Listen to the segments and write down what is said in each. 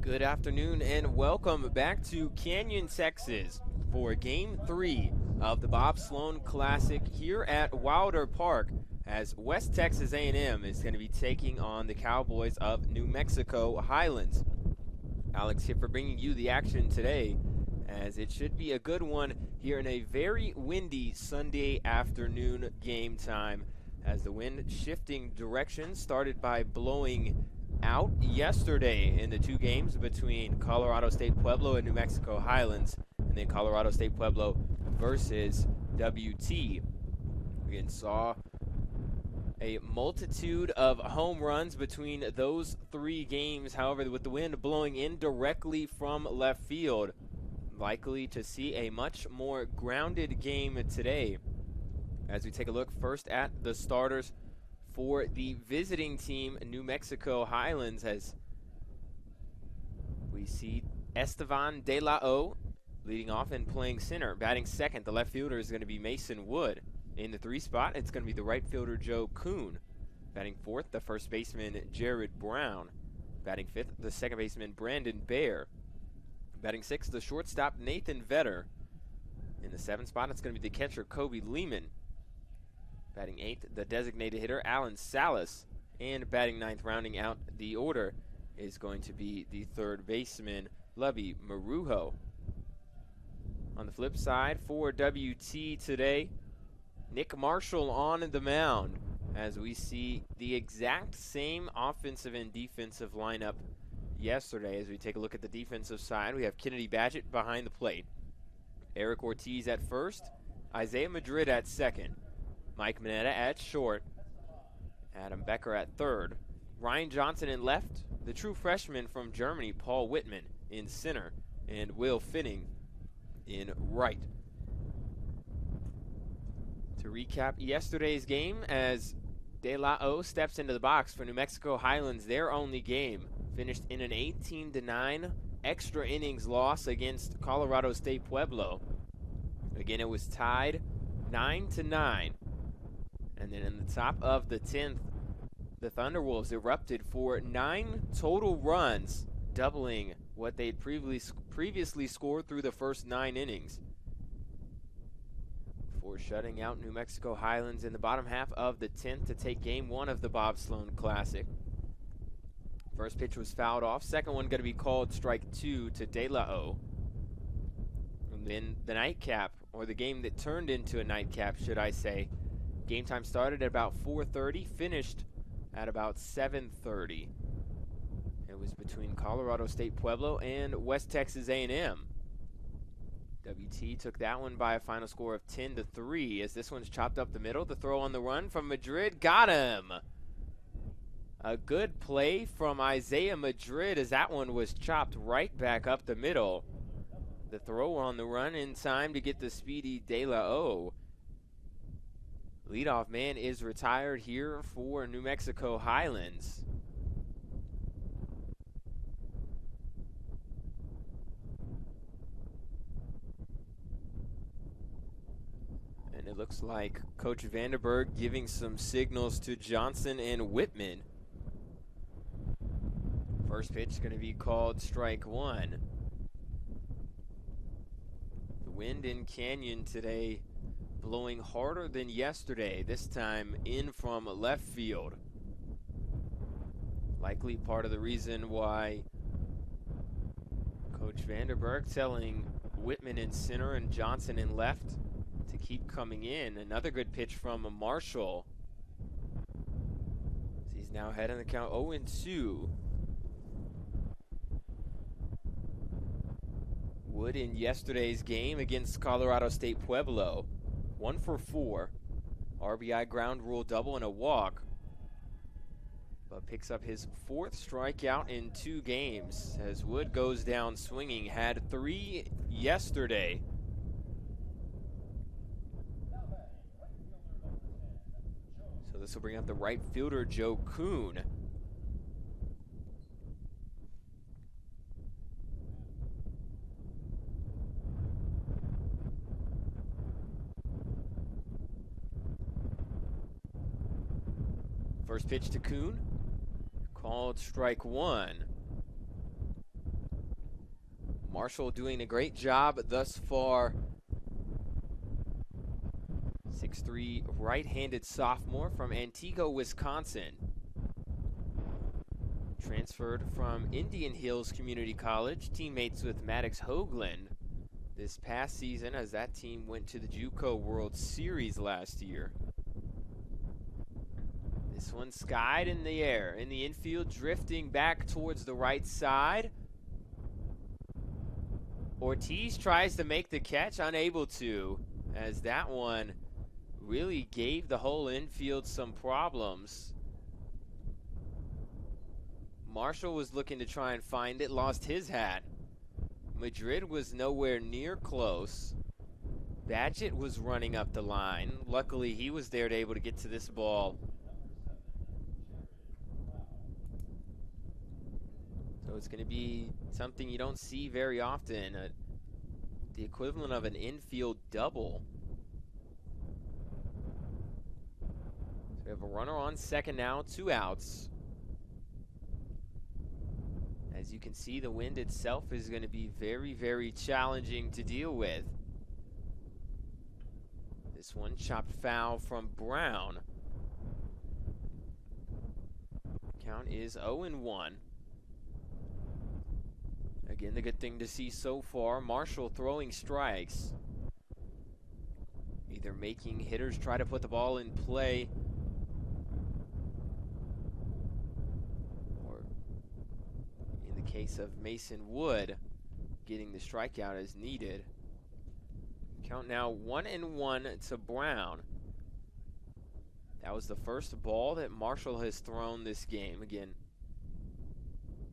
Good afternoon and welcome back to Canyon, Texas for Game 3 of the Bob Sloan Classic here at Wilder Park as West Texas A&M is going to be taking on the Cowboys of New Mexico Highlands. Alex here for bringing you the action today, as it should be a good one here in a very windy Sunday afternoon game time, as the wind shifting direction started by blowing out yesterday in the two games between Colorado State Pueblo and New Mexico Highlands, and then Colorado State Pueblo versus WT. We again saw a multitude of home runs between those three games. However, with the wind blowing in directly from left field, likely to see a much more grounded game today. As we take a look first at the starters for the visiting team, New Mexico Highlands, as we see Estevan De La O leading off and playing center. Batting second, the left fielder is going to be Mason Wood. In the 3 spot, it's going to be the right fielder Joe Kuhn. Batting fourth, the first baseman Jared Brown. Batting fifth, the second baseman Brandon Baer. Batting sixth, the shortstop Nathan Vetter. In the 7th spot, it's going to be the catcher Kobe Lehman. Batting 8th, the designated hitter Alan Salas. And batting 9th, rounding out the order, is going to be the 3rd baseman Lubby Marujo. On the flip side, for WT today, Nick Marshall on the mound, as we see the exact same offensive and defensive lineup yesterday. As we take a look at the defensive side, we have Kennedy Badgett behind the plate, Eric Ortiz at first, Isaiah Madrid at second, Mike Mineta at short, Adam Becker at third, Ryan Johnson in left, the true freshman from Germany, Paul Whitman, in center, and Will Finning in right. To recap yesterday's game, as De La O steps into the box for New Mexico Highlands, their only game, finished in an 18-9 extra innings loss against Colorado State Pueblo. Again, it was tied 9-9. And then in the top of the 10th, the Thunderwolves erupted for 9 total runs, doubling what they'd previously scored through the first 9 innings, for shutting out New Mexico Highlands in the bottom half of the 10th to take game 1 of the Bob Sloan Classic. First pitch was fouled off. Second one going to be called strike 2 to De La O. And then the nightcap, or the game that turned into a nightcap, should I say. Game time started at about 4:30, finished at about 7:30. It was between Colorado State Pueblo and West Texas A&M. WT took that one by a final score of 10-3, as this one's chopped up the middle. The throw on the run from Madrid got him. A good play from Isaiah Madrid, as that one was chopped right back up the middle. The throw on the run in time to get the speedy De La O. Leadoff man is retired here for New Mexico Highlands. And it looks like Coach Vanderberg giving some signals to Johnson and Whitman. First pitch is going to be called strike 1. The wind in Canyon today blowing harder than yesterday, this time in from left field. Likely part of the reason why Coach Vanderberg telling Whitman in center and Johnson in left to keep coming in. Another good pitch from Marshall. He's now ahead in the count 0-2. Wood in yesterday's game against Colorado State Pueblo, 1 for 4, RBI ground rule double and a walk, but picks up his 4th strikeout in 2 games as Wood goes down swinging. Had 3 yesterday. So this will bring up the right fielder Joe Kuhn. First pitch to Kuhn, called strike 1. Marshall doing a great job thus far. 6'3", right-handed sophomore from Antigua, Wisconsin. Transferred from Indian Hills Community College, teammates with Maddox Hoagland this past season as that team went to the JUCO World Series last year. This one skied in the air, in the infield, drifting back towards the right side. Ortiz tries to make the catch, unable to, as that one really gave the whole infield some problems. Marshall was looking to try and find it, lost his hat. Madrid was nowhere near close. Badgett was running up the line. Luckily, he was there to able to get to this ball. So it's going to be something you don't see very often, the equivalent of an infield double. So we have a runner on second now, 2 outs. As you can see, the wind itself is going to be very, very challenging to deal with. This one chopped foul from Brown. Count is 0-1. Again, the good thing to see so far, Marshall throwing strikes. Either making hitters try to put the ball in play, or in the case of Mason Wood, getting the strikeout as needed. Count now 1-1 to Brown. That was the first ball that Marshall has thrown this game. Again,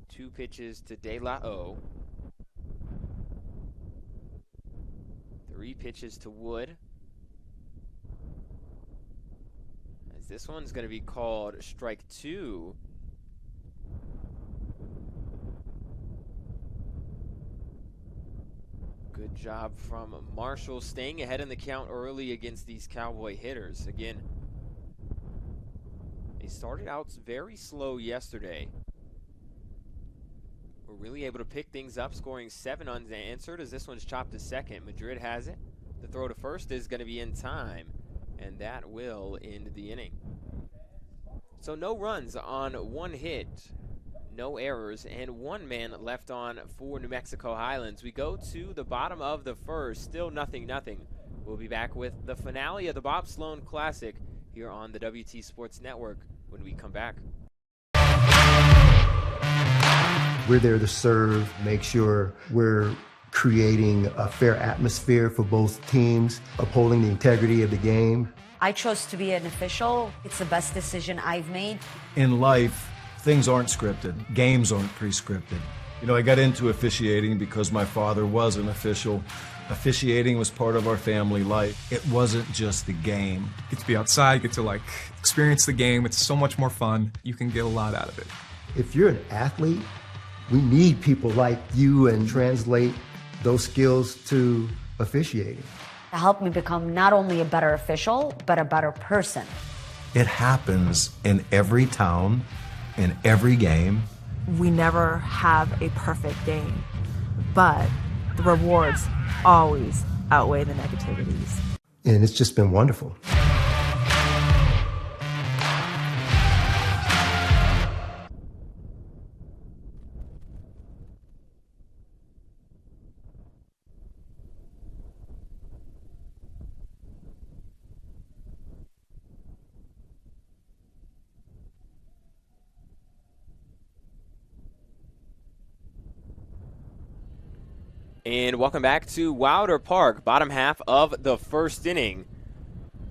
2 pitches to De La O. 3 pitches to Wood. As this one's going to be called strike 2. Good job from Marshall staying ahead in the count early against these Cowboy hitters. Again, they started out very slow yesterday. We're really able to pick things up, scoring 7 unanswered as this one's chopped to second. Madrid has it. The throw to first is going to be in time, and that will end the inning. So no runs on 1 hit, no errors, and 1 man left on for New Mexico Highlands. We go to the bottom of the first, still 0-0. We'll be back with the finale of the Bob Sloan Classic here on the WT Sports Network when we come back. We're there to serve, make sure we're creating a fair atmosphere for both teams, upholding the integrity of the game. I chose to be an official. It's the best decision I've made. In life, things aren't scripted. Games aren't pre-scripted. You know, I got into officiating because my father was an official. Officiating was part of our family life. It wasn't just the game. Get to be outside, get to experience the game. It's so much more fun. You can get a lot out of it. If you're an athlete, we need people like you and translate those skills to officiating. It helped me become not only a better official, but a better person. It happens in every town, in every game. We never have a perfect game, but the rewards always outweigh the negativities. And it's just been wonderful. And welcome back to Wilder Park, bottom half of the first inning.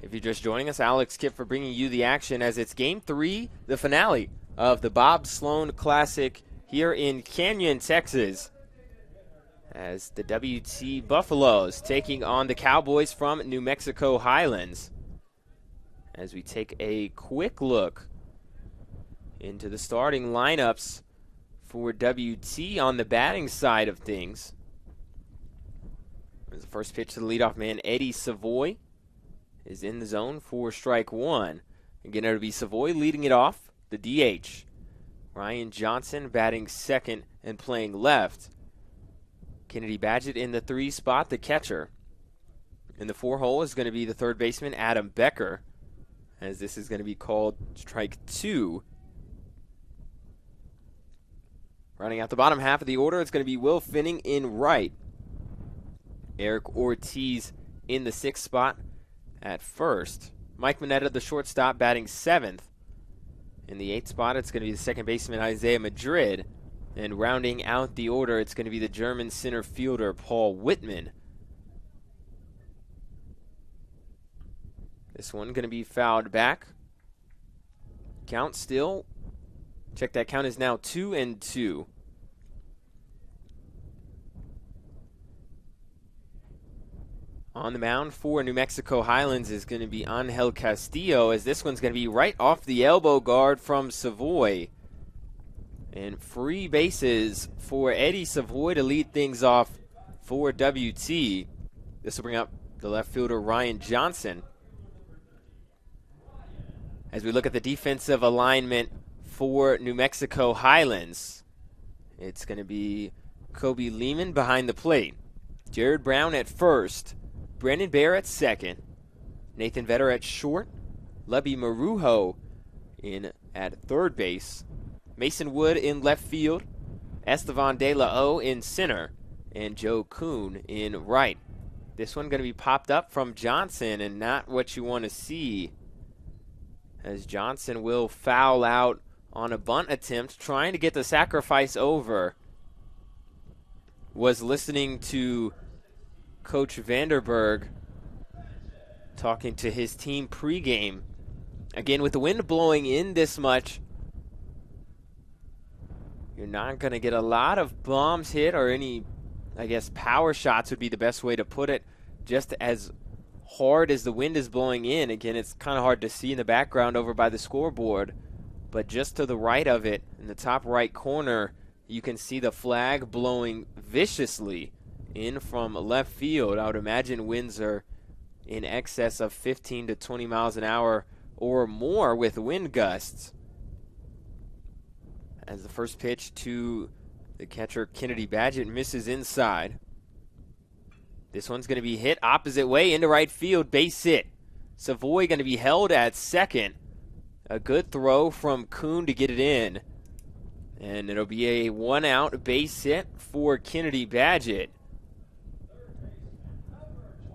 If you're just joining us, Alex Kipp for bringing you the action as it's Game 3, the finale of the Bob Sloan Classic here in Canyon, Texas. As the WT Buffaloes taking on the Cowboys from New Mexico Highlands. As we take a quick look into the starting lineups for WT on the batting side of things. The first pitch to the leadoff man, Eddie Savoy, is in the zone for strike 1. Again, it'll be Savoy leading it off, the DH. Ryan Johnson batting second and playing left. Kennedy Badgett in the 3 spot, the catcher. In the 4 hole is going to be the third baseman, Adam Becker, as this is going to be called strike 2. Running out the bottom half of the order, it's going to be Will Finning in right. Eric Ortiz in the 6th spot at first. Mike Mineta, the shortstop, batting 7th. In the 8th spot, it's going to be the second baseman, Isaiah Madrid. And rounding out the order, it's going to be the German center fielder, Paul Whitman. This one going to be fouled back. Count still. Check that count is now 2-2. On the mound for New Mexico Highlands is going to be Angel Castillo, as this one's going to be right off the elbow guard from Savoy. And free bases for Eddie Savoy to lead things off for WT. This will bring up the left fielder Ryan Johnson. As we look at the defensive alignment for New Mexico Highlands, it's going to be Kobe Lehman behind the plate. Jared Brown at first. Brandon Bear at second. Nathan Vetter at short. Lubby Marujo in at third base. Mason Wood in left field. Estevan De La O in center. And Joe Kuhn in right. This one going to be popped up from Johnson, and not what you want to see, as Johnson will foul out on a bunt attempt, trying to get the sacrifice over. Was listening to Coach Vanderberg talking to his team pregame. Again, with the wind blowing in this much, you're not going to get a lot of bombs hit, or any, I guess, power shots would be the best way to put it. Just as hard as the wind is blowing in, again, it's kind of hard to see in the background over by the scoreboard, but just to the right of it, in the top right corner, you can see the flag blowing viciously in from left field. I would imagine winds are in excess of 15 to 20 miles an hour or more with wind gusts. As the first pitch to the catcher, Kennedy Badgett, misses inside. This one's going to be hit opposite way into right field, base hit. Savoy going to be held at second. A good throw from Kuhn to get it in. And it'll be a 1-out base hit for Kennedy Badgett.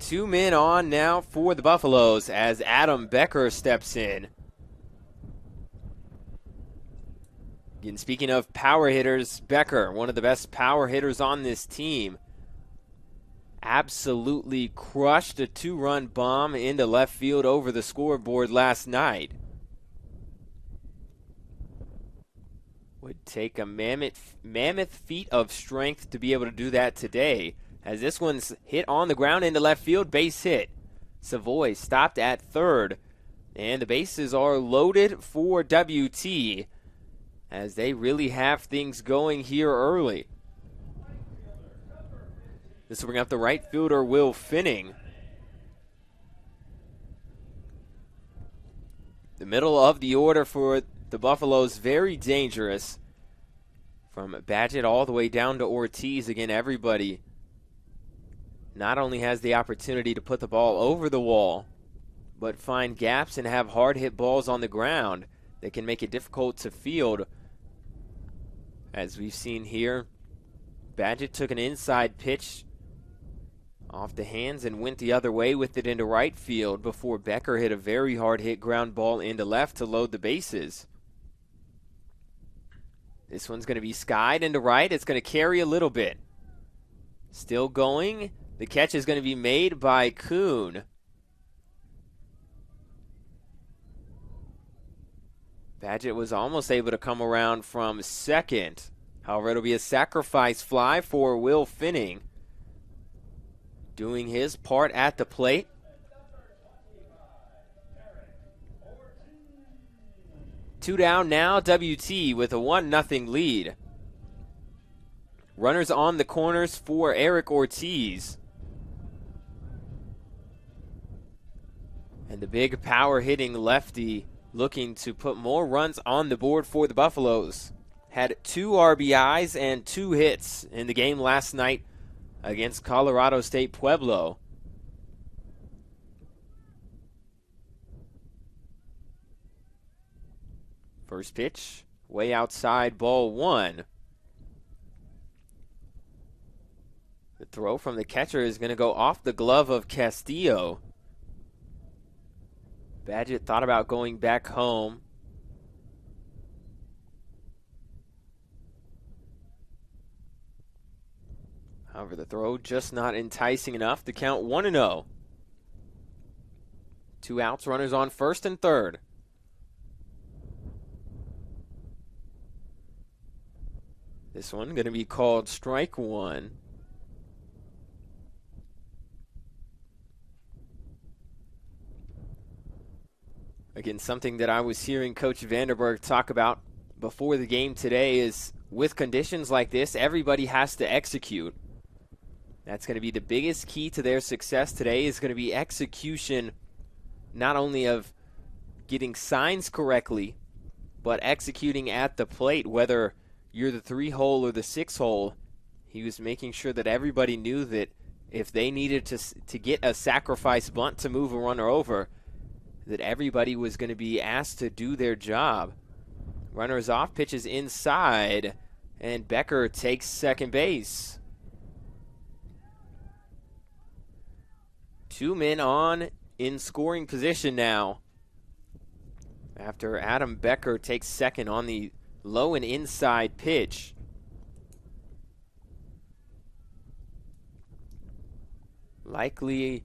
2 men on now for the Buffaloes as Adam Becker steps in. And speaking of power hitters, Becker, one of the best power hitters on this team, absolutely crushed a 2-run bomb into left field over the scoreboard last night. Would take a mammoth feat of strength to be able to do that today, as this one's hit on the ground into left field, base hit. Savoy stopped at third, and the bases are loaded for WT, as they really have things going here early. This will bring up the right fielder, Will Finning. The middle of the order for the Buffaloes, very dangerous. From Badgett all the way down to Ortiz. Again, everybody not only has the opportunity to put the ball over the wall, but find gaps and have hard hit balls on the ground that can make it difficult to field. As we've seen here, Badgett took an inside pitch off the hands and went the other way with it into right field before Becker hit a very hard hit ground ball into left to load the bases. This one's going to be skied into right. It's going to carry a little bit. Still going. The catch is going to be made by Kuhn. Badgett was almost able to come around from second. However, it'll be a sacrifice fly for Will Finning, doing his part at the plate. Two down now, WT with a 1-0 lead. Runners on the corners for Eric Ortiz. And the big power hitting lefty looking to put more runs on the board for the Buffaloes. Had 2 RBIs and 2 hits in the game last night against Colorado State Pueblo. First pitch, way outside, ball 1. The throw from the catcher is going to go off the glove of Castillo. Badgett thought about going back home. However, the throw just not enticing enough to count 1-0. 2 outs, runners on first and third. This one going to be called strike 1. Again, something that I was hearing Coach Vanderberg talk about before the game today is with conditions like this, everybody has to execute. That's going to be the biggest key to their success today is going to be execution, not only of getting signs correctly, but executing at the plate, whether you're the 3-hole or the 6-hole. He was making sure that everybody knew that if they needed to get a sacrifice bunt to move a runner over, that everybody was going to be asked to do their job. Runners off, pitches inside, and Becker takes second base. 2 men on in scoring position now, after Adam Becker takes second on the low and inside pitch. Likely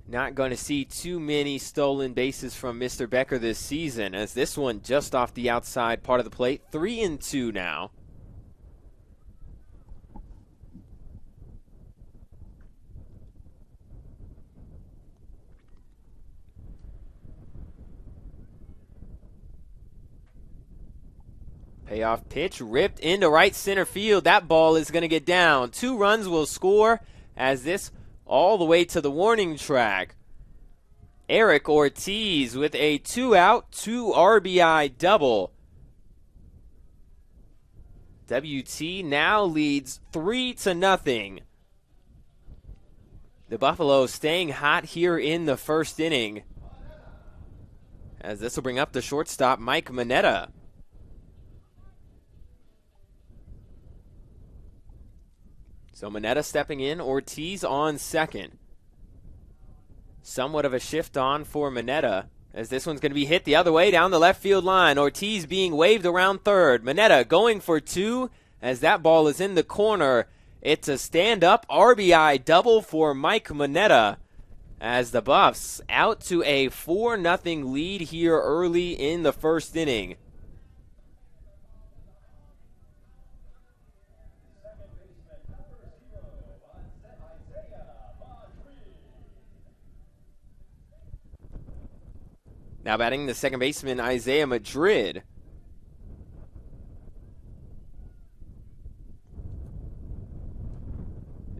not going to see too many stolen bases from Mr. Becker this season, as this one just off the outside part of the plate. 3-2 now. Payoff pitch ripped into right center field. That ball is going to get down. 2 runs will score as this all the way to the warning track. Eric Ortiz with a 2-out, 2 RBI double. WT now leads 3-0. The Buffaloes staying hot here in the first inning, as this will bring up the shortstop, Mike Mineta. So Mineta stepping in, Ortiz on second. Somewhat of a shift on for Mineta, as this one's going to be hit the other way down the left field line. Ortiz being waved around third. Mineta going for 2 as that ball is in the corner. It's a stand-up RBI double for Mike Mineta, as the Buffs out to a 4-0 lead here early in the first inning. Now batting the second baseman, Isaiah Madrid.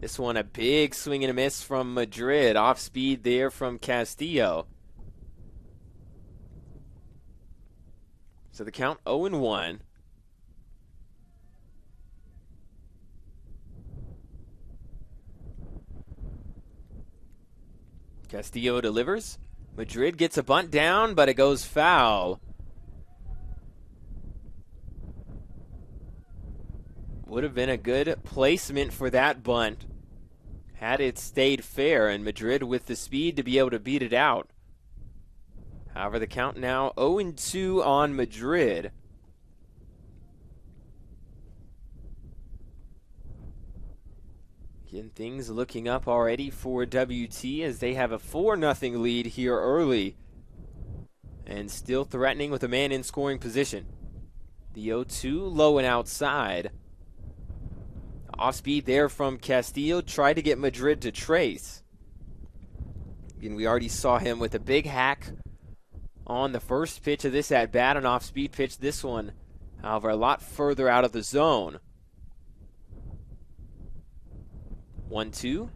This one a big swing and a miss from Madrid. Off speed there from Castillo. So the count 0-1. Castillo delivers. Madrid gets a bunt down, but it goes foul. Would have been a good placement for that bunt had it stayed fair, and Madrid with the speed to be able to beat it out. However, the count now 0-2 on Madrid. Again, things looking up already for WT as they have a 4-0 lead here early, and still threatening with a man in scoring position. The 0-2 low and outside. Off speed there from Castillo. Tried to get Madrid to trace. Again, we already saw him with a big hack on the first pitch of this at bat, an off speed pitch. This one, however, a lot further out of the zone. 1-2.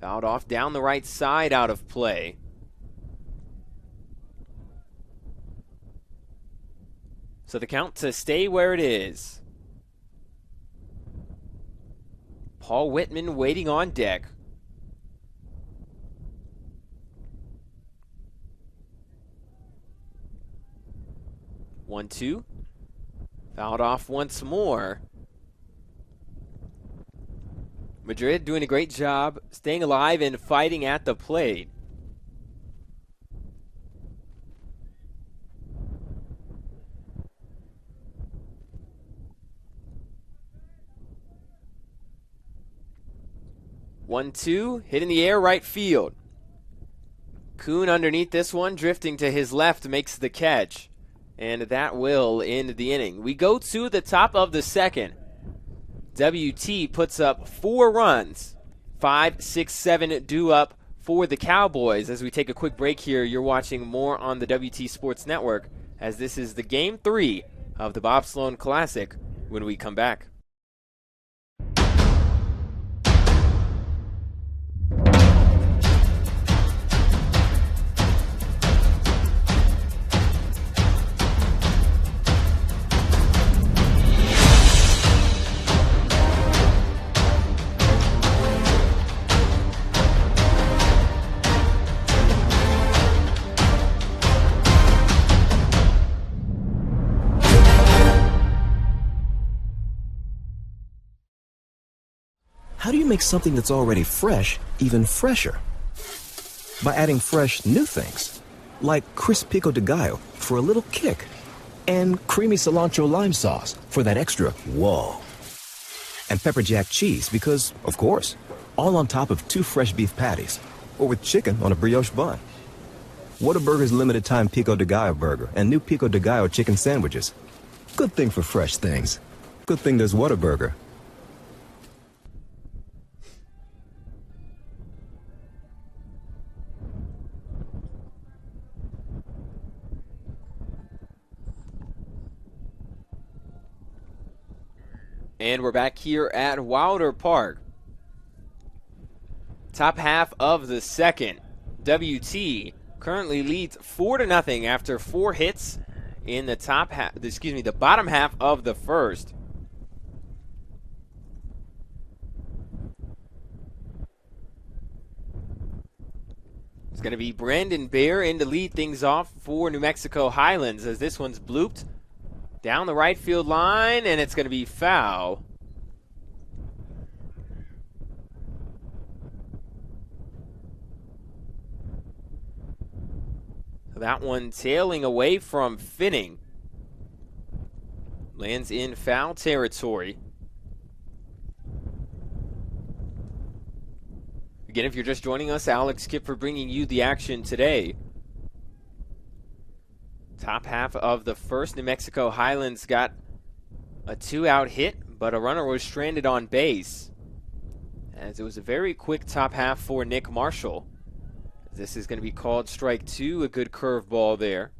Fouled off down the right side, out of play. So the count to stay where it is. Paul Whitman waiting on deck. One, two. Fouled off once more. Madrid doing a great job staying alive and fighting at the plate. One, two, hit in the air, right field. Kuhn underneath this one, drifting to his left, makes the catch. And that will end the inning. We go to the top of the second. WT puts up 4 runs. 5, 6, 7 due up for the Cowboys. As we take a quick break here, you're watching more on the WT Sports Network, as this is the Game 3 of the Bob Sloan Classic when we come back. How do you make something that's already fresh even fresher? By adding fresh new things, like crisp pico de gallo for a little kick, and creamy cilantro lime sauce for that extra whoa. And pepper jack cheese because, of course, all on top of 2 fresh beef patties, or with chicken on a brioche bun. Whataburger's limited time pico de gallo burger and new pico de gallo chicken sandwiches. Good thing for fresh things. Good thing there's Whataburger. And we're back here at Wilder Park. Top half of the second. WT currently leads 4-0 after 4 hits in the bottom half of the first. It's going to be Brandon Bear in to lead things off for New Mexico Highlands, as this one's blooped down the right field line, and it's going to be foul. So that one tailing away from Finning. Lands in foul territory. Again, if you're just joining us, Alex Kipper bringing you the action today. Top half of the first, New Mexico Highlands got a 2-out hit, but a runner was stranded on base, as it was a very quick top half for Nick Marshall. This is going to be called strike 2, a good curveball there.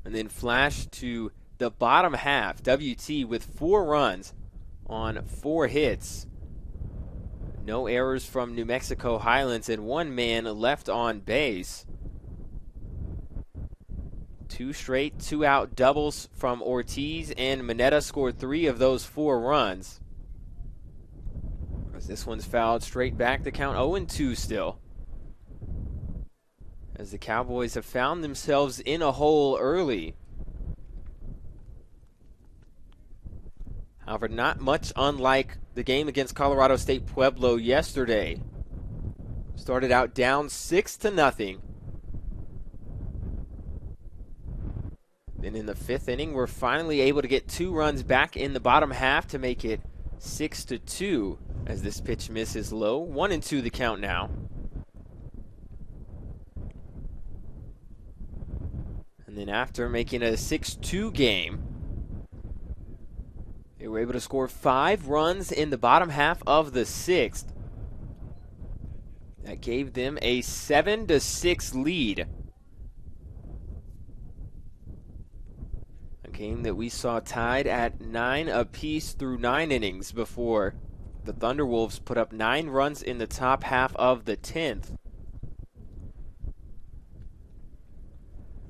And then flash to the bottom half, WT with 4 runs on 4 hits. No errors from New Mexico Highlands, and 1 man left on base. 2 straight 2-out doubles from Ortiz, and Mineta scored 3 of those 4 runs. As this one's fouled straight back, the count 0-2 still. As the Cowboys have found themselves in a hole early. However, not much unlike the game against Colorado State Pueblo yesterday. Started out down 6-0. Then in the 5th inning, we're finally able to get 2 runs back in the bottom half to make it 6-2 as this pitch misses low. 1-2 the count now. And then after making a 6-2 game, they were able to score 5 runs in the bottom half of the 6th. That gave them a 7-6 lead. A game that we saw tied at 9 apiece through 9 innings before the Thunderwolves put up 9 runs in the top half of the 10th.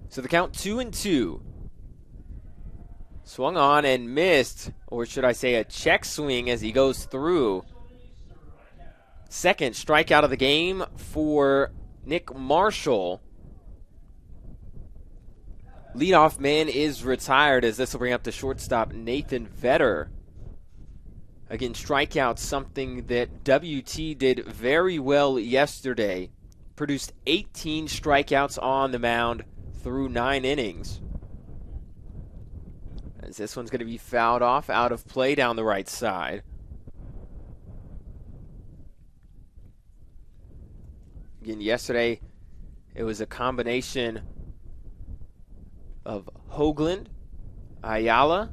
So the count 2-2. Swung on and missed. or should I say a check swing as he goes through. Second strikeout of the game for Nick Marshall. Leadoff man is retired as this will bring up the shortstop Nathan Vetter. Again, strikeouts, something that WT did very well yesterday. Produced 18 strikeouts on the mound through 9 innings. As this one's going to be fouled off, out of play down the right side. Again, yesterday it was a combination of Hoagland, Ayala,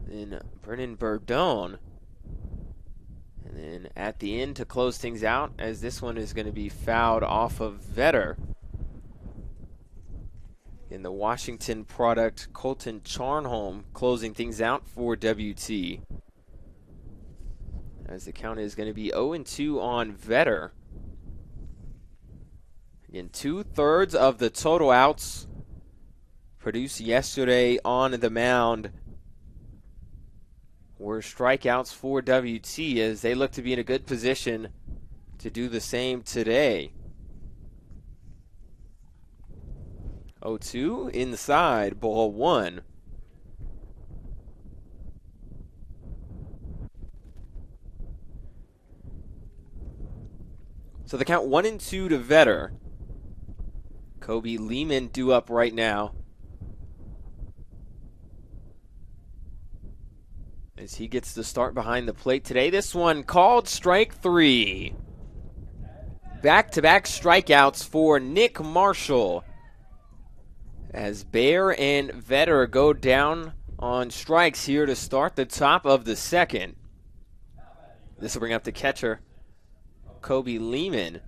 then Brennan Burdone. And then at the end to close things out, as this one is going to be fouled off of Vetter. In the Washington product, Colton Charnholm closing things out for WT. As the count is going to be 0-2 on Vetter. Again, 2/3 of the total outs produced yesterday on the mound were strikeouts for WT as they look to be in a good position to do the same today. 0-2 inside, ball 1. So the count 1-2 to Vetter. Kobe Lehman due up right now as he gets the start behind the plate today. This one called strike 3. Back-to-back strikeouts for Nick Marshall as Bear and Vetter go down on strikes here to start the top of the second. This will bring up the catcher, Kobe Lehman.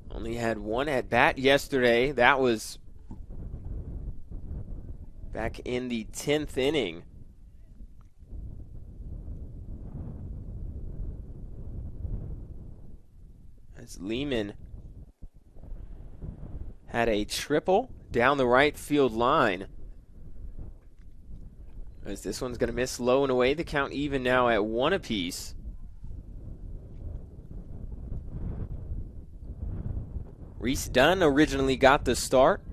Only had one at bat yesterday. That was back in the 10th inning. As Lehman had a triple down the right field line. As this one's going to miss low and away. The count even now at 1 apiece. Reese Dunn originally got the start.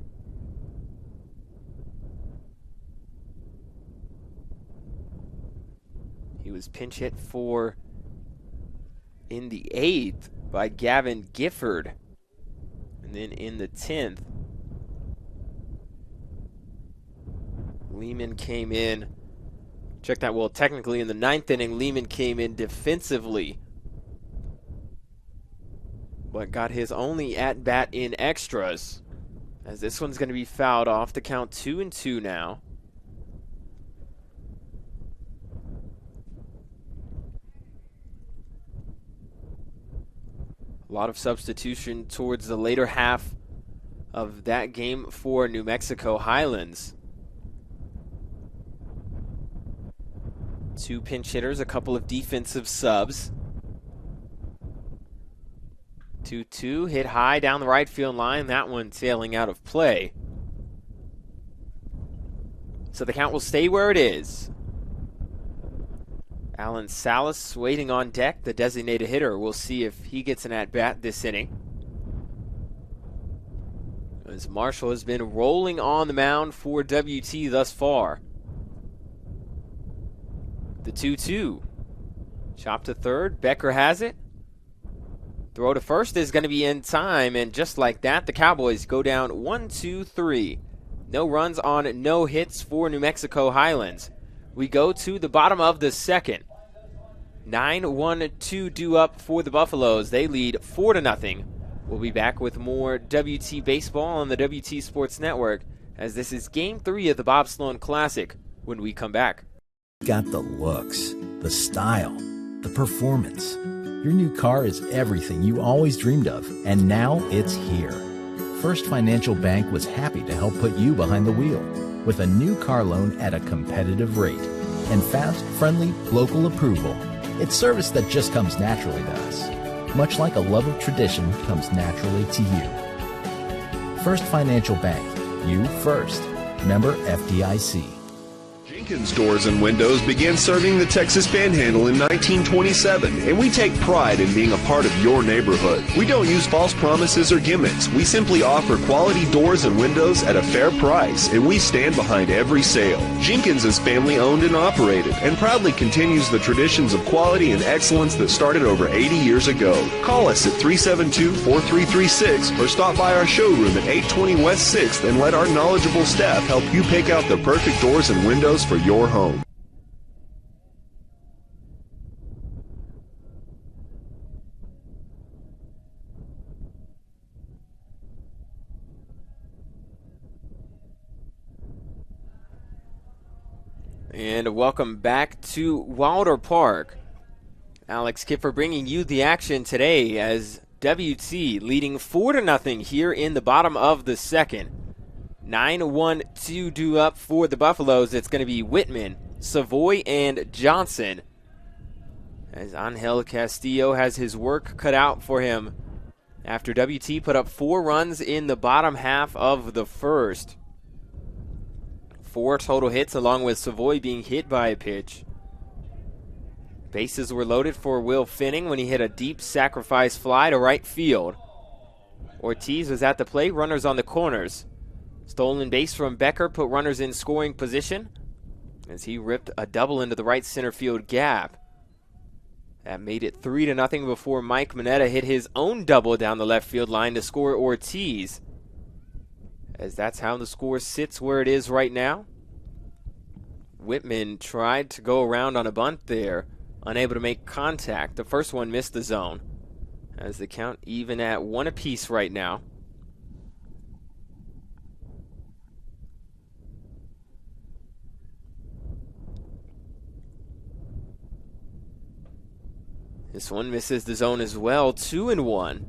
He was pinch hit for in the 8th by Gavin Gifford. And then in the 10th, Lehman came in. Check that. Well, technically in the 9th inning, Lehman came in defensively, but got his only at-bat in extras. As this one's going to be fouled off. The count 2-2 now. A lot of substitution towards the later half of that game for New Mexico Highlands. 2 pinch hitters, a couple of defensive subs. 2-2, hit high down the right field line. That one sailing out of play. So the count will stay where it is. Alan Salas waiting on deck, the designated hitter. We'll see if he gets an at-bat this inning. As Marshall has been rolling on the mound for WT thus far. The 2-2. Chop to third. Becker has it. Throw to first is going to be in time, and just like that, the Cowboys go down 1-2-3. No runs on no hits for New Mexico Highlands. We go to the bottom of the second. 9-1-2 due up for the Buffaloes. They lead 4-0. We'll be back with more WT Baseball on the WT Sports Network, as this is Game 3 of the Bob Sloan Classic when we come back. Got the looks, the style, the performance. Your new car is everything you always dreamed of, and now it's here. First Financial Bank was happy to help put you behind the wheel with a new car loan at a competitive rate and fast, friendly, local approval. It's service that just comes naturally to us, much like a love of tradition comes naturally to you. First Financial Bank. You first. Member FDIC. Jenkins Doors and Windows began serving the Texas Panhandle in 1927, and we take pride in being a part of your neighborhood. We don't use false promises or gimmicks. We simply offer quality doors and windows at a fair price, and we stand behind every sale. Jenkins is family owned and operated, and proudly continues the traditions of quality and excellence that started over 80 years ago. Call us at 372-4336 or stop by our showroom at 820 West 6th and let our knowledgeable staff help you pick out the perfect doors and windows for your home. And welcome back to Wilder Park. Alex Kiffer bringing you the action today as WT leading 4-0 here in the bottom of the second. 9-1 to do up for the Buffaloes. It's going to be Whitman, Savoy, and Johnson. As Angel Castillo has his work cut out for him after WT put up 4 runs in the bottom half of the first. 4 total hits along with Savoy being hit by a pitch. Bases were loaded for Will Finning when he hit a deep sacrifice fly to right field. Ortiz was at the plate, runners on the corners. Stolen base from Becker put runners in scoring position as he ripped a double into the right center field gap. That made it 3-0 before Mike Mineta hit his own double down the left field line to score Ortiz. As that's how the score sits where it is right now. Whitman tried to go around on a bunt there, unable to make contact. The first one missed the zone. As the count even at 1 apiece right now. This one misses the zone as well, 2-1.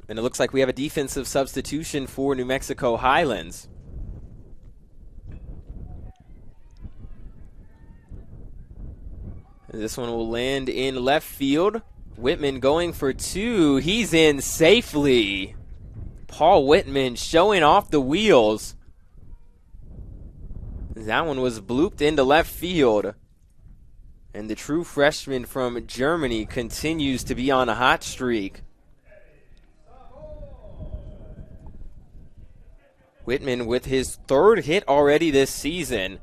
And it looks like we have a defensive substitution for New Mexico Highlands. And this one will land in left field. Whitman going for 2. He's in safely. Paul Whitman showing off the wheels. That one was blooped into left field. And the true freshman from Germany continues to be on a hot streak. Whitman with his 3rd hit already this season.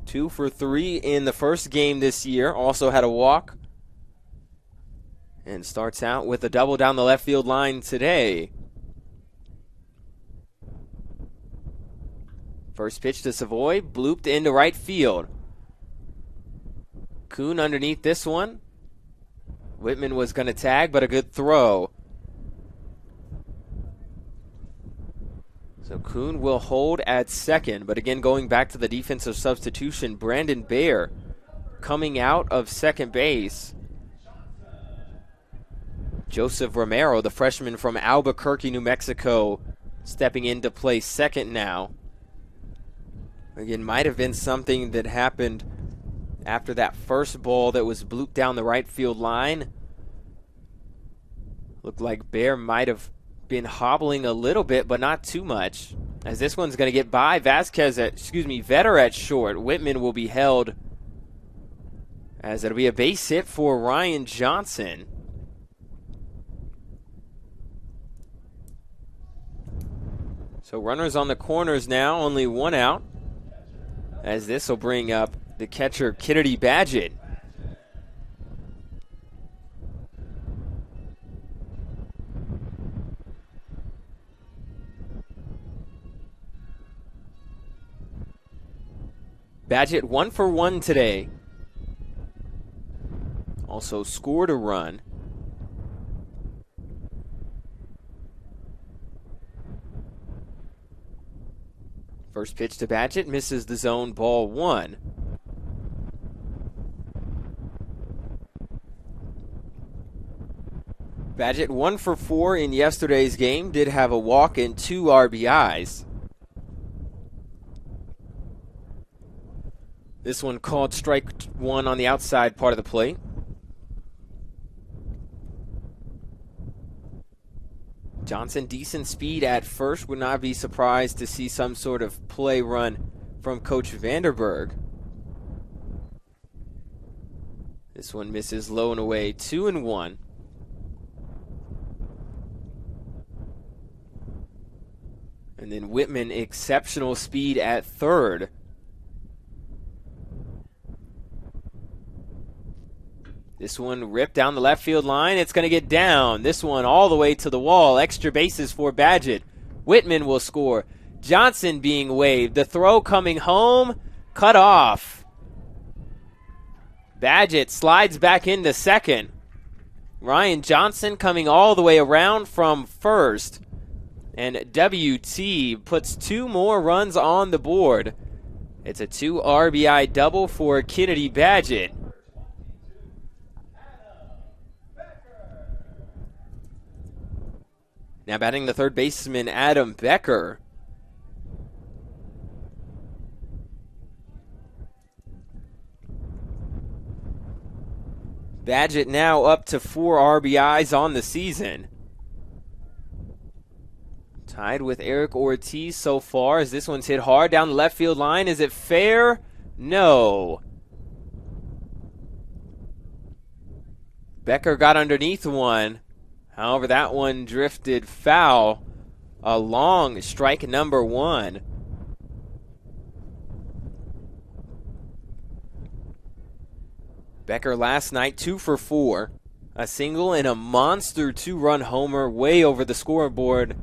2 for 3 in the first game this year. Also had a walk. And starts out with a double down the left field line today. First pitch to Savoy, blooped into right field. Kuhn underneath this one. Whitman was going to tag, but a good throw. So Kuhn will hold at second, but again going back to the defensive substitution, Brandon Baer coming out of second base. Joseph Romero, the freshman from Albuquerque, New Mexico, stepping in to play second now. Again, might have been something that happened after that first ball that was blooped down the right field line. Looked like Baer might have been hobbling a little bit, but not too much. As this one's going to get by Vetter at short. Whitman will be held as it'll be a base hit for Ryan Johnson. So runners on the corners now, only 1 out. As this will bring up the catcher, Kennedy Badgett. Badgett 1 for 1 today. Also scored a run. First pitch to Badgett, misses the zone, ball 1. Badgett 1 for 4 in yesterday's game, did have a walk and 2 RBIs. This one called strike one on the outside part of the plate. Johnson, decent speed at first. Would not be surprised to see some sort of play run from Coach Vanderberg. This one misses low and away, 2-1. And then Whitman, exceptional speed at third. This one ripped down the left field line. It's going to get down. This one all the way to the wall. Extra bases for Badgett. Whitman will score. Johnson being waved. The throw coming home. Cut off. Badgett slides back into second. Ryan Johnson coming all the way around from first. And WT puts 2 more runs on the board. It's a 2 RBI double for Kennedy Badgett. Now batting the third baseman, Adam Becker. Badgett now up to 4 RBIs on the season. Tied with Eric Ortiz so far as this one's hit hard down the left field line. Is it fair? No. Becker got underneath one. However, that one drifted foul along strike number 1. Becker last night 2 for 4. A single and a monster 2-run homer way over the scoreboard.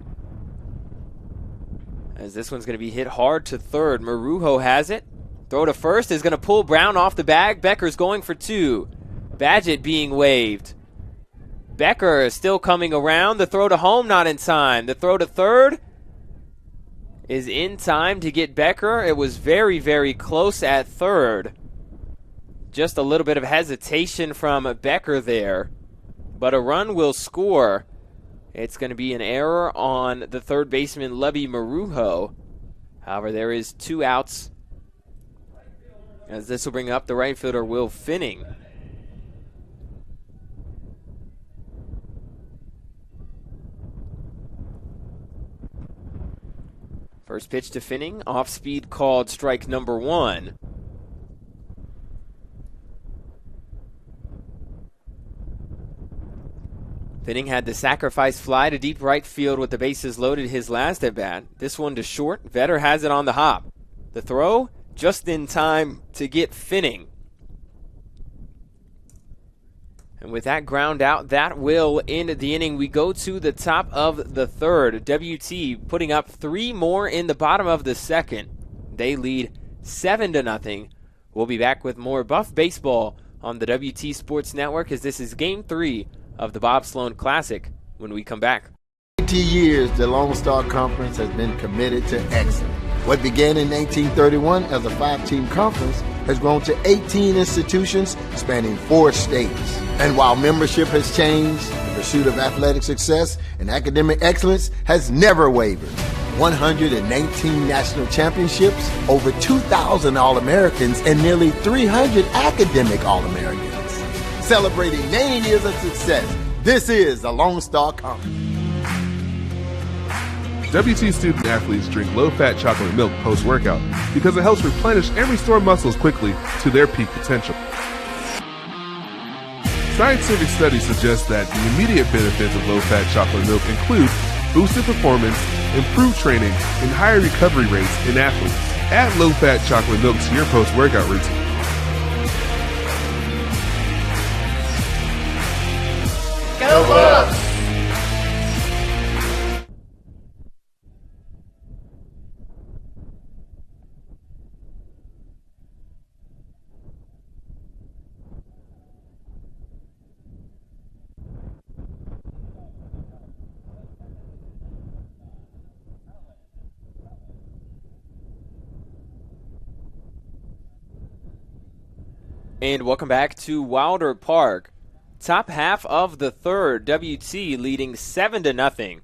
As this one's going to be hit hard to third. Marujo has it. Throw to first is going to pull Brown off the bag. Becker's going for 2. Badgett being waved. Becker is still coming around. The throw to home not in time. The throw to third is in time to get Becker. It was very, very close at third. Just a little bit of hesitation from Becker there. But a run will score. It's going to be an error on the third baseman, Levy Marujo. However, there is 2 outs. As this will bring up the right fielder, Will Finning. First pitch to Finning, off speed called strike number 1. Finning had the sacrifice fly to deep right field with the bases loaded his last at bat. This one to short. Vetter has it on the hop. The throw just in time to get Finning. And with that ground out, that will end the inning. We go to the top of the third. WT putting up 3 more in the bottom of the second. They lead 7-0. We'll be back with more Buff Baseball on the WT Sports Network as this is Game 3 of the Bob Sloan Classic when we come back. 20 years, the Lone Star Conference has been committed to excellence. What began in 1931 as a 5-team conference has grown to 18 institutions spanning 4 states. And while membership has changed, the pursuit of athletic success and academic excellence has never wavered. 119 national championships, over 2,000 All-Americans, and nearly 300 academic All-Americans. Celebrating 90 years of success, this is the Lone Star Conference. WT student athletes drink low-fat chocolate milk post-workout because it helps replenish and restore muscles quickly to their peak potential. Scientific studies suggest that the immediate benefits of low-fat chocolate milk include boosted performance, improved training, and higher recovery rates in athletes. Add low-fat chocolate milk to your post-workout routine. Go Bucks! And welcome back to Wilder Park. Top half of the third, WT leading 7-0.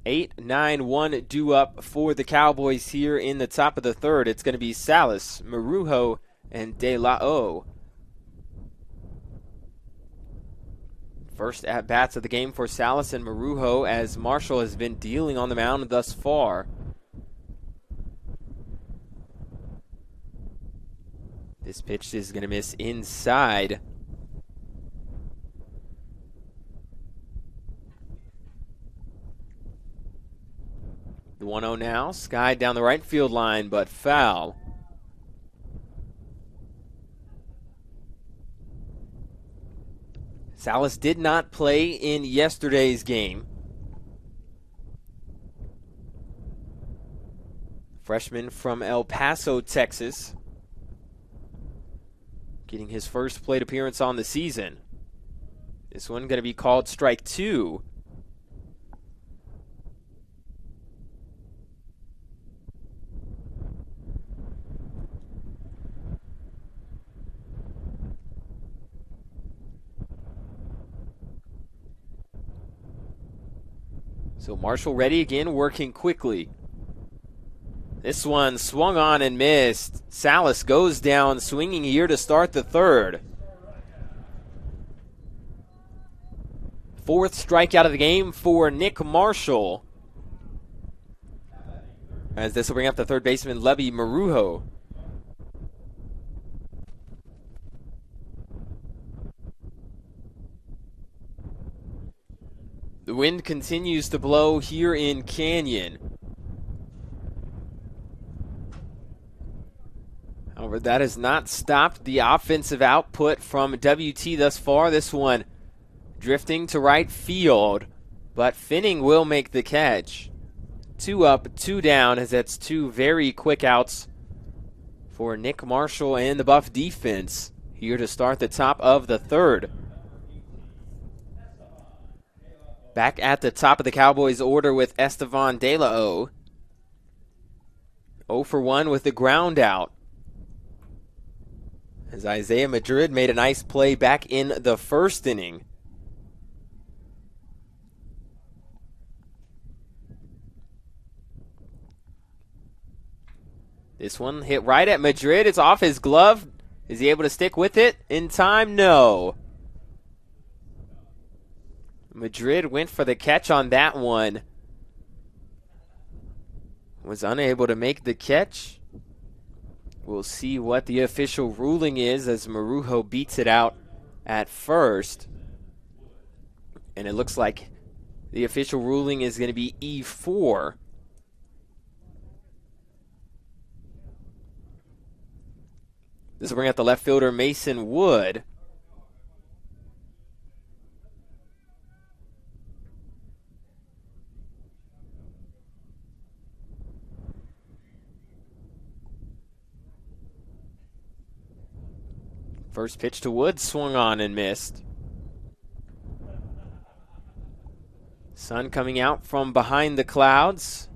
8-9-1 due up for the Cowboys here in the top of the third. It's going to be Salas, Marujo, and De La O. First at-bats of the game for Salas and Marujo, as Marshall has been dealing on the mound thus far. This pitch is going to miss inside. The 1-0 now, skied down the right field line, but foul. Salas did not play in yesterday's game. Freshman from El Paso, Texas, getting his first plate appearance on the season. This one going to be called strike 2. So Marshall ready again, working quickly. This one swung on and missed. Salas goes down, swinging here to start the third. Fourth strikeout of the game for Nick Marshall, as this will bring up the third baseman, Levy Marujo. The wind continues to blow here in Canyon. However, that has not stopped the offensive output from WT thus far. This one drifting to right field, but Finning will make the catch. 2 up, 2 down, as that's 2 very quick outs for Nick Marshall and the Buff defense here to start the top of the third. Back at the top of the Cowboys order with Estevan De La O. 0 for 1 with the ground out, as Isaiah Madrid made a nice play back in the first inning. This one hit right at Madrid. It's off his glove. Is he able to stick with it in time? No. Madrid went for the catch on that one. Was unable to make the catch. We'll see what the official ruling is, as Marujo beats it out at first. And it looks like the official ruling is going to be E4. This will bring out the left fielder, Mason Wood. First pitch to Wood, swung on and missed. Sun coming out from behind the clouds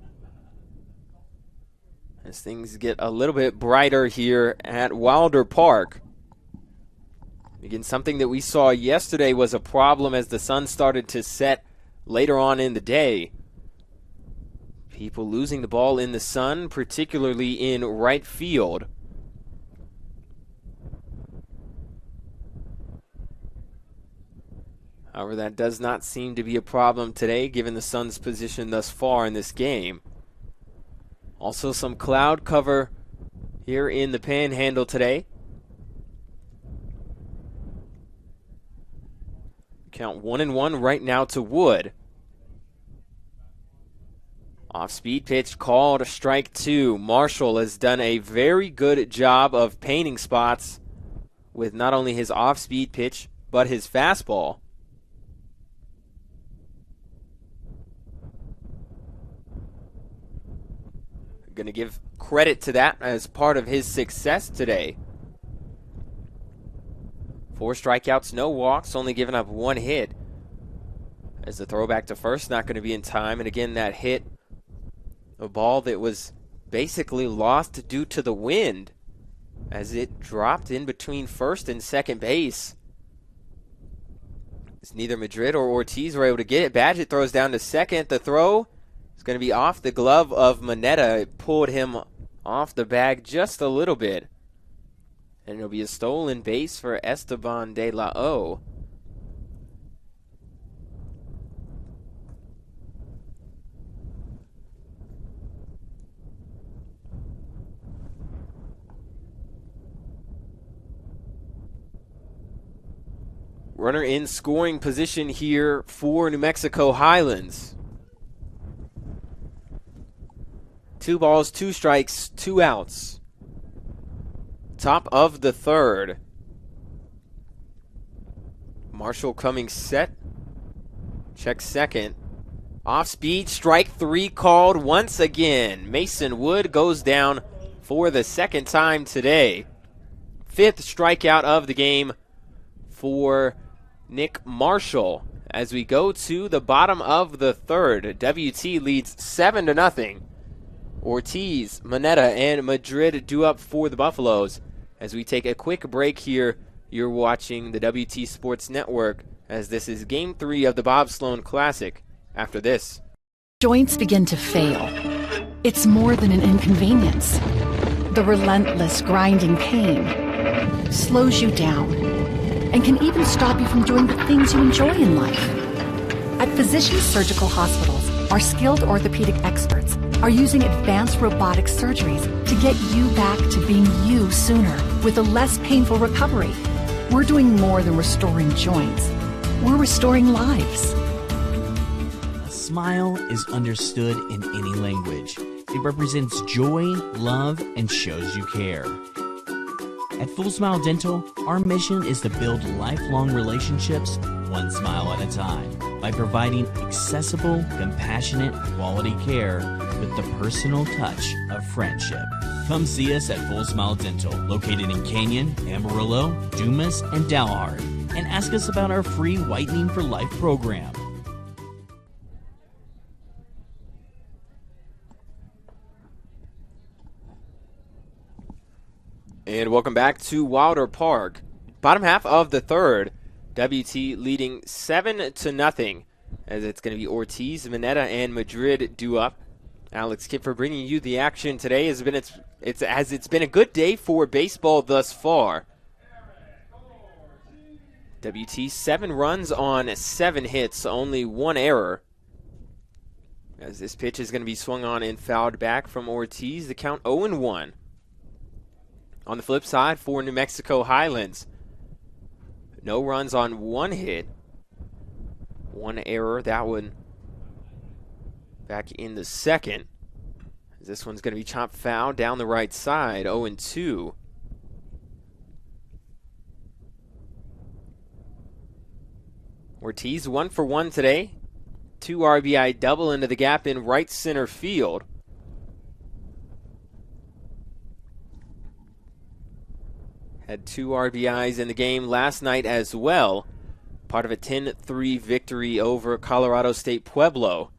as things get a little bit brighter here at Wilder Park. Again, something that we saw yesterday was a problem as the sun started to set later on in the day. People losing the ball in the sun, particularly in right field. However, that does not seem to be a problem today, given the sun's position thus far in this game. Also, some cloud cover here in the Panhandle today. Count 1-1 right now to Wood. Off-speed pitch called strike 2. Marshall has done a very good job of painting spots with not only his off-speed pitch, but his fastball. Going to give credit to that as part of his success today. 4 strikeouts, no walks, only giving up 1 hit. As the throwback to first, not going to be in time. And again, that hit, a ball that was basically lost due to the wind as it dropped in between first and second base. As neither Madrid or Ortiz were able to get it. Badgett throws down to second. The throw It's going to be off the glove of Moneta. It pulled him off the bag just a little bit. And it'll be a stolen base for Esteban de la O. Runner in scoring position here for New Mexico Highlands. 2 balls, 2 strikes, 2 outs. Top of the third. Marshall coming set. Check second. Off speed, strike 3 called once again. Mason Wood goes down for the second time today. 5th strikeout of the game for Nick Marshall. As we go to the bottom of the third, WT leads 7-0. Ortiz, Moneta, and Madrid due up for the Buffaloes. As we take a quick break here, you're watching the WT Sports Network as this is Game 3 of the Bob Sloan Classic. After this. Joints begin to fail. It's more than an inconvenience. The relentless grinding pain slows you down and can even stop you from doing the things you enjoy in life. At Physicians Surgical Hospitals, our skilled orthopedic experts are using advanced robotic surgeries to get you back to being you sooner with a less painful recovery. We're doing more than restoring joints. We're restoring lives. A smile is understood in any language. It represents joy, love, and shows you care. At Full Smile Dental, our mission is to build lifelong relationships one smile at a time by providing accessible, compassionate, quality care with the personal touch of friendship. Come see us at Full Smile Dental, located in Canyon, Amarillo, Dumas, and Dalhart, and ask us about our free Whitening for Life program. And welcome back to Wilder Park. Bottom half of the third, WT leading 7-0, as it's going to be Ortiz, Moneta, and Madrid due up. Alex Kipfer bringing you the action today. It's been a good day for baseball thus far. WT 7 runs on 7 hits, only 1 error. As this pitch is going to be swung on and fouled back from Ortiz, the count 0-1. On the flip side for New Mexico Highlands, no runs on 1 hit, 1 error. That one back in the second. This one's going to be chopped foul down the right side, 0-2. Ortiz 1 for 1 today. 2 RBI double into the gap in right center field. Had 2 RBIs in the game last night as well. Part of a 10-3 victory over Colorado State Pueblo.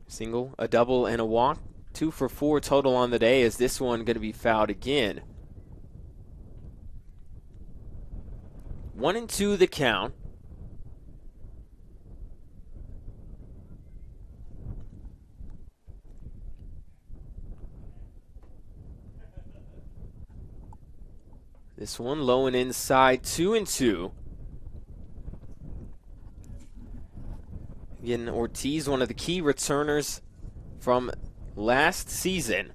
Single, a double, and a walk. 2 for 4 total on the day. Is this one going to be fouled again? 1-2 the count. This one low and inside, 2-2. Again, Ortiz, one of the key returners from last season.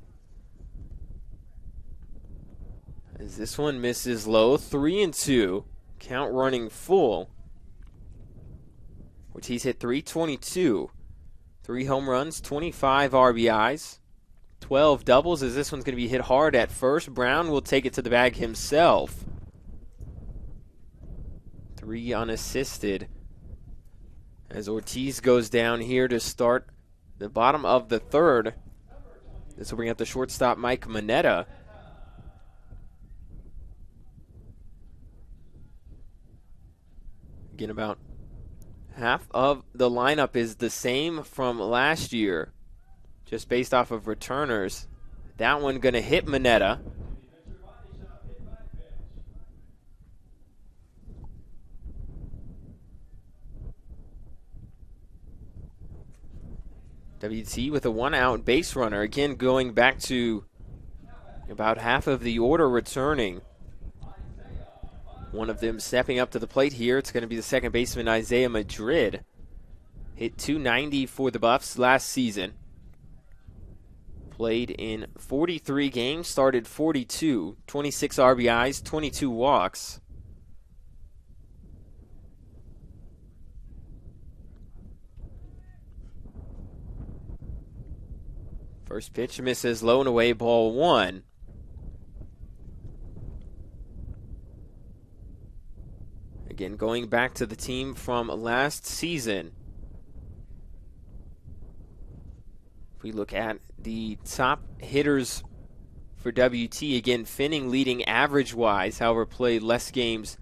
As this one misses low, 3-2. Count running full. Ortiz hit .322. 3 home runs, 25 RBIs. 12 doubles, as this one's going to be hit hard at first. Brown will take it to the bag himself. 3 unassisted. As Ortiz goes down here to start the bottom of the third. This will bring up the shortstop, Mike Moneta. Again, about half of the lineup is the same from last year. Just based off of returners. That one going to hit Moneta. WT with a 1-out base runner. Again, going back to about half of the order returning. One of them stepping up to the plate here. It's going to be the second baseman, Isaiah Madrid. Hit .290 for the Buffs last season. Played in 43 games, started 42, 26 RBIs, 22 walks. First pitch misses low and away, ball 1. Again, going back to the team from last season. If we look at the top hitters for WT, again, Finning leading average-wise, however, played less games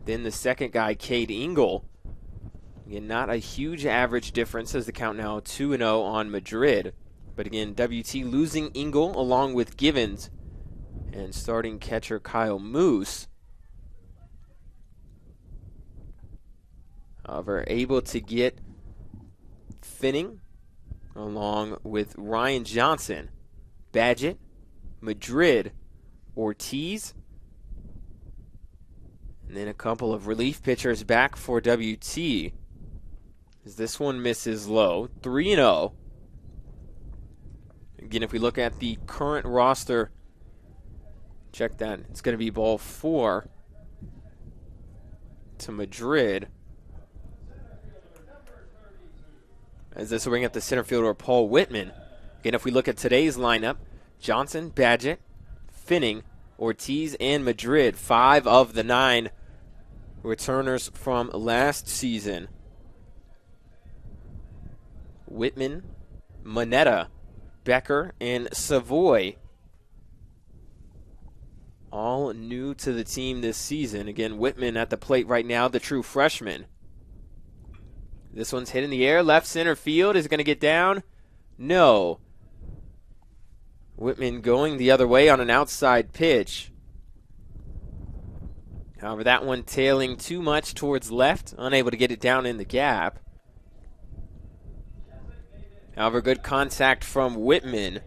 than the second guy, Cade Engel. Again, not a huge average difference as the count now 2-0 on Madrid. But again, WT losing Engel along with Givens and starting catcher Kyle Moose. However, able to get Finning along with Ryan Johnson, Badgett, Madrid, Ortiz, and then a couple of relief pitchers back for WT. As this one misses low, 3-0. Again, if we look at the current roster, check that. It's going to be ball 4 to Madrid. As this will bring up the center fielder, Paul Whitman. Again, if we look at today's lineup, Johnson, Badgett, Finning, Ortiz, and Madrid, 5 of the 9 returners from last season. Whitman, Moneta, Becker, and Savoy, all new to the team this season. Again, Whitman at the plate right now, the true freshman. This one's hit in the air. Left center field is going to get down. No. Whitman going the other way on an outside pitch. However, that one tailing too much towards left, unable to get it down in the gap. However, good contact from Whitman.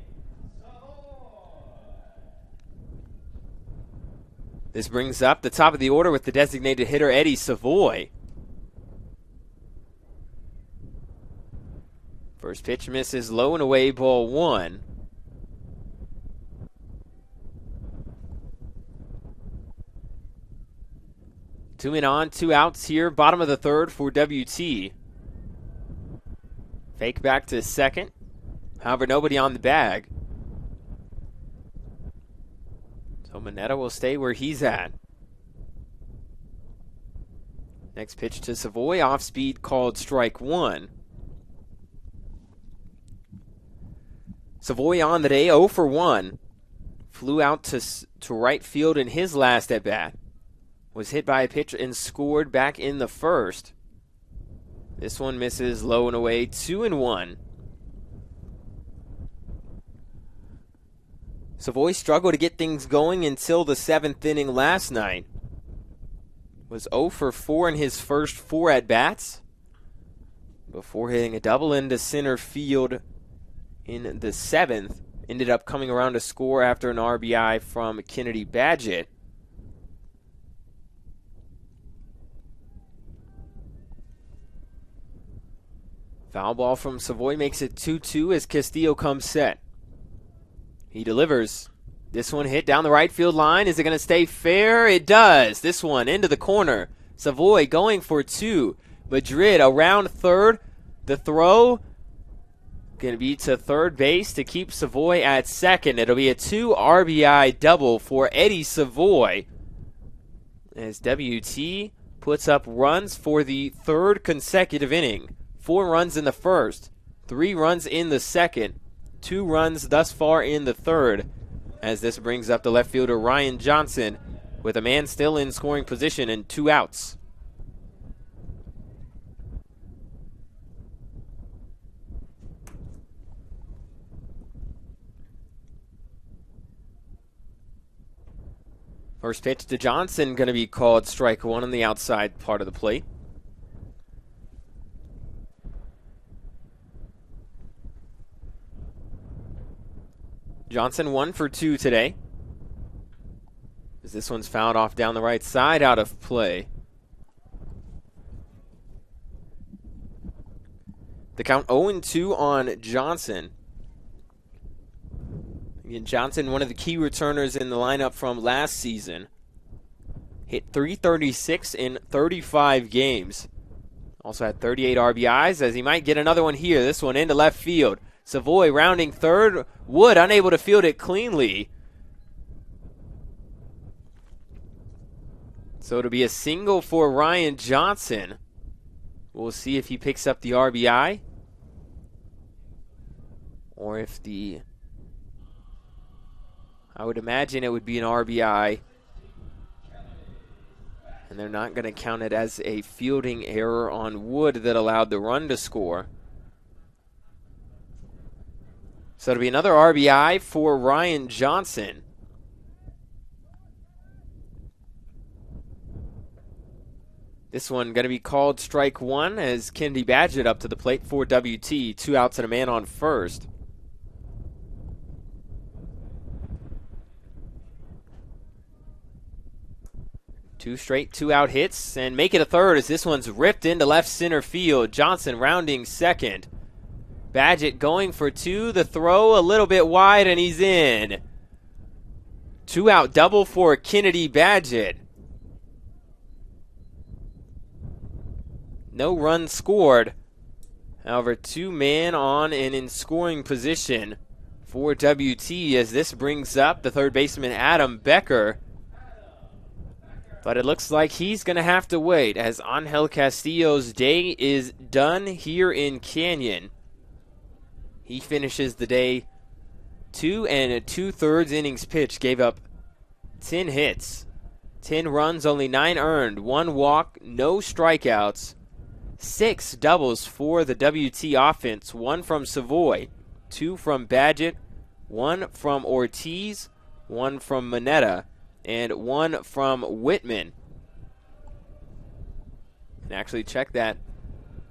This brings up the top of the order with the designated hitter, Eddie Savoy. First pitch misses low and away, ball 1. Two men on, 2 outs here, bottom of the third for WT. Fake back to second. However, nobody on the bag. So Moneta will stay where he's at. Next pitch to Savoy, off speed, called strike 1. Savoy on the day, 0 for 1. Flew out to right field in his last at bat. Was hit by a pitch and scored back in the first. This one misses low and away, 2-1. Savoy struggled to get things going until the 7th inning last night. Was 0 for 4 in his first 4 at-bats before hitting a double into center field in the 7th. Ended up coming around to score after an RBI from Kennedy Badgett. Foul ball from Savoy makes it 2-2 as Castillo comes set. He delivers. This one hit down the right field line. Is it going to stay fair? It does. This one into the corner. Savoy going for 2. Madrid around third. The throw going to be to third base to keep Savoy at second. It'll be a 2 RBI double for Eddie Savoy as WT puts up runs for the 3rd consecutive inning. 4 runs in the first, 3 runs in the second, 2 runs thus far in the third, as this brings up the left fielder Ryan Johnson with a man still in scoring position and 2 outs. First pitch to Johnson going to be called strike 1 on the outside part of the plate. Johnson 1 for 2 today. As this one's fouled off down the right side, out of play. The count 0-2 on Johnson. Again, Johnson, one of the key returners in the lineup from last season. Hit .336 in 35 games. Also had 38 RBIs, as he might get another one here. This one into left field. Savoy rounding third. Wood unable to field it cleanly. So it'll be a single for Ryan Johnson. We'll see if he picks up the RBI. Or if I would imagine it would be an RBI. And they're not going to count it as a fielding error on Wood that allowed the run to score. So it'll be another RBI for Ryan Johnson. This one going to be called strike one as Kennedy Badgett up to the plate for WT. 2 outs and a man on first. Two straight 2-out hits and make it a third as this one's ripped into left center field. Johnson rounding second. Badgett going for 2. The throw a little bit wide and he's in. 2-out double for Kennedy Badgett. No run scored. However, 2 men on and in scoring position for WT as this brings up the third baseman Adam Becker. But it looks like he's going to have to wait as Angel Castillo's day is done here in Canyon. He finishes the day 2 2/3 innings pitched, gave up 10 hits, 10 runs, only 9 earned, 1 walk, no strikeouts, 6 doubles for the WT offense, 1 from Savoy, 2 from Badgett, 1 from Ortiz, 1 from Mineta, and 1 from Whitman. And actually check that.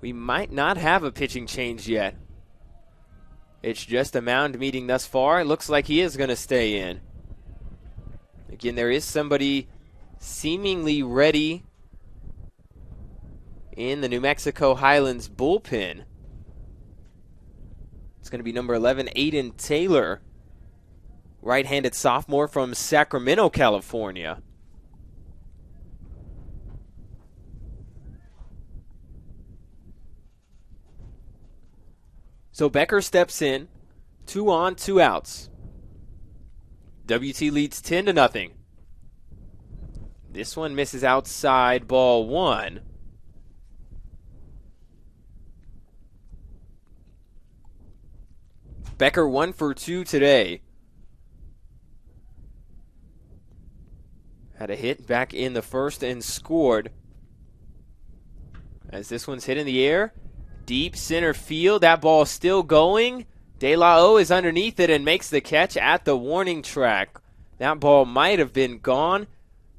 We might not have a pitching change yet. It's just a mound meeting thus far. It looks like he is going to stay in. Again, there is somebody seemingly ready in the New Mexico Highlands bullpen. It's going to be number 11, Aiden Taylor. Right-handed sophomore from Sacramento, California. So Becker steps in, 2 on, 2 outs. WT leads 10-0. This one misses outside, ball 1. Becker 1 for 2 today. Had a hit back in the first and scored. As this one's hit in the air. Deep center field. That ball still going. De La O is underneath it and makes the catch at the warning track. That ball might have been gone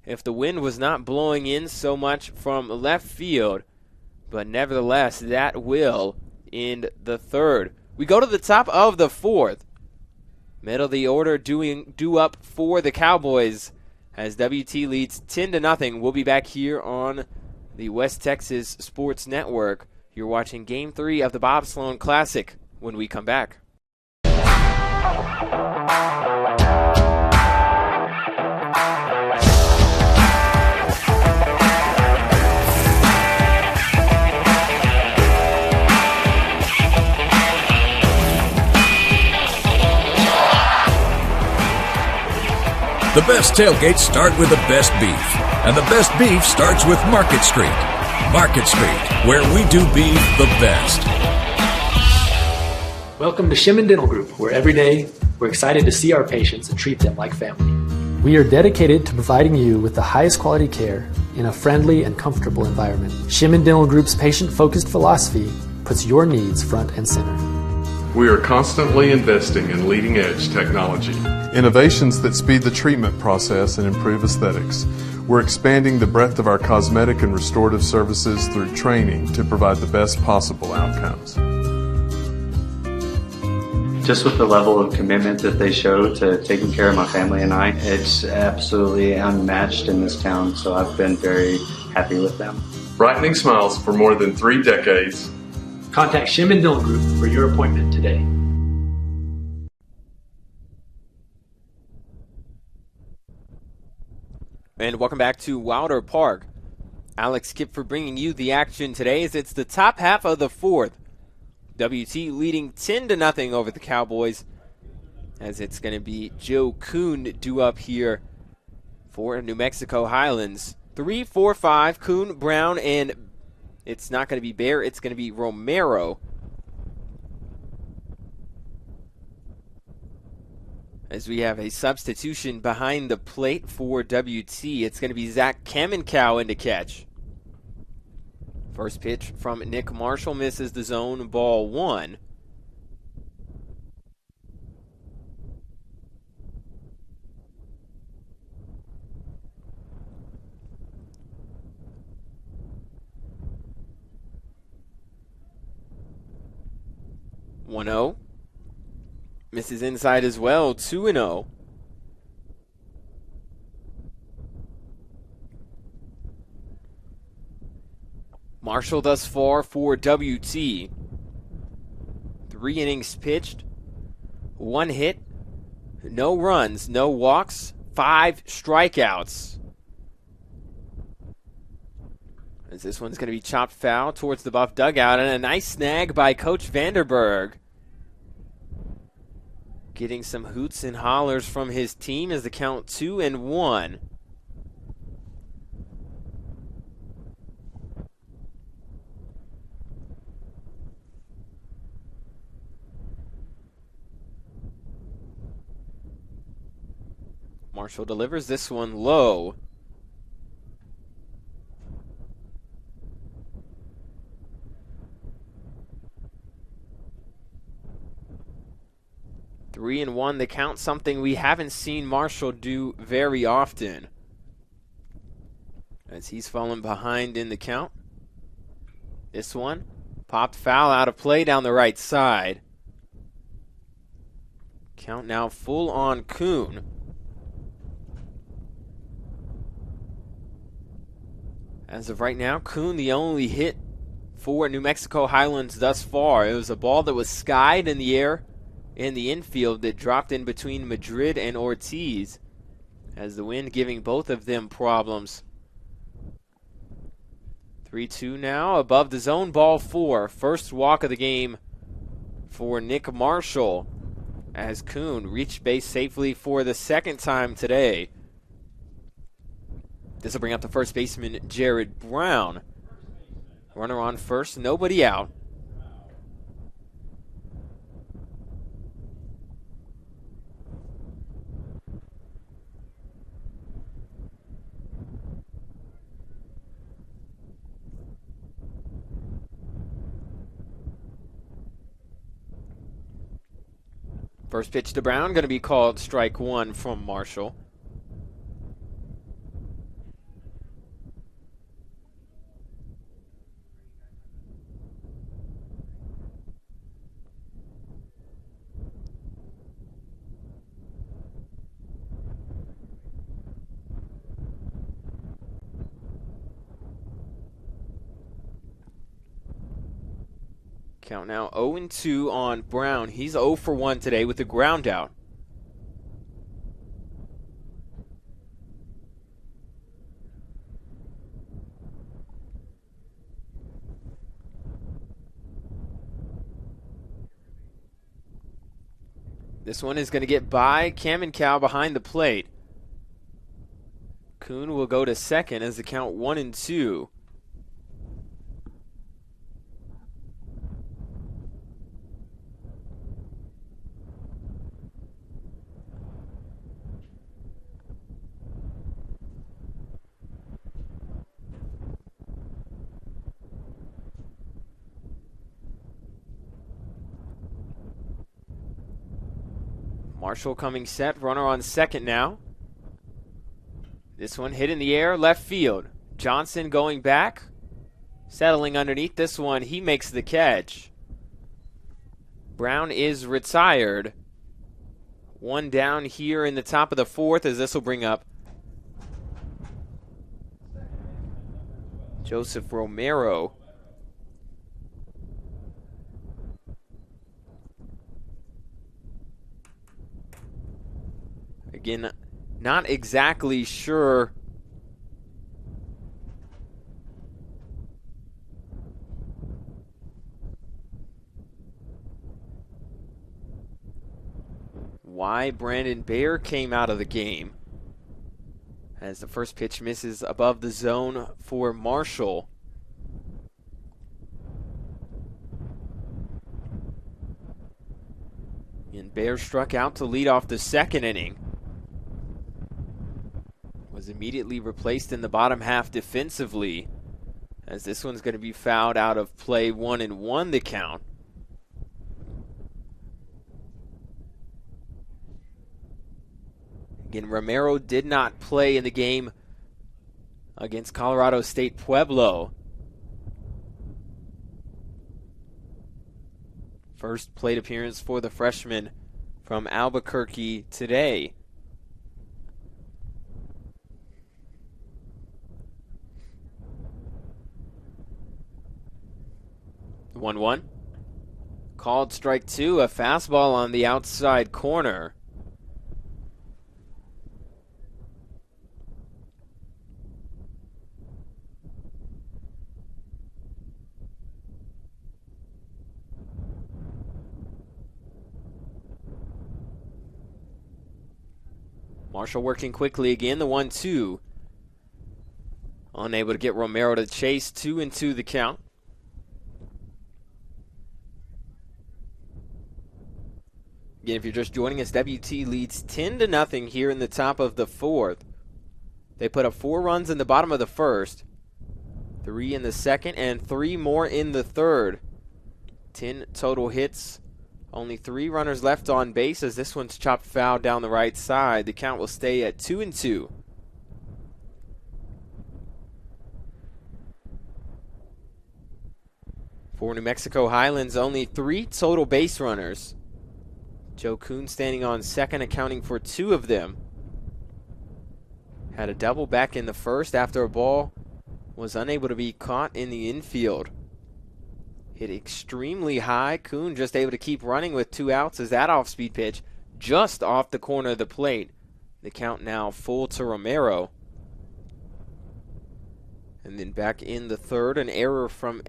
if the wind was not blowing in so much from left field. But nevertheless, that will end the third. We go to the top of the fourth. Middle of the order due up for the Cowboys as WT leads 10-0. We'll be back here on the West Texas Sports Network. You're watching Game 3 of the Bob Sloan Classic when we come back. The best tailgates start with the best beef, and the best beef starts with Market Street. Market Street, where we do beef the best. Welcome to Shimon Dental Group, where every day we're excited to see our patients and treat them like family. We are dedicated to providing you with the highest quality care in a friendly and comfortable environment. Shimon Dental Group's patient-focused philosophy puts your needs front and center. We are constantly investing in leading-edge technology. Innovations that speed the treatment process and improve aesthetics. We're expanding the breadth of our cosmetic and restorative services through training to provide the best possible outcomes. Just with the level of commitment that they show to taking care of my family and I, it's absolutely unmatched in this town, so I've been very happy with them. Brightening smiles for more than 3 decades. Contact Shim & Dillon Group for your appointment today. And welcome back to Wilder Park. Alex Kipfer bringing you the action today as it's the top half of the 4th. WT leading 10-0 over the Cowboys, as it's going to be Joe Kuhn due up here for New Mexico Highlands. 3, 4, 5, Kuhn, Brown, and it's not going to be Bear, it's going to be Romero. As we have a substitution behind the plate for WT, it's going to be Zach Kamenkow in to catch. First pitch from Nick Marshall misses the zone, ball 1. One 0. Misses inside as well, 2-0. Marshall thus far for WT. 3 innings pitched, 1 hit, no runs, no walks, 5 strikeouts. As this one's going to be chopped foul towards the Buff dugout, and a nice snag by Coach Vanderberg. Getting some hoots and hollers from his team as the count 2-1. Marshall delivers this one low. Three and one, the count, something we haven't seen Marshall do very often, as he's fallen behind in the count. This one popped foul out of play down the right side. Count now full on Kuhn. As of right now, Kuhn the only hit for New Mexico Highlands thus far. It was a ball that was skied in the air in the infield that dropped in between Madrid and Ortiz, as the wind giving both of them problems. 3-2 now, above the zone, ball 4. First walk of the game for Nick Marshall, as Kuhn reached base safely for the second time today. This will bring up the first baseman, Jared Brown. Runner on first, nobody out. First pitch to Brown, going to be called strike 1 from Marshall. Count now 0-2 on Brown. He's 0 for 1 today with the ground out. This one is going to get by Kamenkow behind the plate. Kuhn will go to second as the count 1-2. Marshall coming set, runner on second now. This one hit in the air, left field. Johnson going back, settling underneath this one. He makes the catch. Brown is retired. One down here in the top of the fourth, as this will bring up Joseph Romero. Again, not exactly sure why Brandon Baer came out of the game, as the first pitch misses above the zone for Marshall. And Baer struck out to lead off the second inning. Was immediately replaced in the bottom half defensively, as this one's going to be fouled out of play. 1-1 the count. Again, Romero did not play in the game against Colorado State Pueblo. First plate appearance for the freshman from Albuquerque today. The 1-1. Called strike two, a fastball on the outside corner. Marshall working quickly again, the 1-2. Unable to get Romero to chase, 2-2 the count. Again, if you're just joining us, WT leads 10-0 here in the top of the fourth. They put up 4 runs in the bottom of the first, 3 in the second, and 3 more in the third. 10 total hits. Only 3 runners left on base, as this one's chopped foul down the right side. The count will stay at 2-2. For New Mexico Highlands, only 3 total base runners. Joe Kuhn standing on second, accounting for 2 of them. Had a double back in the first after a ball was unable to be caught in the infield. Hit extremely high. Kuhn just able to keep running with 2 outs as that off-speed pitch just off the corner of the plate. The count now full to Romero. And then back in the third, an error from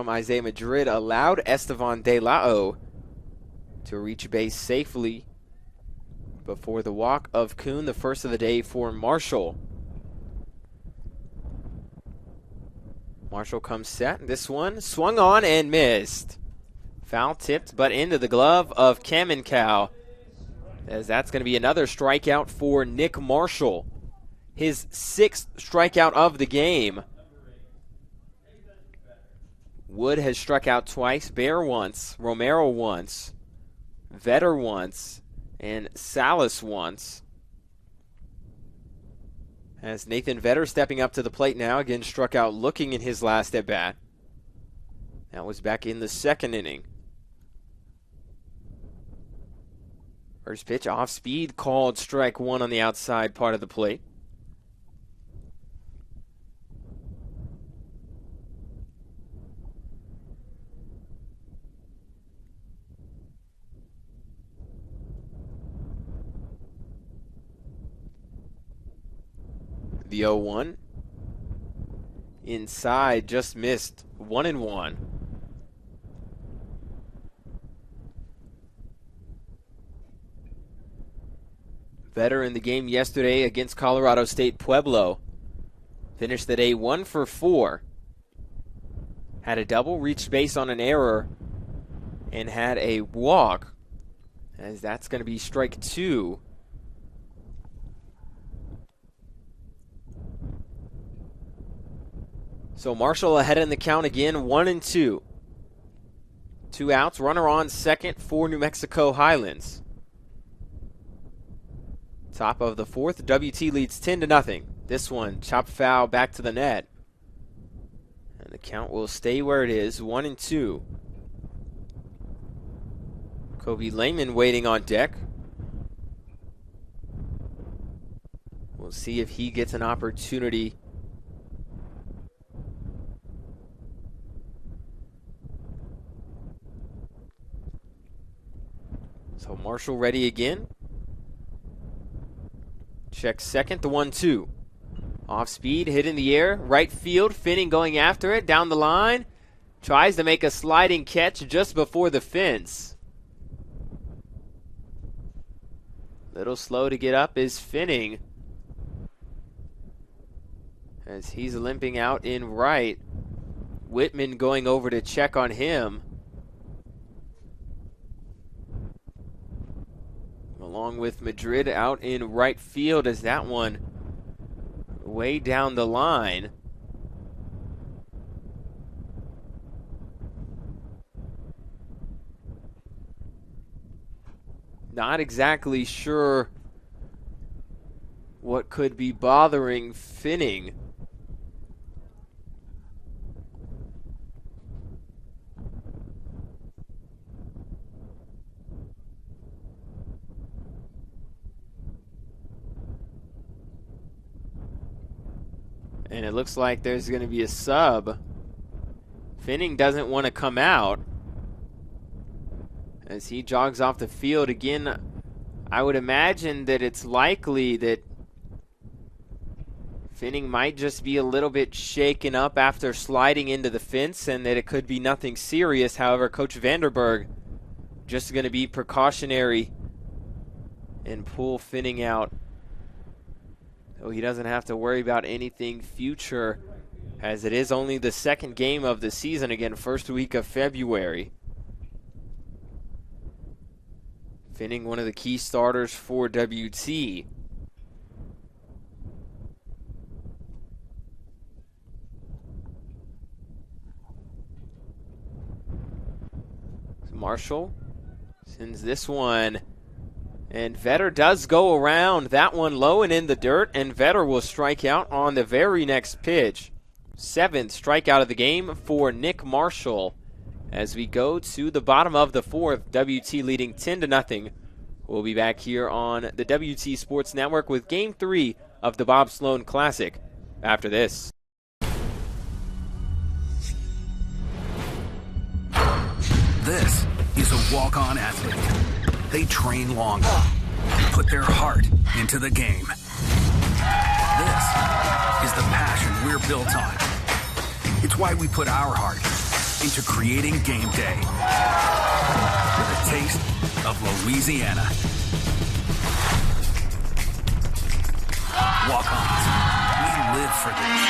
Isaiah Madrid allowed Estevan De La O to reach base safely before the walk of Kuhn, the first of the day for Marshall. Marshall comes set. This one swung on and missed. Foul tipped, but into the glove of Kamenkow, as that's going to be another strikeout for Nick Marshall. His 6th strikeout of the game. Wood has struck out twice, Baer once, Romero once, Vetter once, and Salas once. As Nathan Vetter stepping up to the plate now, again struck out looking in his last at-bat. That was back in the second inning. First pitch off speed, called strike one on the outside part of the plate. The 0-1. Inside, just missed. 1-1. Vetter in the game yesterday against Colorado State Pueblo. Finished the day 1 for 4. Had a double, reached base on an error, and had a walk, as that's going to be strike 2. So Marshall ahead in the count again, 1-2. 2 outs, runner on second for New Mexico Highlands. Top of the fourth, WT leads 10-0. This one, chopped foul back to the net. And the count will stay where it is, 1-2. Kobe Lehman waiting on deck. We'll see if he gets an opportunity. So Marshall ready again. Check second, the 1-2. Off speed, hit in the air, right field, Finning going after it, down the line. Tries to make a sliding catch just before the fence. Little slow to get up is Finning, as he's limping out in right. Whitman going over to check on him, along with Madrid out in right field, as that one way down the line. Not exactly sure what could be bothering Finning. And it looks like there's going to be a sub. Finning doesn't want to come out as he jogs off the field. Again, I would imagine that it's likely that Finning might just be a little bit shaken up after sliding into the fence, and that it could be nothing serious. However, Coach Vanderberg just going to be precautionary and pull Finning out, so he doesn't have to worry about anything future, as it is only the second game of the season. Again, first week of February. Finning, one of the key starters for WT. Marshall sends this one, and Vetter does go around that one low and in the dirt, and Vetter will strike out on the very next pitch. 7th strikeout of the game for Nick Marshall. As we go to the bottom of the 4th, WT leading 10-0. We'll be back here on the WT Sports Network with Game 3 of the Bob Sloan Classic after this. This is a walk-on athlete. They train longer and put their heart into the game. This is the passion we're built on. It's why we put our heart into creating game day with a taste of Louisiana. Walk-ons, we live for this.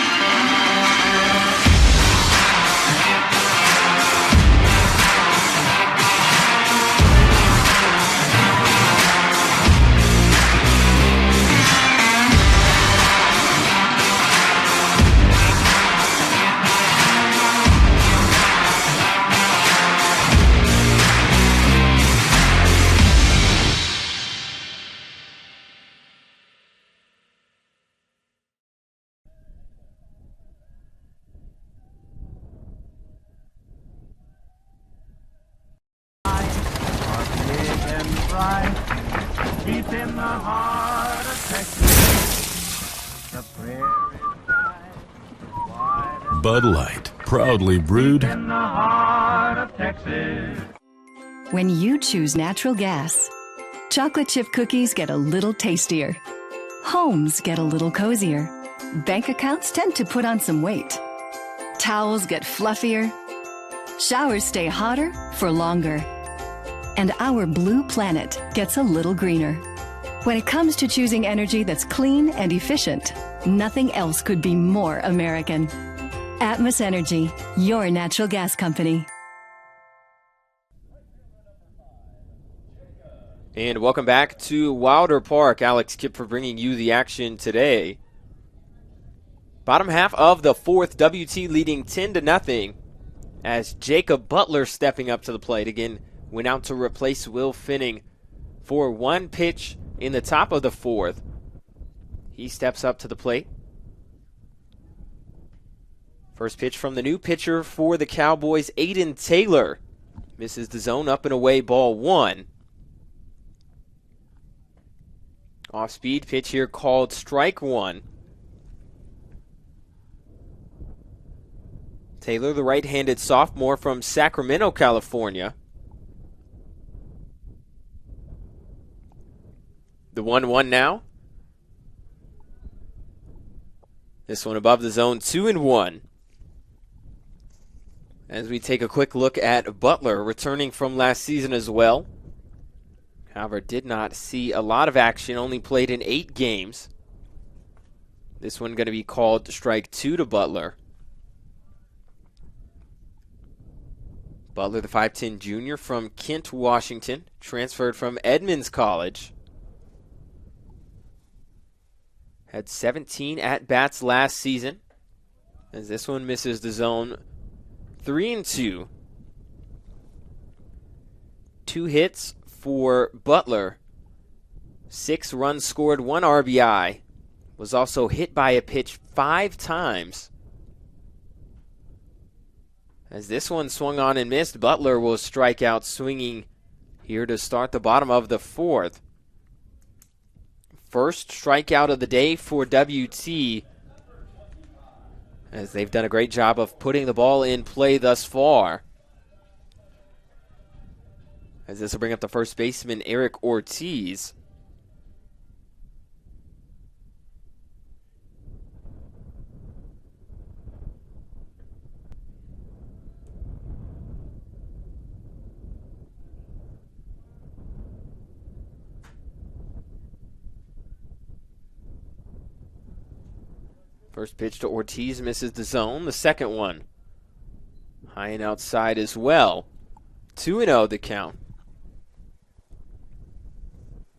Deep in the heart of Texas, the prairie wide. Bud Light, proudly brewed Deep in the heart of Texas. When you choose natural gas, chocolate chip cookies get a little tastier. Homes get a little cozier. Bank accounts tend to put on some weight. Towels get fluffier. Showers stay hotter for longer. And our blue planet gets a little greener. When it comes to choosing energy that's clean and efficient, nothing else could be more American. Atmos Energy, your natural gas company. And welcome back to Wilder Park. Alex Kipp for bringing you the action today. Bottom half of the 4th, WT leading 10-0 as Jacob Butler stepping up to the plate. Again, went out to replace Will Finning for one pitch in the top of the 4th. He steps up to the plate. First pitch from the new pitcher for the Cowboys, Aiden Taylor. Misses the zone, up and away, ball one. Off-speed pitch here called strike one. Taylor, the right-handed sophomore from Sacramento, California. The 1-1 now. This one above the zone, 2-1. As we take a quick look at Butler, returning from last season as well. However, did not see a lot of action, only played in 8 games. This one going to be called strike two to Butler. Butler, the 5'10 junior from Kent, Washington, transferred from Edmonds College. Had 17 at-bats last season, as this one misses the zone. 3-2. 2 hits for Butler. 6 runs scored, 1 RBI. Was also hit by a pitch 5 times. As this one swung on and missed, Butler will strike out swinging here to start the bottom of the 4th. First strikeout of the day for WT, as they've done a great job of putting the ball in play thus far. As this will bring up the first baseman, Eric Ortiz. First pitch to Ortiz misses the zone. The second one, high and outside as well. 2-0 the count.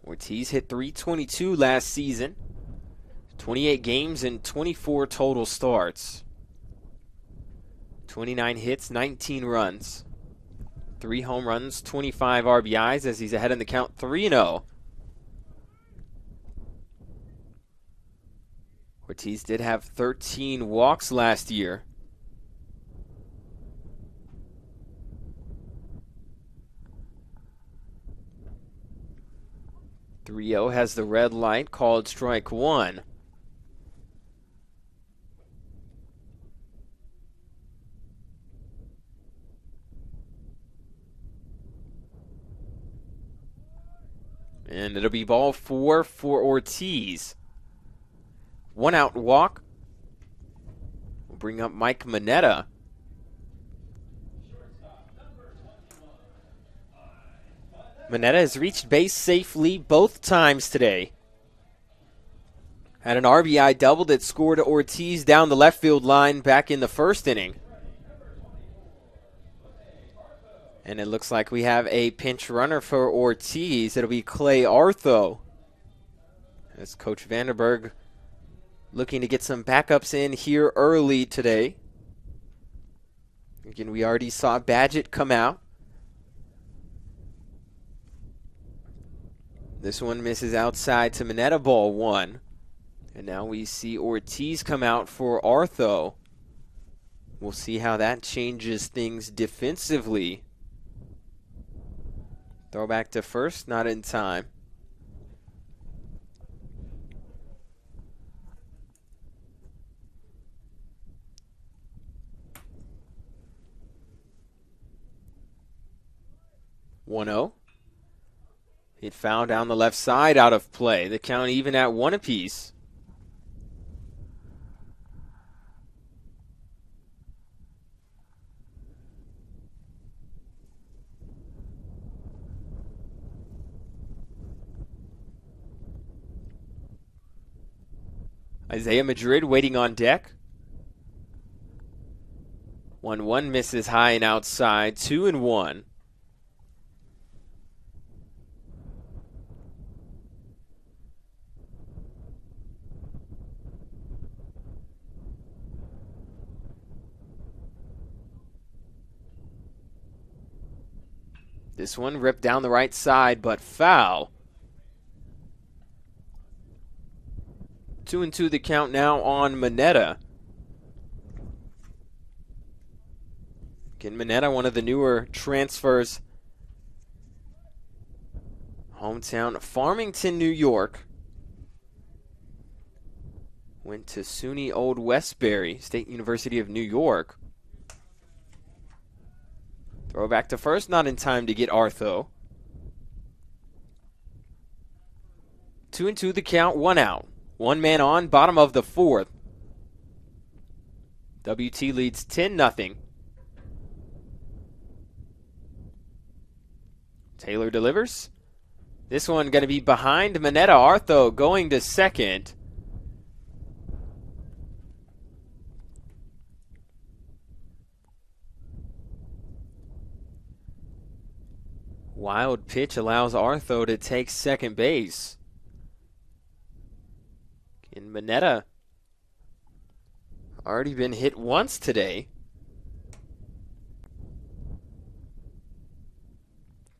Ortiz hit .322 last season. 28 games and 24 total starts. 29 hits, 19 runs. 3 home runs, 25 RBIs as he's ahead in the count, 3-0. Ortiz did have 13 walks last year. .30 has the red light, called strike one. And it'll be ball 4 for Ortiz. 1 out walk. We'll bring up Mike Mineta. Mineta has reached base safely both times today. Had an RBI double that scored Ortiz down the left field line back in the first inning. And it looks like we have a pinch runner for Ortiz. It'll be Clay Artho. As Coach Vanderberg looking to get some backups in here early today. Again, we already saw Badgett come out. This one misses outside to Mineta, ball one. And now we see Ortiz come out for Artho. We'll see how that changes things defensively. Throw back to first, not in time. .1-0. Hit foul down the left side, out of play. The count even at 1 apiece. Isaiah Madrid waiting on deck. 1-1 misses high and outside. 2-1. This one ripped down the right side, but foul. 2-2 the count now on Mineta. Again, Mineta, one of the newer transfers. Hometown, Farmington, New York. Went to SUNY Old Westbury, State University of New York. Throw back to first, not in time to get Artho. 2-2 the count, 1 out. 1 man on, bottom of the 4th. WT leads 10-0. Taylor delivers. This one going to be behind Mineta. Artho going to second. Wild pitch allows Artho to take second base. And Mineta already been hit once today.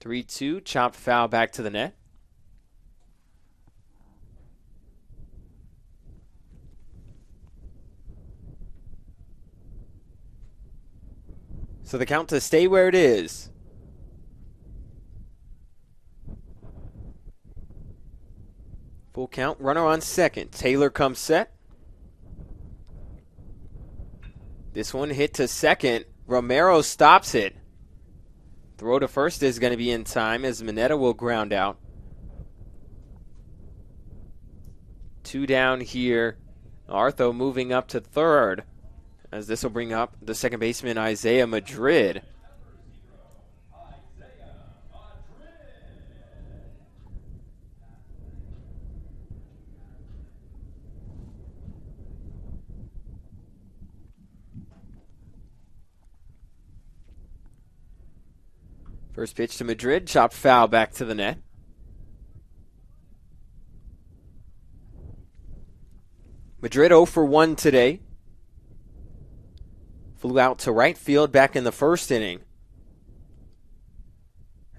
3-2, chopped foul back to the net. So the count to stay where it is. Full count, runner on second. Taylor comes set. This one hit to second. Romero stops it. Throw to first is going to be in time as Mineta will ground out. 2 down here. Artho moving up to third as this will bring up the second baseman Isaiah Madrid. First pitch to Madrid, chopped foul back to the net. Madrid 0 for 1 today. Flew out to right field back in the first inning.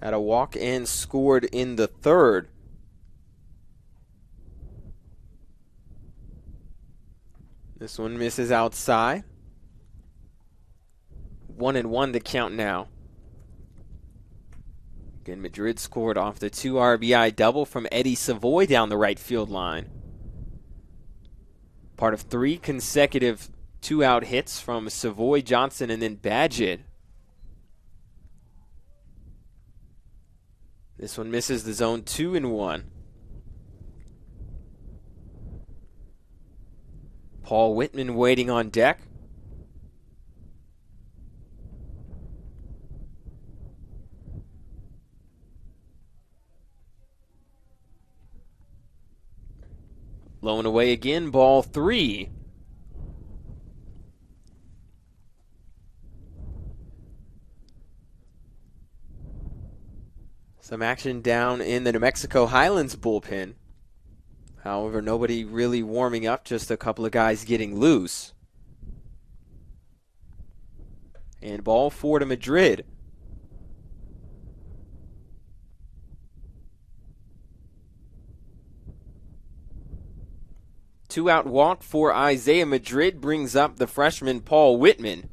Had a walk and scored in the third. This one misses outside. 1-1 to count now. Again, Madrid scored off the 2 RBI double from Eddie Savoy down the right field line. Part of 3 consecutive 2-out hits from Savoy, Johnson, and then Badgett. This one misses the zone 2-1. Paul Whitman waiting on deck. Low and away again, ball 3. Some action down in the New Mexico Highlands bullpen. However, nobody really warming up, just a couple of guys getting loose. And ball 4 to Madrid. Two-out walk for Isaiah Madrid brings up the freshman Paul Whitman.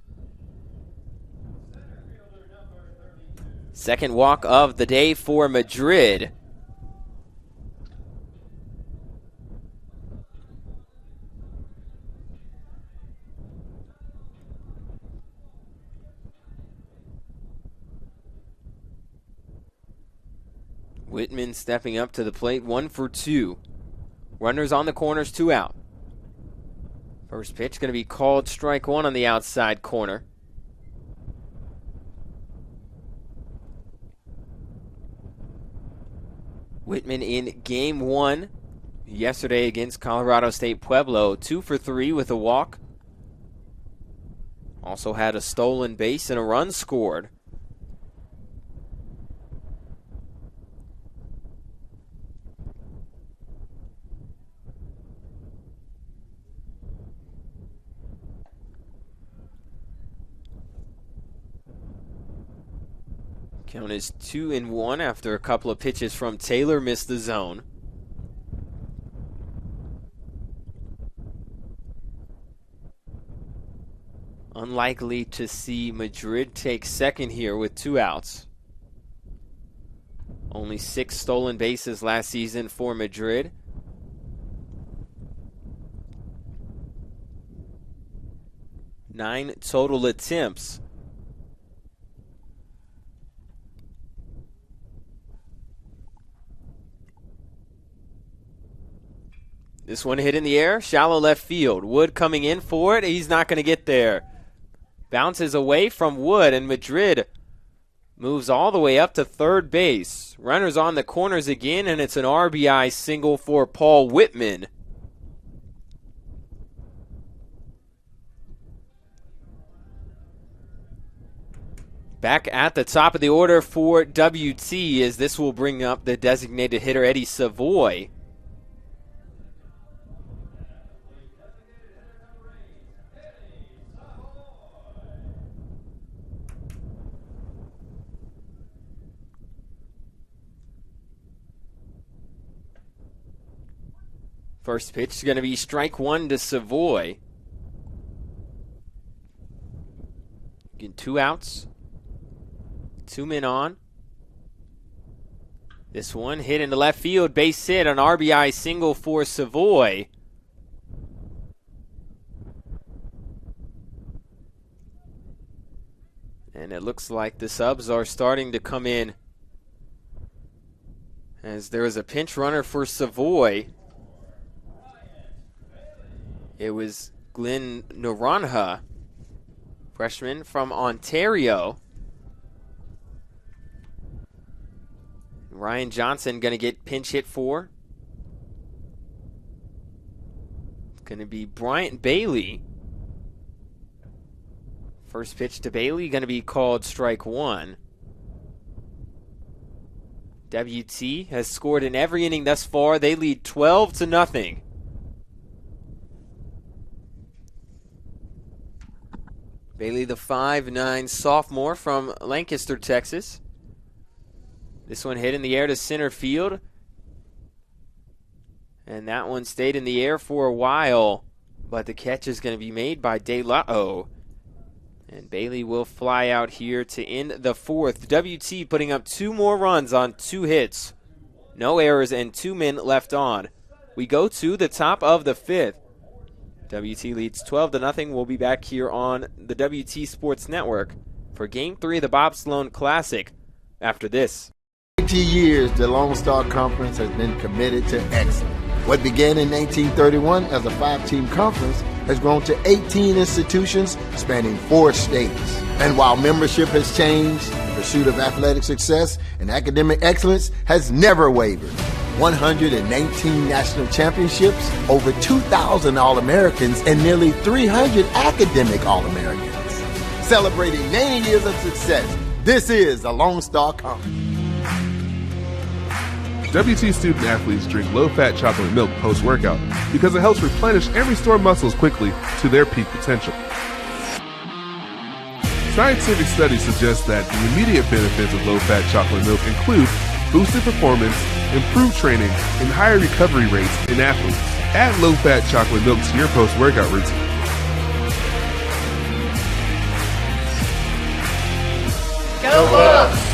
Second walk of the day for Madrid. Whitman stepping up to the plate, 1 for 2. Runners on the corners, 2 out. First pitch going to be called strike 1 on the outside corner. Whitman in game 1 yesterday against Colorado State Pueblo, 2 for 3 with a walk. Also had a stolen base and a run scored. Count is 2-1 after a couple of pitches from Taylor missed the zone. Unlikely to see Madrid take second here with 2 outs. Only 6 stolen bases last season for Madrid. Nine total attempts. This one hit in the air, shallow left field. Wood coming in for it. He's not going to get there. Bounces away from Wood, and Madrid moves all the way up to third base. Runners on the corners again, and it's an RBI single for Paul Whitman. Back at the top of the order for WT, as this will bring up the designated hitter Eddie Savoy. First pitch is going to be strike 1 to Savoy. Getting 2 outs. 2 men on. This one hit into left field, base hit, an RBI single for Savoy. And it looks like the subs are starting to come in, as there is a pinch runner for Savoy. It was Glenn Naranja, freshman from Ontario. Ryan Johnson going to get pinch hit for. It's going to be Bryant Bailey. First pitch to Bailey going to be called strike 1. WT has scored in every inning thus far. They lead 12-0. Bailey, the 5'9" sophomore from Lancaster, Texas. This one hit in the air to center field. And that one stayed in the air for a while. But the catch is going to be made by De La O. And Bailey will fly out here to end the 4th. WT putting up 2 more runs on 2 hits. No errors and 2 men left on. We go to the top of the 5th. WT leads 12-0. We'll be back here on the WT Sports Network for Game 3 of the Bob Sloan Classic after this. 80 years, the Lone Star Conference has been committed to excellence. What began in 1931 as a 5-team conference has grown to 18 institutions spanning 4 states. And while membership has changed, the pursuit of athletic success and academic excellence has never wavered. 119 national championships, over 2,000 All-Americans, and nearly 300 academic All-Americans. Celebrating 90 years of success, this is the Lone Star Conference. WT student athletes drink low-fat chocolate milk post-workout because it helps replenish and restore muscles quickly to their peak potential. Scientific studies suggest that the immediate benefits of low-fat chocolate milk include boosted performance, improved training, and higher recovery rates in athletes. Add low-fat chocolate milk to your post-workout routine. Go Bucks!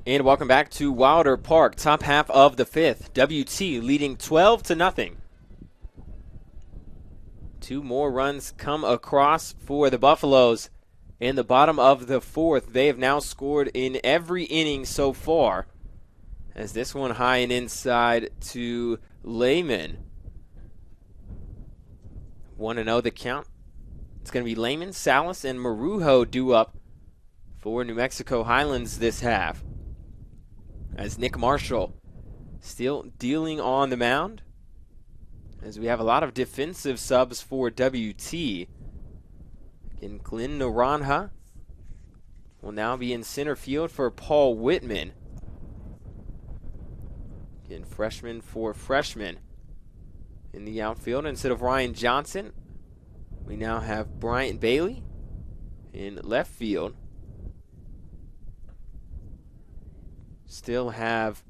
And welcome back to Wilder Park, top half of the 5th. WT leading 12-0. 2 more runs come across for the Buffaloes in the bottom of the 4th. They have now scored in every inning so far, as this one high and inside to Lehman. 1-0 the count. It's going to be Lehman, Salas, and Marujo due up for New Mexico Highlands this half, as Nick Marshall still dealing on the mound, as we have a lot of defensive subs for WT. Again, Glenn Naranja will now be in center field for Paul Whitman. Again, freshman for freshman in the outfield. Instead of Ryan Johnson, we now have Bryant Bailey in left field. Still have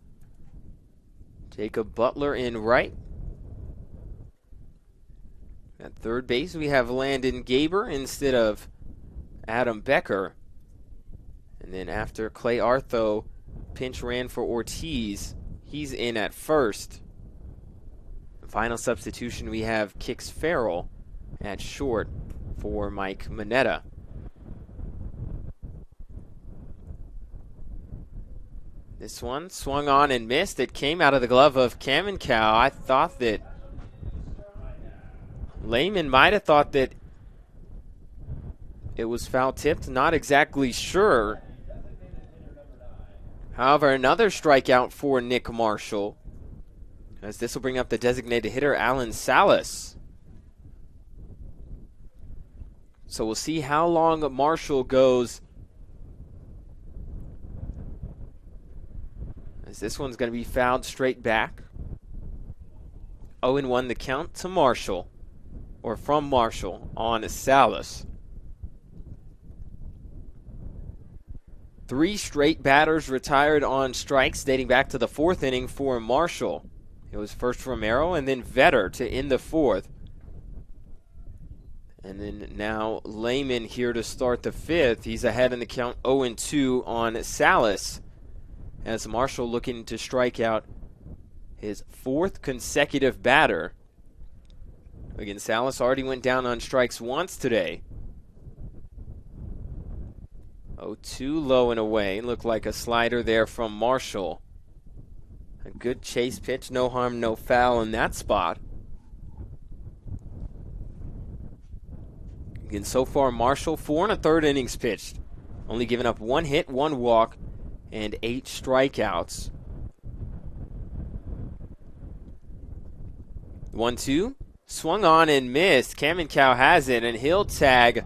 Jacob Butler in right. At third base, we have Landon Gaber instead of Adam Becker. And then after Clay Artho pinch ran for Ortiz, he's in at first. Final substitution, we have Kix Farrell at short for Mike Mineta. This one swung on and missed. It came out of the glove of Kamenkow. I thought that Lehman might have thought that it was foul tipped. Not exactly sure. However, another strikeout for Nick Marshall, as this will bring up the designated hitter, Alan Salas. So we'll see how long Marshall goes, as this one's going to be fouled straight back. 0-1 the count to Marshall, or from Marshall on Salas. 3 straight batters retired on strikes dating back to the 4th inning for Marshall. It was first Romero and then Vetter to end the 4th. And then now Lehman here to start the 5th. He's ahead in the count 0-2 on Salas, as Marshall looking to strike out his 4th consecutive batter. Again, Salas already went down on strikes once today. 0-2 low and away. Looked like a slider there from Marshall. A good chase pitch, no harm, no foul in that spot. Again, so far Marshall 4 1/3 innings pitched, only giving up 1 hit, 1 walk, and 8 strikeouts. 1-2, swung on and missed. Kamenkow has it, and he'll tag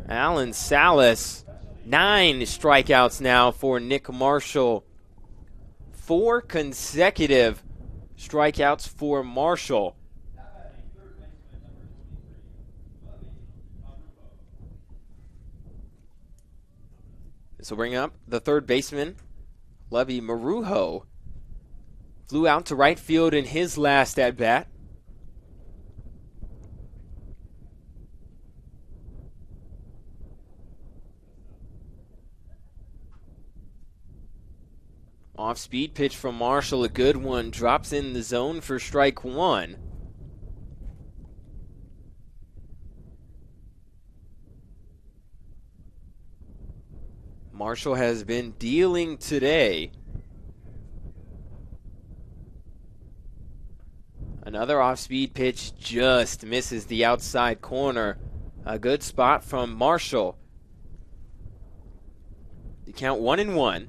Alan Salas. 9 strikeouts now for Nick Marshall. 4 consecutive strikeouts for Marshall. This will bring up the third baseman, Levy Marujo. Flew out to right field in his last at-bat. Off-speed pitch from Marshall, a good one. Drops in the zone for strike 1. Marshall has been dealing today. Another off-speed pitch just misses the outside corner. A good spot from Marshall. You count 1-1.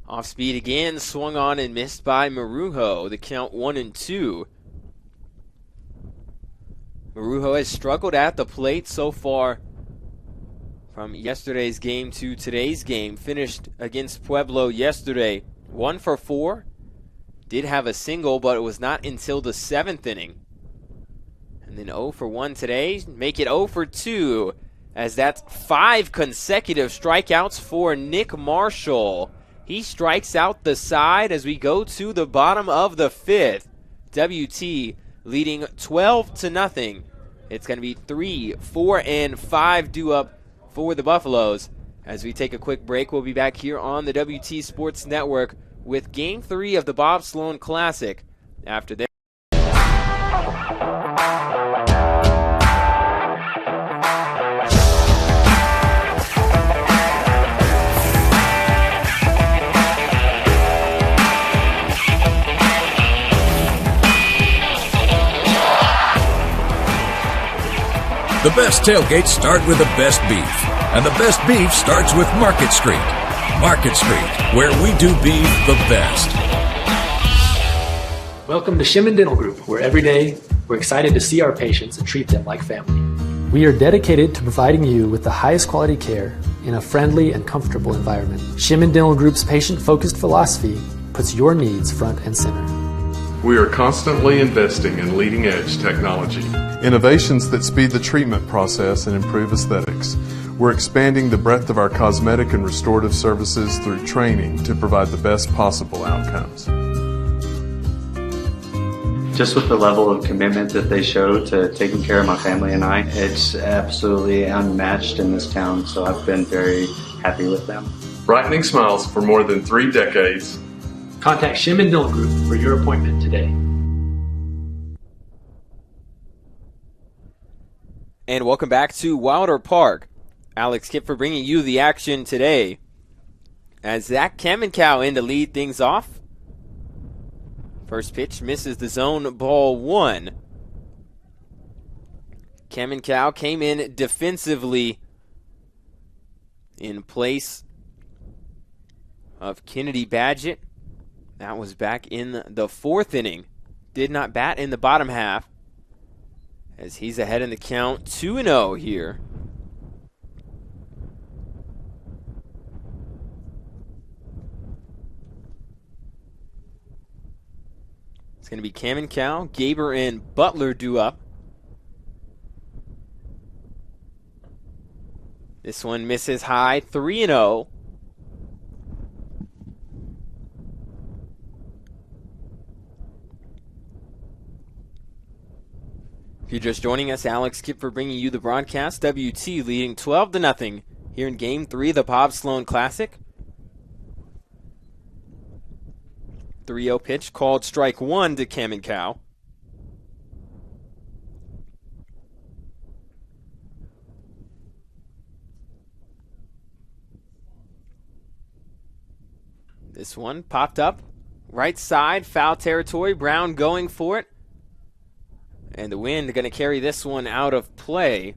Off speed again, swung on and missed by Marujo. The count 1-2. Marujo has struggled at the plate so far from yesterday's game to today's game. Finished against Pueblo yesterday 1 for 4. Did have a single, but it was not until the 7th inning. And then 0 for 1 today. Make it 0 for 2, as that's 5 consecutive strikeouts for Nick Marshall. He strikes out the side as we go to the bottom of the 5th. WT leading 12-0. It's going to be 3, 4, and 5 due up for the Buffaloes. As we take a quick break, we'll be back here on the WT Sports Network with Game 3 of the Bob Sloan Classic after this. The best tailgates start with the best beef, and the best beef starts with Market Street. Market Street, where we do beef the best. Welcome to Shimon Dental Group, where every day we're excited to see our patients and treat them like family. We are dedicated to providing you with the highest quality care in a friendly and comfortable environment. Shimon Dental Group's patient-focused philosophy puts your needs front and center. We are constantly investing in leading-edge technology. Innovations that speed the treatment process and improve aesthetics. We're expanding the breadth of our cosmetic and restorative services through training to provide the best possible outcomes. Just with the level of commitment that they show to taking care of my family and I, it's absolutely unmatched in this town, so I've been very happy with them. Brightening smiles for more than 3 decades. Contact Shimon Dental Group for your appointment today. And welcome back to Wilder Park. Alex Kipfer bringing you the action today. As Zach Kamenkow in to lead things off. First pitch misses the zone, ball 1. Kamenkow came in defensively in place of Kennedy Badgett. That was back in the 4th inning. Did not bat in the bottom half as he's ahead in the count, 2-0 here. It's going to be Kamenkow, Gaber, and Butler due up. This one misses high, 3-0. If you're just joining us, Alex Kipfer bringing you the broadcast. WT leading 12-0 here in Game 3 of the Bob Sloan Classic. 3-0 pitch called strike 1 to Kamenkow. This one popped up. Right side, foul territory. Brown going for it. And the wind going to carry this one out of play.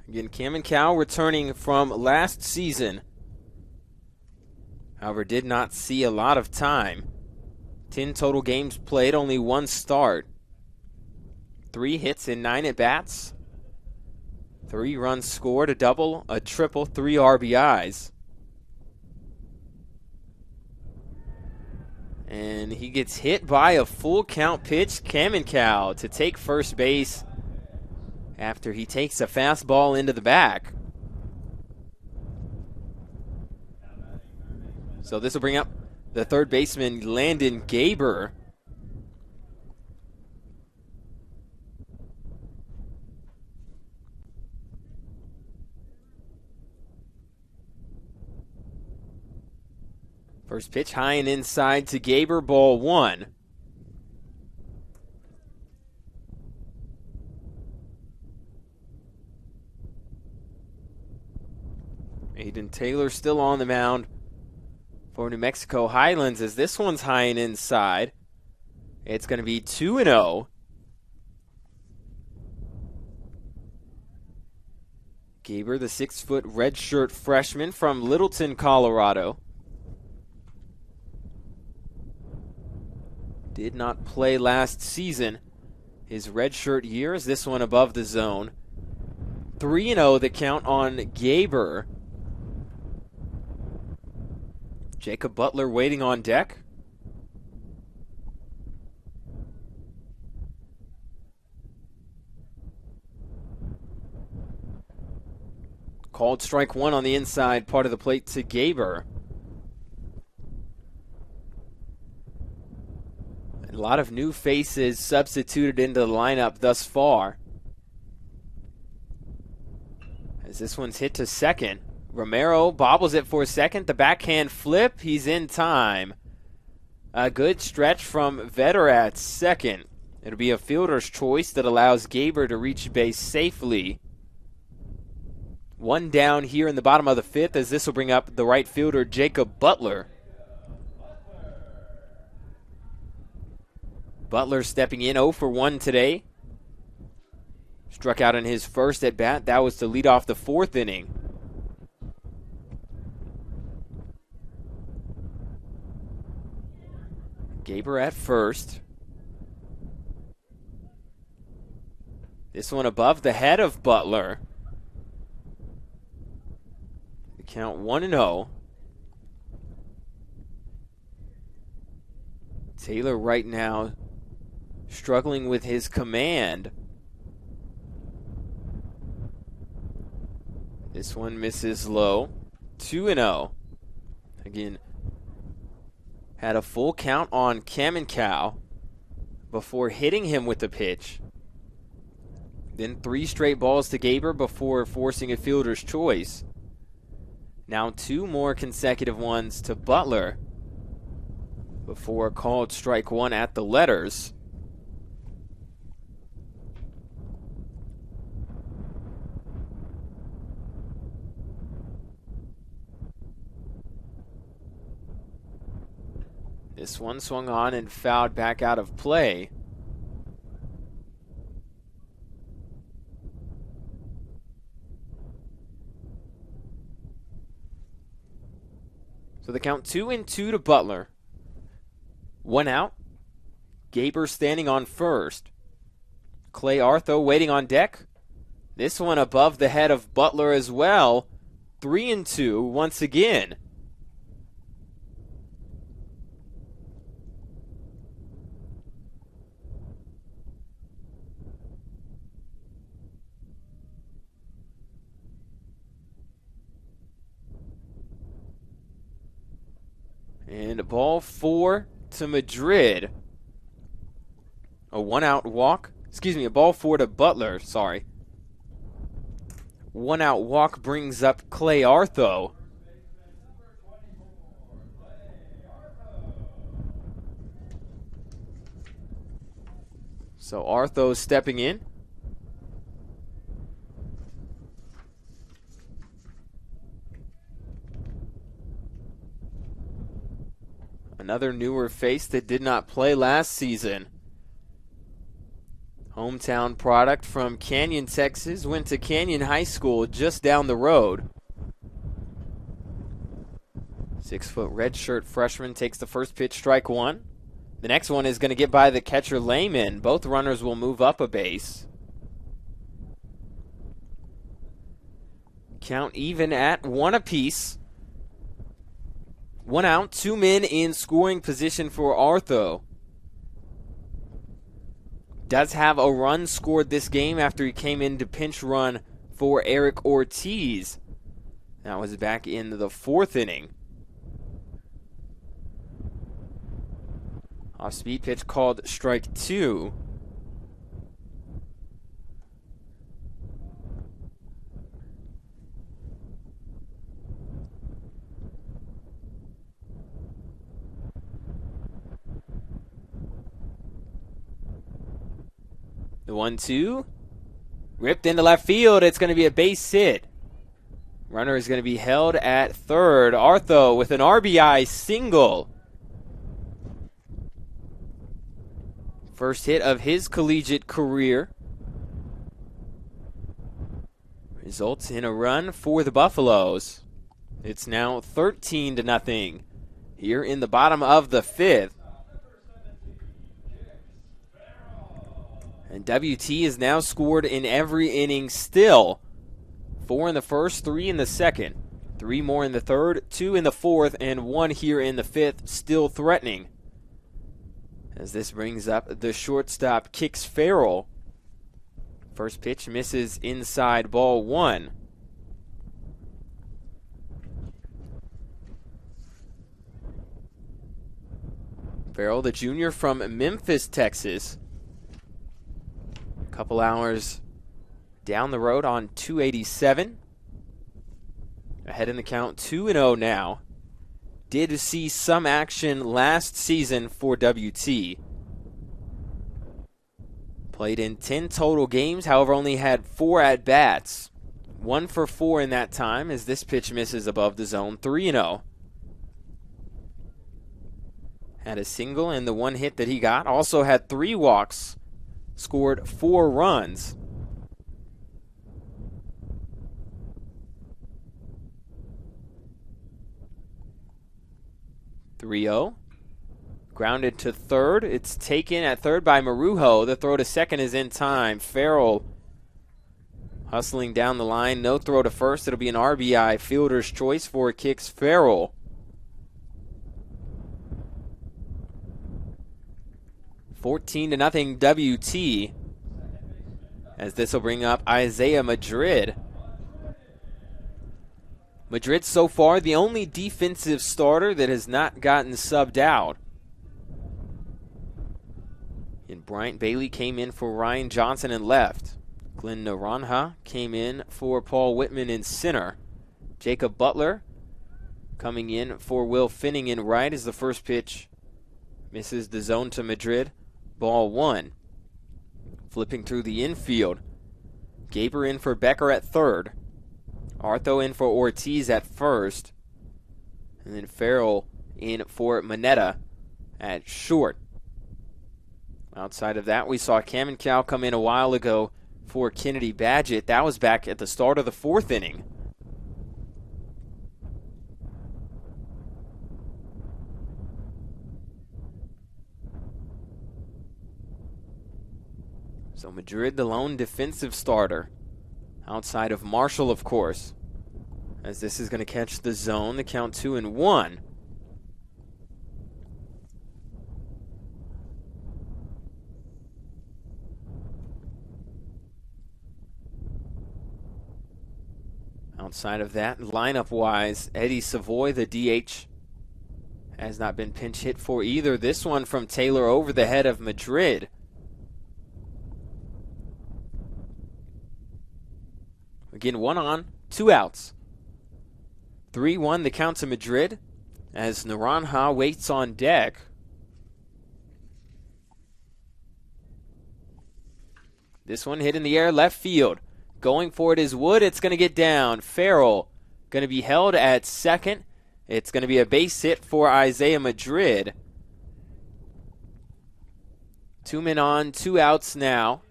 Again, Kamenkow returning from last season. However, did not see a lot of time. 10 total games played, only 1 start. 3 hits in 9 at-bats. 3 runs scored, a double, a triple, 3 RBIs. And he gets hit by a full count pitch. Kamenkow to take first base after he takes a fastball into the back. So this will bring up the third baseman, Landon Gaber. First pitch high and inside to Gaber, ball 1. Aiden Taylor still on the mound for New Mexico Highlands as this one's high and inside. It's going to be 2-0. Gaber, the 6-foot redshirt freshman from Littleton, Colorado. Did not play last season. His redshirt year is this one above the zone. 3-0 the count on Gaber. Jacob Butler waiting on deck. Called strike 1 on the inside part of the plate to Gaber. A lot of new faces substituted into the lineup thus far. As this one's hit to second. Romero bobbles it for second. The backhand flip. He's in time. A good stretch from Vetter at second. It'll be a fielder's choice that allows Gaber to reach base safely. 1 down here in the bottom of the 5th as this will bring up the right fielder, Jacob Butler. Butler stepping in 0 for 1 today. Struck out in his first at bat. That was to lead off the 4th inning. Gaber at first. This one above the head of Butler. The count 1-0. Taylor right now struggling with his command. This one misses low. 2-0. Again, had a full count on Kamenkow before hitting him with the pitch. Then 3 straight balls to Gaber before forcing a fielder's choice. Now 2 more consecutive ones to Butler before a called strike 1 at the letters. This one swung on and fouled back out of play. So the count 2-2 to Butler. 1 out. Gaber standing on first. Clay Artho waiting on deck. This one above the head of Butler as well. 3-2 once again. And ball 4 to Madrid. A 1-out walk. A ball 4 to Butler, sorry. 1-out walk brings up Clay Artho. So Artho stepping in. Another newer face that did not play last season. Hometown product from Canyon, Texas. Went to Canyon High School just down the road. 6-foot redshirt freshman takes the first pitch, strike 1. The next one is going to get by the catcher Lehman. Both runners will move up a base. Count even at 1 apiece. 1 out, 2 men in scoring position for Artho. Does have a run scored this game after he came in to pinch run for Eric Ortiz. That was back in the 4th inning. Off-speed pitch called strike 2. The 1-2. Ripped into left field. It's going to be a base hit. Runner is going to be held at third. Artho with an RBI single. First hit of his collegiate career. Results in a run for the Buffaloes. It's now 13-0 here in the bottom of the 5th. And WT has now scored in every inning still. 4 in the first, 3 in the second. 3 more in the third, 2 in the fourth, and 1 here in the 5th, still threatening. As this brings up the shortstop, Kix Farrell. First pitch misses inside, ball 1. Farrell, the junior from Memphis, Texas. Couple hours down the road on 287. Ahead in the count, 2-0 now. Did see some action last season for WT. Played in 10 total games, however only had 4 at-bats. 1 for 4 in that time as this pitch misses above the zone, 3-0. Had a single in the 1 hit that he got. Also had 3 walks. Scored 4 runs. Grounded to third. It's taken at third by Marujo. The throw to second is in time. Farrell hustling down the line. No throw to first. It'll be an RBI. Fielder's choice for kicks Farrell. 14-0 WT. As this will bring up Isaiah Madrid. Madrid so far the only defensive starter that has not gotten subbed out. And Bryant Bailey came in for Ryan Johnson in left. Glenn Naranja came in for Paul Whitman in center. Jacob Butler coming in for Will Finning in right as the first pitch misses the zone to Madrid. Ball one. Flipping through the infield. Gaber in for Becker at third. Artho in for Ortiz at first. And then Farrell in for Manetta at short. Outside of that, we saw Cameron Cow come in a while ago for Kennedy Badgett. That was back at the start of the fourth inning. So Madrid, the lone defensive starter, outside of Marshall, of course, as this is going to catch the zone, the count 2-1. Outside of that, lineup-wise, Eddie Savoy, the DH, has not been pinch hit for either. This one from Taylor over the head of Madrid. Again, 1 on, 2 outs. 3-1 the count to Madrid as Naranja waits on deck. This one hit in the air left field. Going for it is Wood. It's going to get down. Farrell going to be held at second. It's going to be a base hit for Isaiah Madrid. 2 men on, 2 outs now.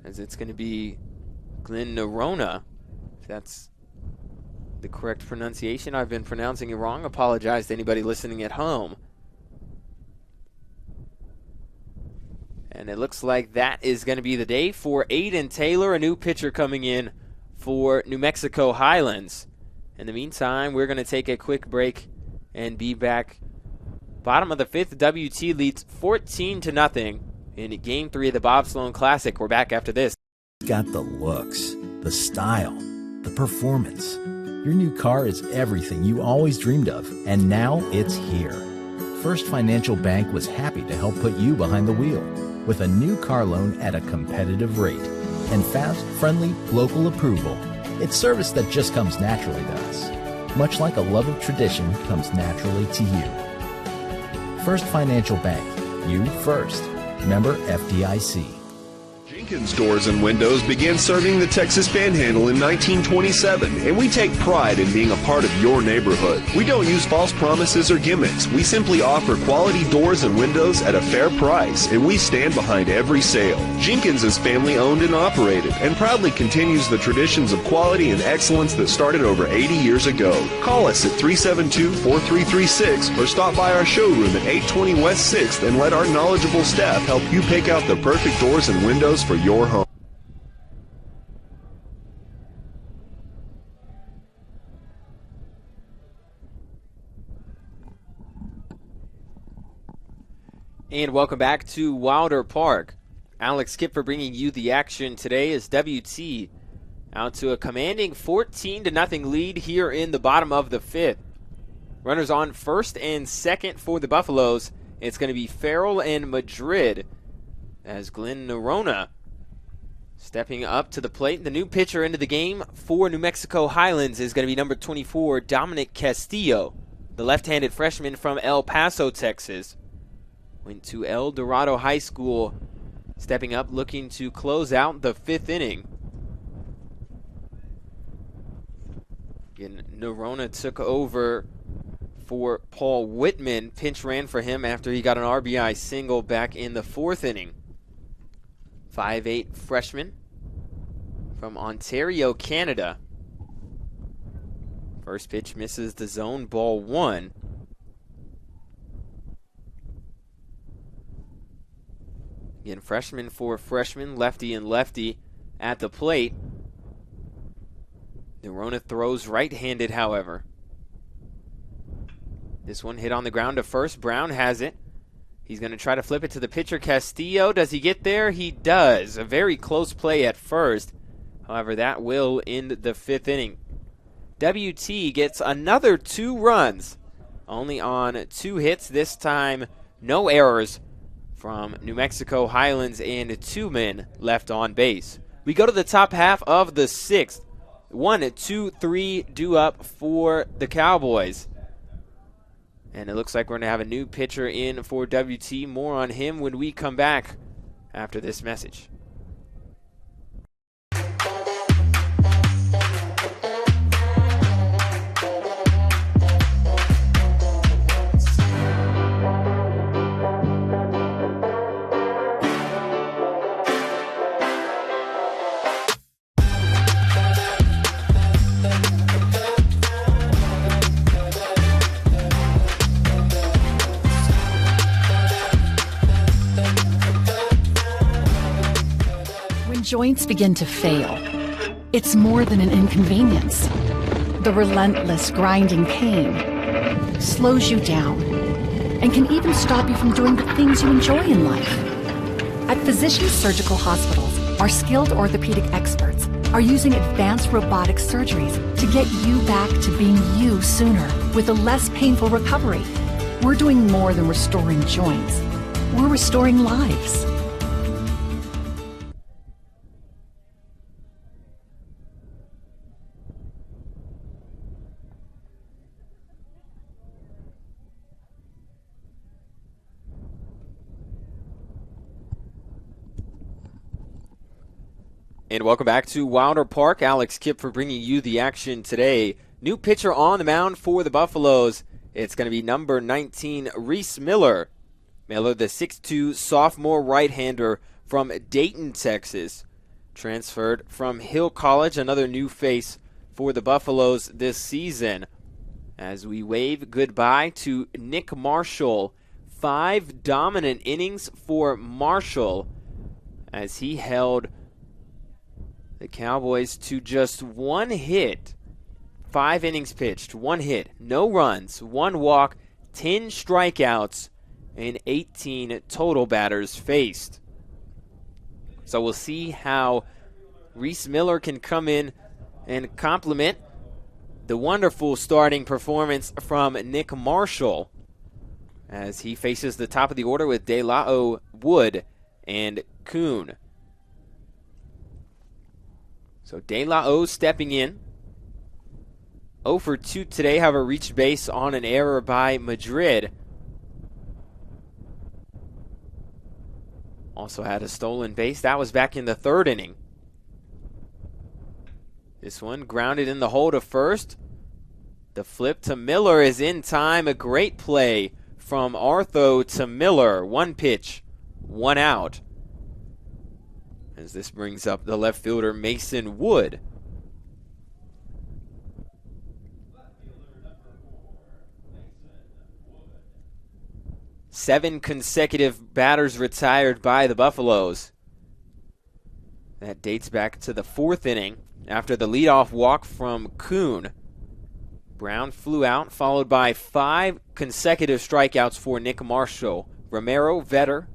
As it's going to be Glenn Naranja. If that's the correct pronunciation. I've been pronouncing it wrong. Apologize to anybody listening at home. And it looks like that is going to be the day for Aiden Taylor, a new pitcher coming in for New Mexico Highlands. In the meantime, we're going to take a quick break and be back. Bottom of the fifth, WT leads 14-0 in Game 3 of the Bob Sloan Classic. We're back after this. Got the looks, the style, the performance. Your new car is everything you always dreamed of, and now it's here. First Financial Bank was happy to help put you behind the wheel with a new car loan at a competitive rate and fast, friendly, local approval. It's service that just comes naturally to us, much like a love of tradition comes naturally to you. First Financial Bank, you first. Member FDIC. Jenkins Doors and Windows began serving the Texas Panhandle in 1927, and we take pride in being a part of your neighborhood. We don't use false promises or gimmicks. We simply offer quality doors and windows at a fair price, and we stand behind every sale. Jenkins is family owned and operated, and proudly continues the traditions of quality and excellence that started over 80 years ago. Call us at 372-4336 or stop by our showroom at 820 West 6th and let our knowledgeable staff help you pick out the perfect doors and windows for your home. And welcome back to Wilder Park. Alex Kipfer bringing you the action today as WT out to a commanding 14-0 lead here in the bottom of the fifth. Runners on first and second for the Buffaloes. It's going to be Farrell and Madrid as Glenn Naranja stepping up to the plate. The new pitcher into the game for New Mexico Highlands is going to be number 24, Dominic Castillo, the left-handed freshman from El Paso, Texas. Went to El Dorado High School, stepping up, looking to close out the fifth inning. Again, Naranja took over for Paul Whitman. Pinch ran for him after he got an RBI single back in the fourth inning. 5'8" freshman from Ontario, Canada. First pitch misses the zone, ball 1. Again, freshman for freshman, lefty and lefty at the plate. Nerona throws right-handed, however. This one hit on the ground to first. Brown has it. He's going to try to flip it to the pitcher, Castillo. Does he get there? He does. A very close play at first. However, that will end the 5th inning. WT gets another 2 runs, only on 2 hits. This time, no errors from New Mexico Highlands and 2 men left on base. We go to the top half of the 6th. 1, 2, 3 due up for the Cowboys. And it looks like we're going to have a new pitcher in for WT. More on him when we come back after this message. Joints begin to fail. It's more than an inconvenience. The relentless grinding pain slows you down and can even stop you from doing the things you enjoy in life. At Physicians Surgical Hospitals, our skilled orthopedic experts are using advanced robotic surgeries to get you back to being you sooner with a less painful recovery. We're doing more than restoring joints. We're restoring lives. And welcome back to Wilder Park. Alex Kipp for bringing you the action today. New pitcher on the mound for the Buffaloes. It's going to be number 19, Reese Miller. Miller, the 6'2 sophomore right-hander from Dayton, Texas. Transferred from Hill College, another new face for the Buffaloes this season. As we wave goodbye to Nick Marshall. 5 dominant innings for Marshall as he held the Cowboys to just 1 hit. 5 innings pitched, 1 hit, no runs, 1 walk, 10 strikeouts, and 18 total batters faced. So we'll see how Reese Miller can come in and complement the wonderful starting performance from Nick Marshall as he faces the top of the order with De La, Wood, and Kuhn. So De La stepping in. 0 for 2 today, however, reached base on an error by Madrid. Also had a stolen base. That was back in the 3rd inning. This one grounded in the hole to first. The flip to Miller is in time. A great play from Artho to Miller. 1 pitch, 1 out. As this brings up the left fielder, Mason Wood. Seven consecutive batters retired by the Buffaloes. That dates back to the 4th inning after the leadoff walk from Kuhn. Brown flew out, followed by 5 consecutive strikeouts for Nick Marshall. Romero, Vetter,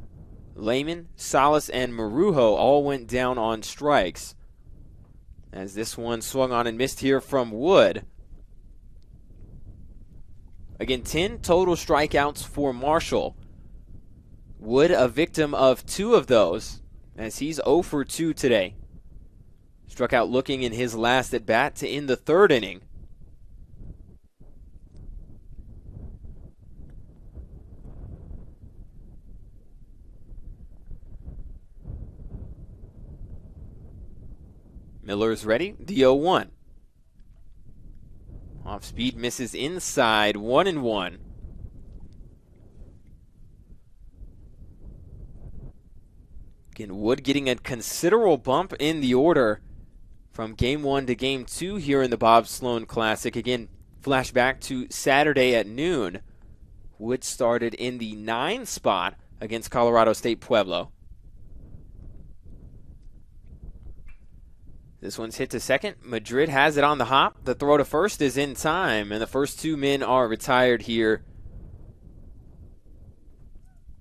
Lehman, Salas, and Marujo all went down on strikes. As this one swung on and missed here from Wood. Again, 10 total strikeouts for Marshall. Wood a victim of 2 of those, as he's 0 for 2 today. Struck out looking in his last at bat to end the 3rd inning. Miller's ready, the 0-1. Off speed misses inside, 1-1. Again, Wood getting a considerable bump in the order from Game 1 to Game 2 here in the Bob Sloan Classic. Again, Flashback to Saturday at noon. Wood started in the 9 spot against Colorado State Pueblo. This one's hit to second. Madrid has it on the hop. The throw to first is in time, and the first 2 men are retired here.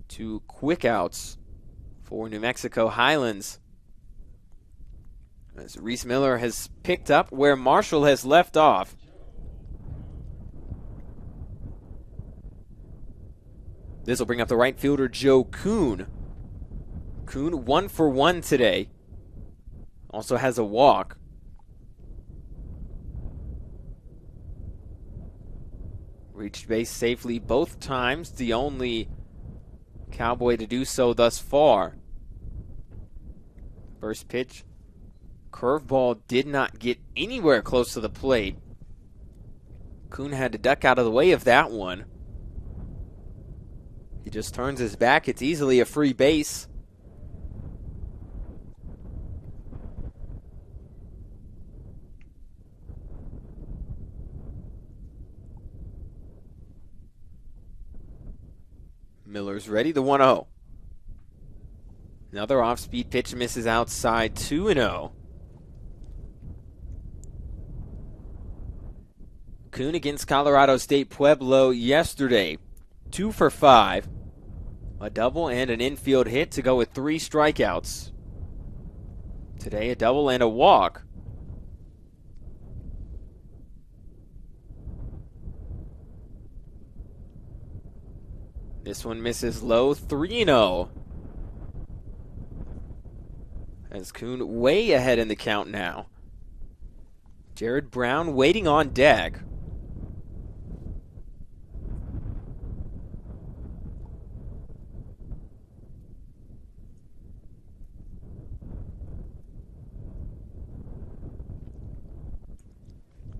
2 quick outs for New Mexico Highlands. As Reese Miller has picked up where Marshall has left off. This will bring up the right fielder, Joe Kuhn. Kuhn 1 for 1 today. Also has a walk. Reached base safely both times. The only Cowboy to do so thus far. First pitch. Curveball did not get anywhere close to the plate. Kuhn had to duck out of the way of that one. He just turns his back. It's easily a free base. Miller's ready, the 1-0. Another off-speed pitch misses outside, 2-0. Kuhn against Colorado State Pueblo yesterday. 2 for 5. A double and an infield hit to go with 3 strikeouts. Today, a double and a walk. This one misses low, 3-0. As Kuhn way ahead in the count now. Jared Brown waiting on deck.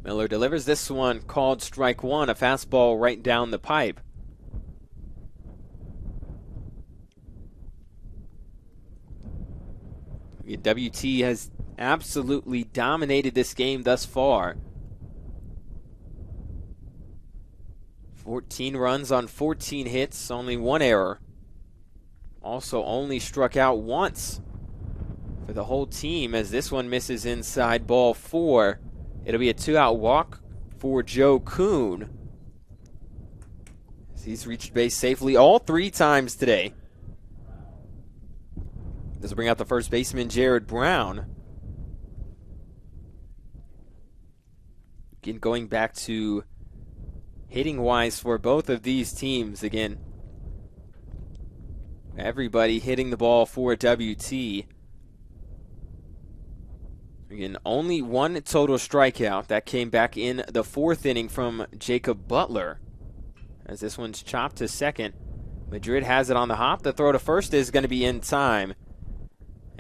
Miller delivers this one, called strike 1, a fastball right down the pipe. WT has absolutely dominated this game thus far. 14 runs on 14 hits, only 1 error. Also only struck out once for the whole team, as this one misses inside, ball 4. It'll be a 2-out walk for Joe Kuhn. He's reached base safely all 3 times today. This will bring out the first baseman, Jared Brown. Again, going back to hitting-wise for both of these teams, again, everybody hitting the ball for WT. Again, only 1 total strikeout. That came back in the 4th inning from Jacob Butler. As this one's chopped to second. Madrid has it on the hop. The throw to first is going to be in time.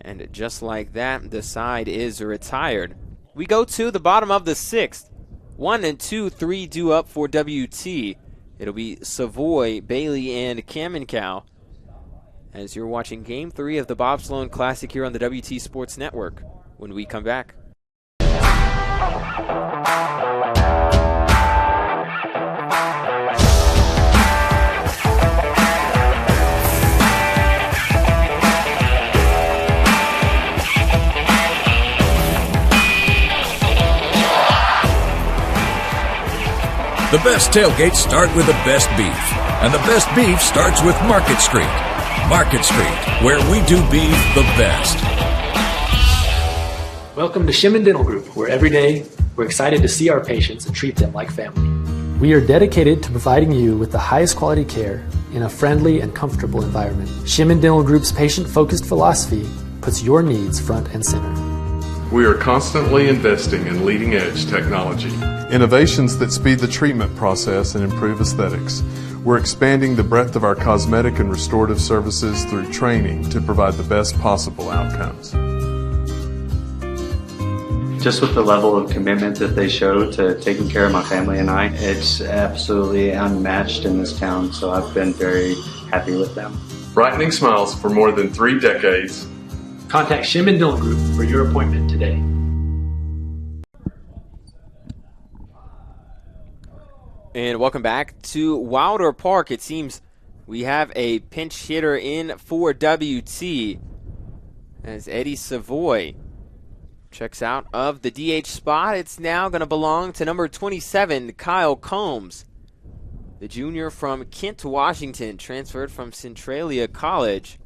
And just like that, the side is retired. We go to the bottom of the 6th. 1 and 2, 3 due up for WT. It'll be Savoy, Bailey, and Kamenkow. As you're watching Game 3 of the Bob Sloan Classic here on the WT Sports Network. When we come back. The best tailgates start with the best beef, and the best beef starts with Market Street. Market Street, where we do beef the best. Welcome to Shimon Dental Group, where every day we're excited to see our patients and treat them like family. We are dedicated to providing you with the highest quality care in a friendly and comfortable environment. Shimon Dental Group's patient-focused philosophy puts your needs front and center. We are constantly investing in leading-edge technology. Innovations that speed the treatment process and improve aesthetics. We're expanding the breadth of our cosmetic and restorative services through training to provide the best possible outcomes. Just with the level of commitment that they show to taking care of my family and I, it's absolutely unmatched in this town, so I've been very happy with them. Brightening smiles for more than 3 decades. Contact Shimon Dental Group for your appointment today. And welcome back to Wilder Park. It seems we have a pinch hitter in for WT as Eddie Savoy checks out of the DH spot. It's now going to belong to number 27, Kyle Combs, the junior from Kent, Washington, transferred from Centralia College.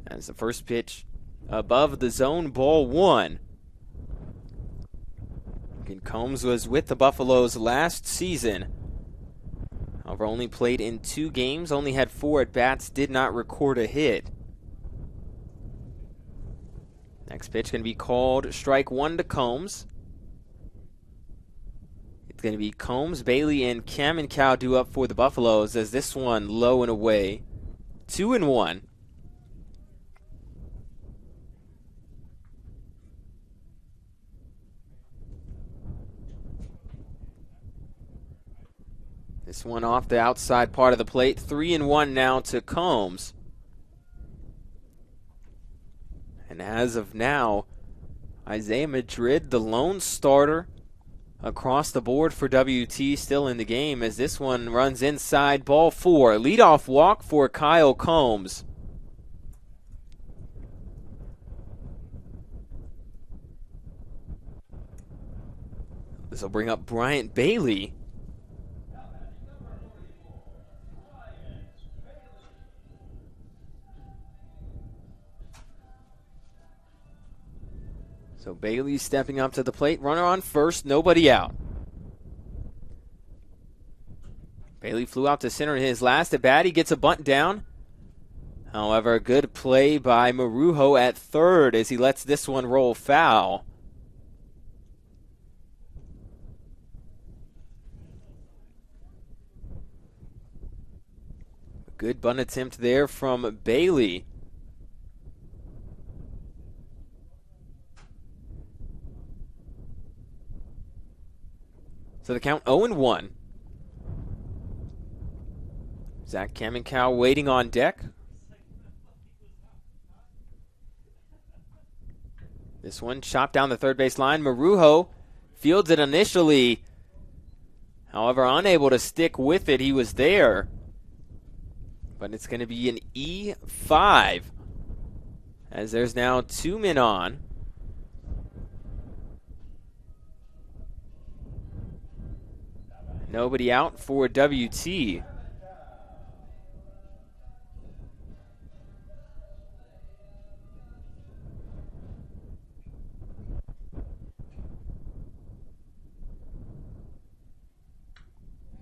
As the first pitch above the zone, ball one. And Combs was with the Buffaloes last season. However, only played in 2 games, only had 4 at-bats, did not record a hit. Next pitch going to be called strike 1 to Combs. It's going to be Combs, Bailey, and Kamenkow due up for the Buffaloes as this one low and away. 2-1. This one off the outside part of the plate. 3-1 now to Combs. And as of now, Isaiah Madrid, the lone starter across the board for WT, still in the game as this one runs inside, ball 4. Leadoff walk for Kyle Combs. This will bring up Bryant Bailey. So Bailey stepping up to the plate. Runner on first, nobody out. Bailey flew out to center in his last at bat. He gets a bunt down. However, good play by Marujo at third as he lets this one roll foul. Good bunt attempt there from Bailey. So the count 0-1. Zach Kamenkow waiting on deck. This one chopped down the third base line. Marujo fields it initially. However, unable to stick with it. He was there. But it's going to be an E5 as there's now 2 men on. Nobody out for WT.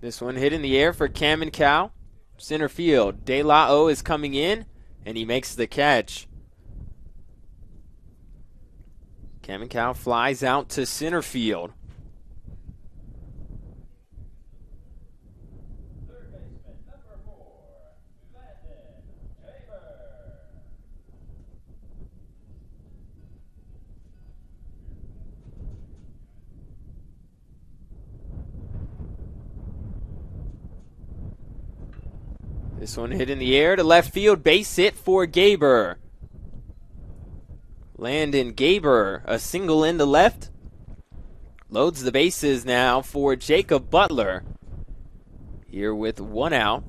This one hit in the air for Kamenkow. Center field. De La O is coming in, and he makes the catch. Kamenkow flies out to center field. This one hit in the air to left field. Base hit for Gaber. Landon Gaber, a single into left. Loads the bases now for Jacob Butler. Here with 1 out.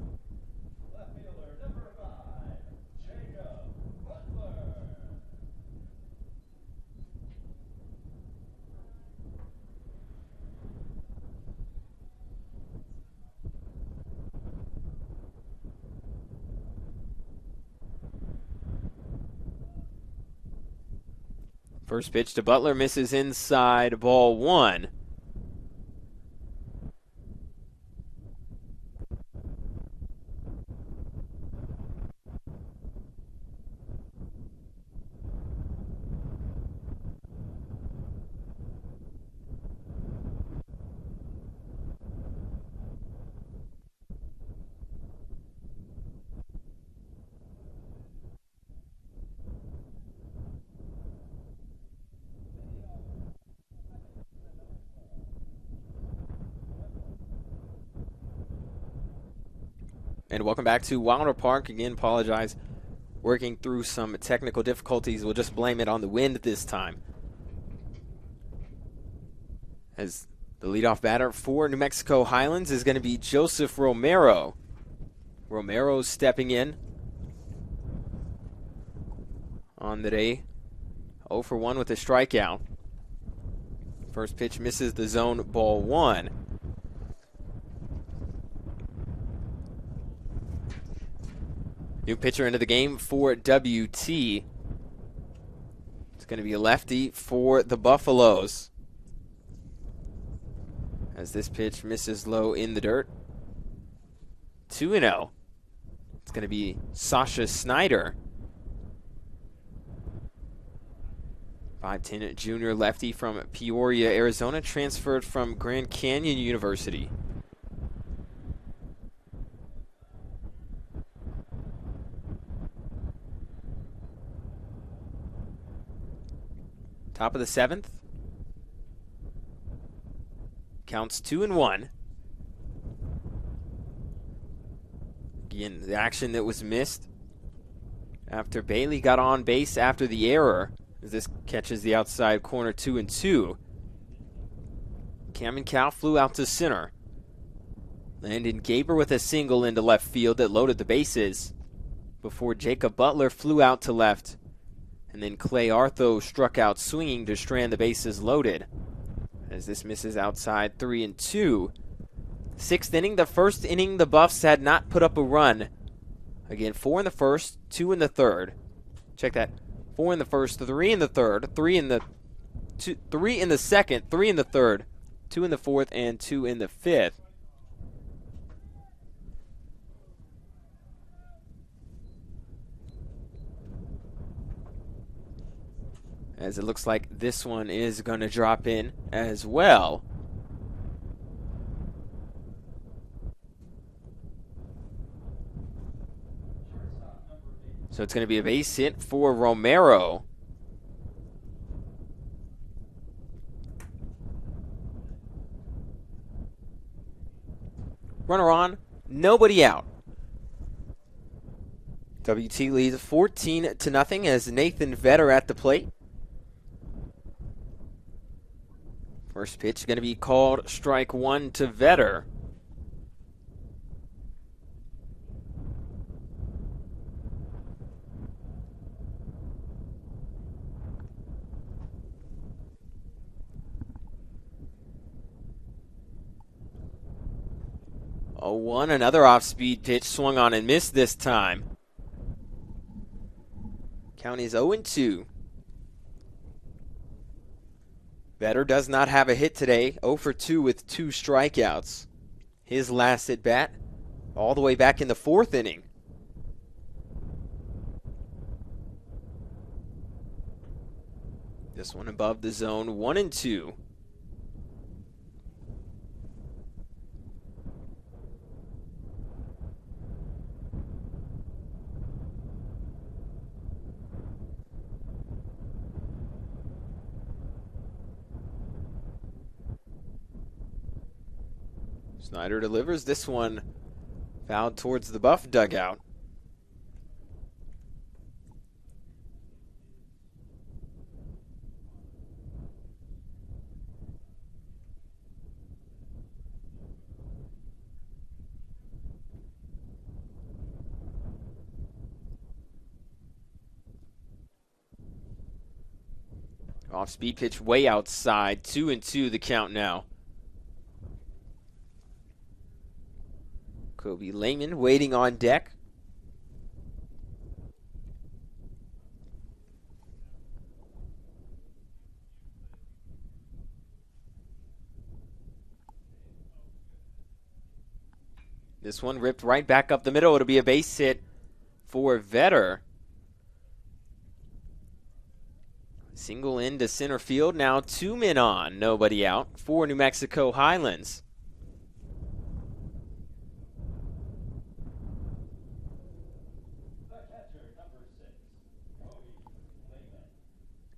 First pitch to Butler misses inside, ball 1. And welcome back to Wilder Park. Again, apologize. Working through some technical difficulties. We'll just blame it on the wind this time. As The leadoff batter for New Mexico Highlands is going to be Joseph Romero. Romero stepping in on the day. 0 for 1 with a strikeout. First pitch misses the zone, ball 1. New pitcher into the game for WT. It's going to be a lefty for the Buffaloes. As this pitch misses low in the dirt. 2-0. It's going to be Sasha Snyder. 5'10" junior lefty from Peoria, Arizona, transferred from Grand Canyon University. Top of the 7th. Counts 2-1. Again, the action that was missed after Bailey got on base after the error. As this catches the outside corner, 2-2. Cameron Cow flew out to center. Landon Gaber with a single into left field that loaded the bases before Jacob Butler flew out to left. And then Clay Artho struck out swinging to strand the bases loaded. As this misses outside, 3-2. 6th inning, the first inning, the Buffs had not put up a run. Again, 4 in the first, 2 in the third. Check that. 4 in the first, 3 in the third, 3 in the second, 3 in the third, 2 in the fourth, and 2 in the fifth. As it looks like this one is going to drop in as well. So it's going to be a base hit for Romero. Runner on, nobody out. WT leads 14-0 as Nathan Vetter at the plate. First pitch is going to be called strike 1 to Vetter. Oh, 1, another off-speed pitch swung on and missed this time. Count is 0-2. Vetter does not have a hit today, 0 for 2 with 2 strikeouts. His last at bat, all the way back in the 4th inning. This one above the zone, 1-2. Snyder delivers this one fouled towards the Buff dugout. Off-speed pitch way outside, 2-2 the count now. Kobe Lehman waiting on deck. This one ripped right back up the middle. It'll be a base hit for Vetter. Single into center field. Now 2 men on, nobody out for New Mexico Highlands.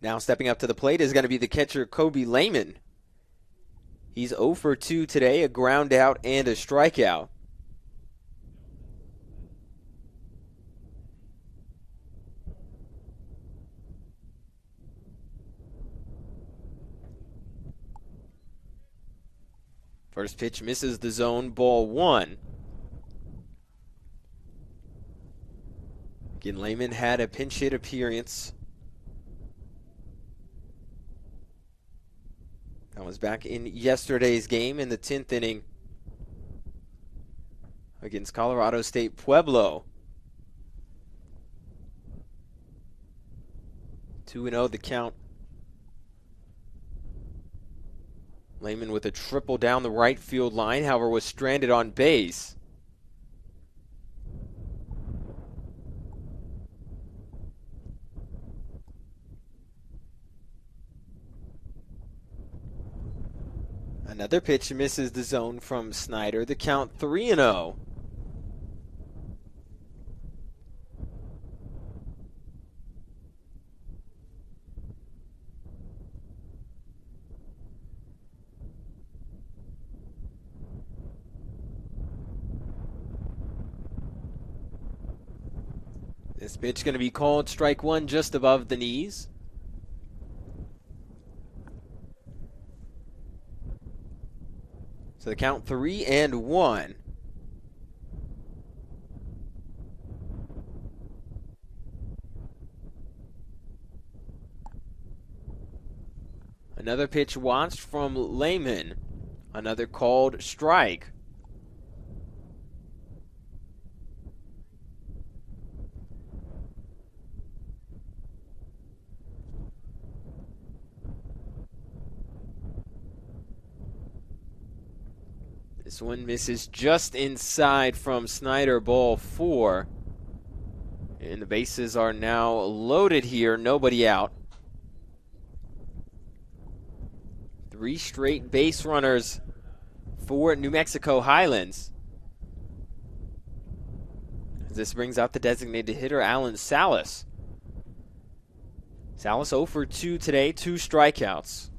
Now stepping up to the plate is going to be the catcher, Kobe Lehman. He's 0 for 2 today, a ground out and a strikeout. First pitch misses the zone, ball 1. Again, Lehman had a pinch hit appearance. That was back in yesterday's game in the 10th inning against Colorado State Pueblo. 2-0 the count. Lehman with a triple down the right field line, however, was stranded on base. Another pitch misses the zone from Snyder. The count 3-0. This pitch going to be called strike 1 just above the knees. So the count 3-1. Another pitch watched from Lehman. Another called strike. This one misses just inside from Snyder, ball 4. And the bases are now loaded here, nobody out. 3 straight base runners for New Mexico Highlands. This brings out the designated hitter, Alan Salas. Salas 0 for 2 today, 2 strikeouts.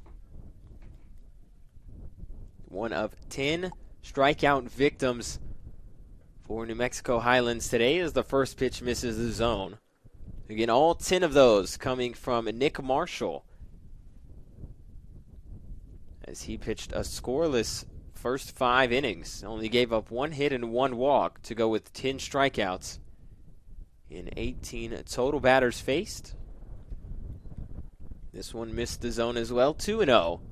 One of 10 strikeout victims for New Mexico Highlands today as the first pitch misses the zone. Again, all 10 of those coming from Nick Marshall, as he pitched a scoreless first 5 innings. Only gave up 1 hit and 1 walk to go with 10 strikeouts in 18 total batters faced. This one missed the zone as well, 2-0.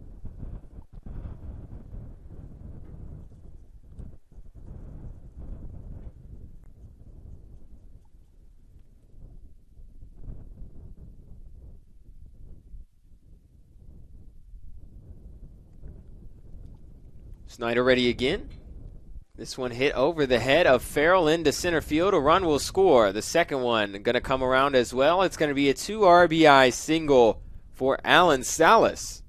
Snyder ready again. This one hit over the head of Farrell into center field. A run will score. The second one going to come around as well. It's going to be a 2 RBI single for Alan Salas.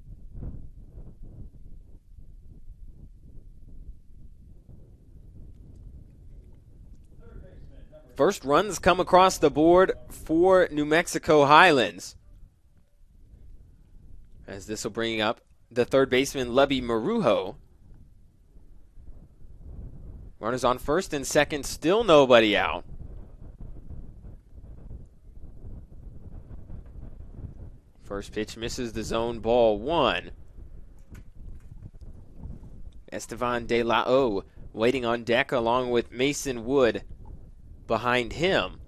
First runs come across the board for New Mexico Highlands, as this will bring up the third baseman, Lubby Marujo. Runners on first and second, still nobody out. First pitch misses the zone, ball 1. Estevan De La O waiting on deck along with Mason Wood behind him.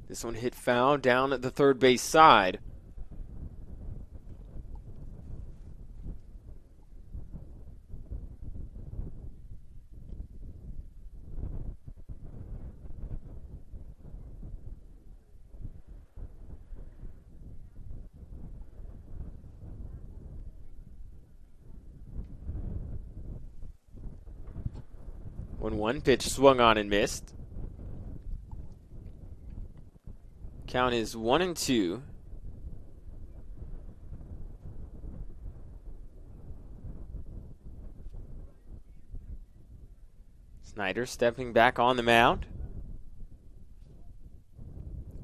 This one hit foul down at the third base side. One pitch swung on and missed. Count is 1-2. Snyder stepping back on the mound.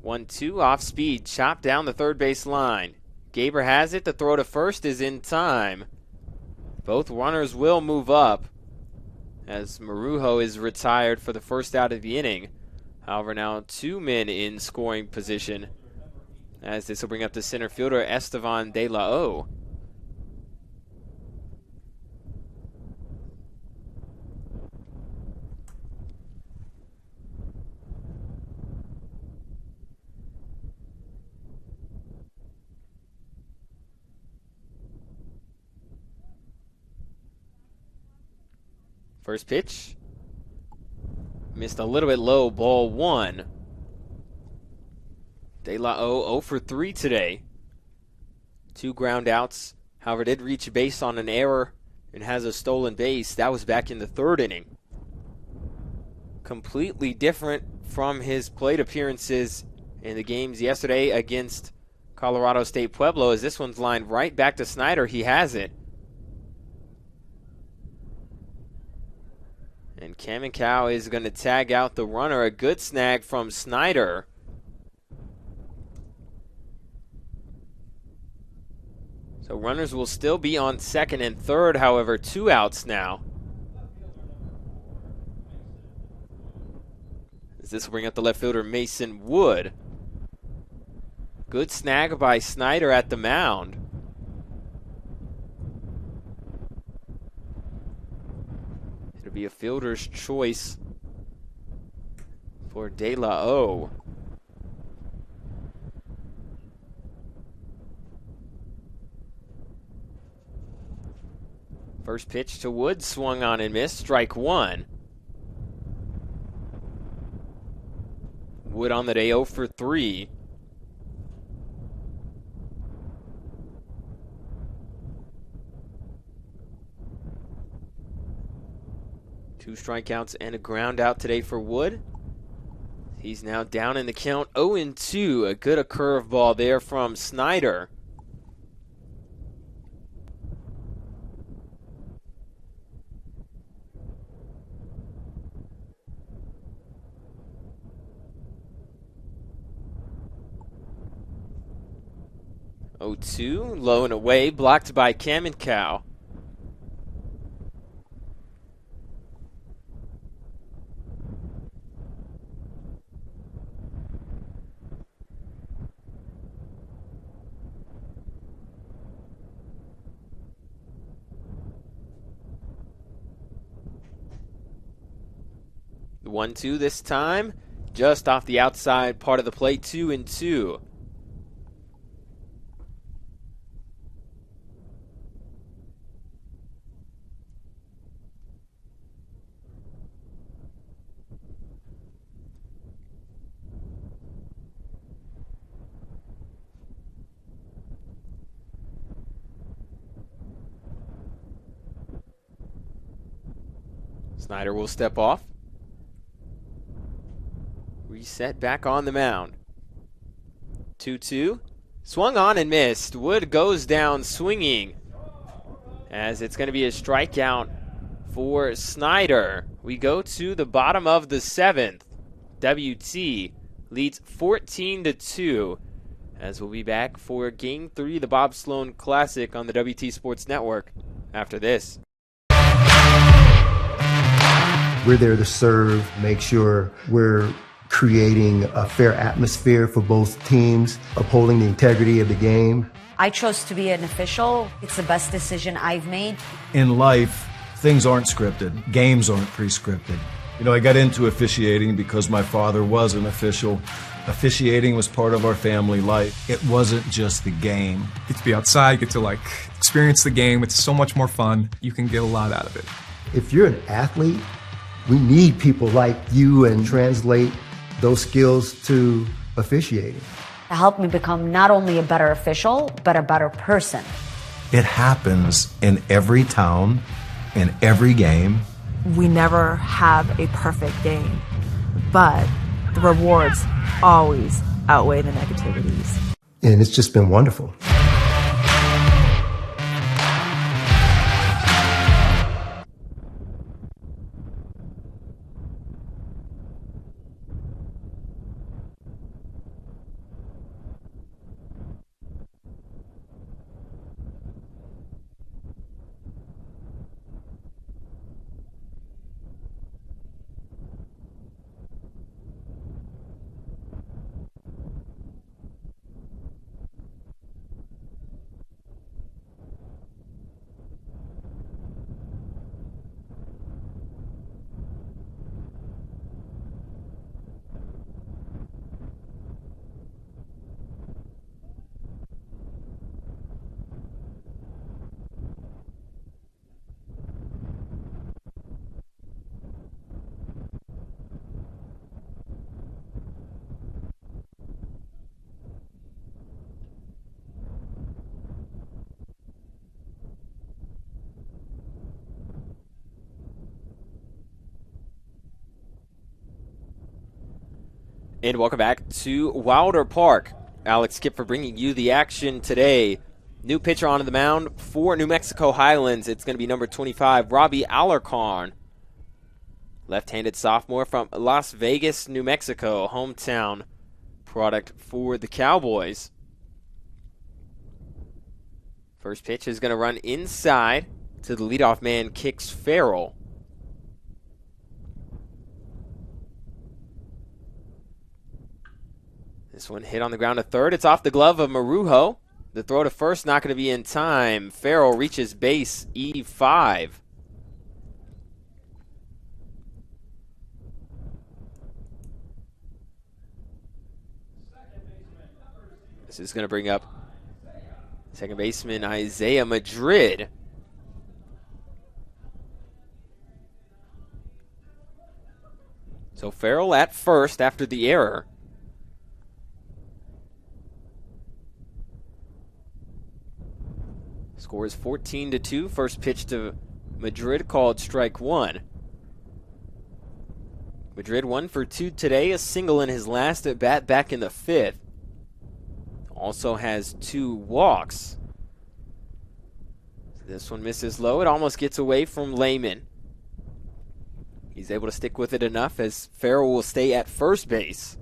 1-2 off speed, chopped down the third base line. Gaber has it. The throw to first is in time. Both runners will move up as Marujo is retired for the first out of the inning. However, now 2 men in scoring position, as this will bring up the center fielder, Estevan De La O. First pitch. Missed a little bit low, ball 1. De La O 0 for 3 today. 2 ground outs. However, did reach base on an error and has a stolen base. That was back in the 3rd inning. Completely different from his plate appearances in the games yesterday against Colorado State Pueblo, as this one's lined right back to Snyder. He has it. And Kamenkow is going to tag out the runner. A good snag from Snyder. So runners will still be on second and third, however, 2 outs now. As this will bring up the left fielder, Mason Wood. Good snag by Snyder at the mound. It'll be a fielder's choice for De La O. First pitch to Wood, swung on and missed, strike 1. Wood on the day 0 for 3. Two strikeouts and a ground out today for Wood. He's now down in the count, 0-2. A good curveball there from Snyder. Oh-2, low and away, blocked by Kamenkow. The 1-2 this time, just off the outside part of the plate, 2-2. Snyder will step off. Reset back on the mound. 2-2. Swung on and missed. Wood goes down swinging, as it's going to be a strikeout for Snyder. We go to the bottom of the 7th. WT leads 14-2, as we'll be back for Game 3 of the Bob Sloan Classic on the WT Sports Network after this. We're there to serve, make sure we're creating a fair atmosphere for both teams, upholding the integrity of the game. I chose to be an official. It's the best decision I've made. In life, things aren't scripted. Games aren't pre-scripted. You know, I got into officiating because my father was an official. Officiating was part of our family life. It wasn't just the game. Get to be outside, get to experience the game. It's so much more fun. You can get a lot out of it. If you're an athlete, we need people like you and translate those skills to officiating. It helped me become not only a better official, but a better person. It happens in every town, in every game. We never have a perfect game, but the rewards always outweigh the negativities. And it's just been wonderful. And welcome back to Wilder Park. Alex Kipfer bringing you the action today. New pitcher onto the mound for New Mexico Highlands. It's going to be number 25, Robbie Alarcon. Left-handed sophomore from Las Vegas, New Mexico, hometown product for the Cowboys. First pitch is going to run inside to the leadoff man, Kix Farrell. This one hit on the ground to third. It's off the glove of Marujo. The throw to first not going to be in time. Farrell reaches base E5. This is going to bring up second baseman Isaiah Madrid. So Farrell at first after the error. Score is 14-2. First pitch to Madrid called strike one. Madrid 1 for 2 today, a single in his last at bat back in the fifth. Also has 2 walks. This one misses low. It almost gets away from Lehman. He's able to stick with it enough as Farrell will stay at first base.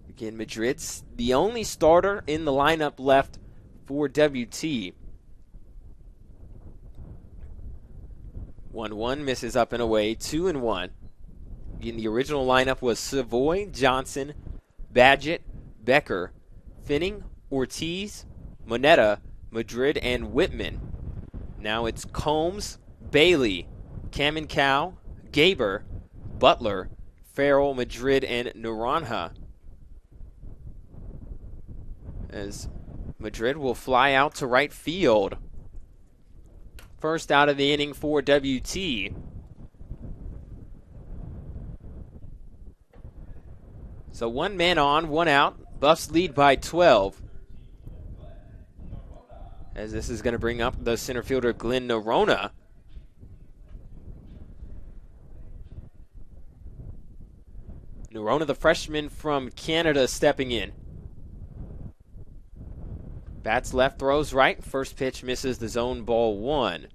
Again, Madrid's the only starter in the lineup left for WT. 1-1 misses up and away, 2-1. Again, the original lineup was Savoy, Johnson, Badgett, Becker, Finning, Ortiz, Moneta, Madrid, and Whitman. Now it's Combs, Bailey, Kaminkow, Gaber, Butler, Farrell, Madrid, and Naranja. As Madrid will fly out to right field. First out of the inning for WT. So 1 man on, 1 out. Buffs lead by 12. As this is going to bring up the center fielder Glenn Norona. Norona, the freshman from Canada, stepping in. Bats left, throws right. First pitch misses the zone, ball 1.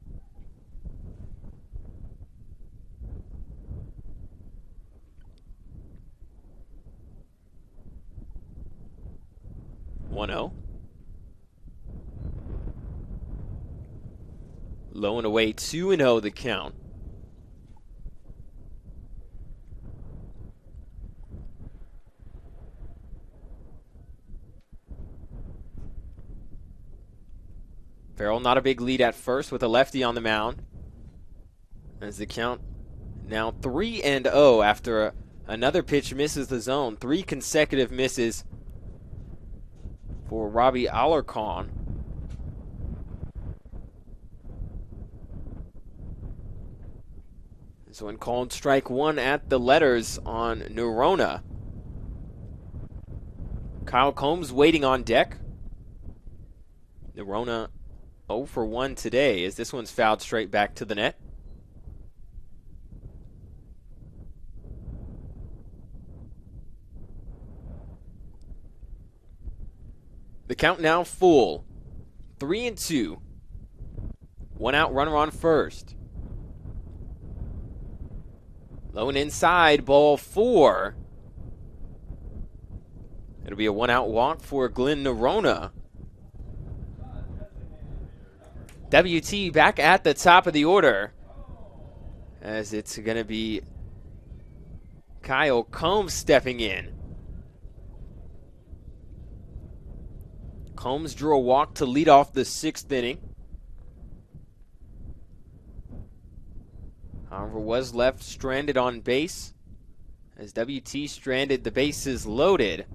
One-0. Low and away, 2-0 the count. Farrell not a big lead at first with a lefty on the mound. As the count now 3-0 after another pitch misses the zone. 3 consecutive misses for Robbie Alarcon. This one called strike 1 at the letters on Norona. Kyle Combs waiting on deck. Norona 0 for 1 today as this one's fouled straight back to the net. The count now full. 3-2. 1 out, runner on first. Low and inside, ball 4. It'll be a 1 out walk for Glenn Norona. WT back at the top of the order as it's going to be Kyle Combs stepping in. Combs drew a walk to lead off the 6th inning. However, was left stranded on base as WT stranded the bases loaded.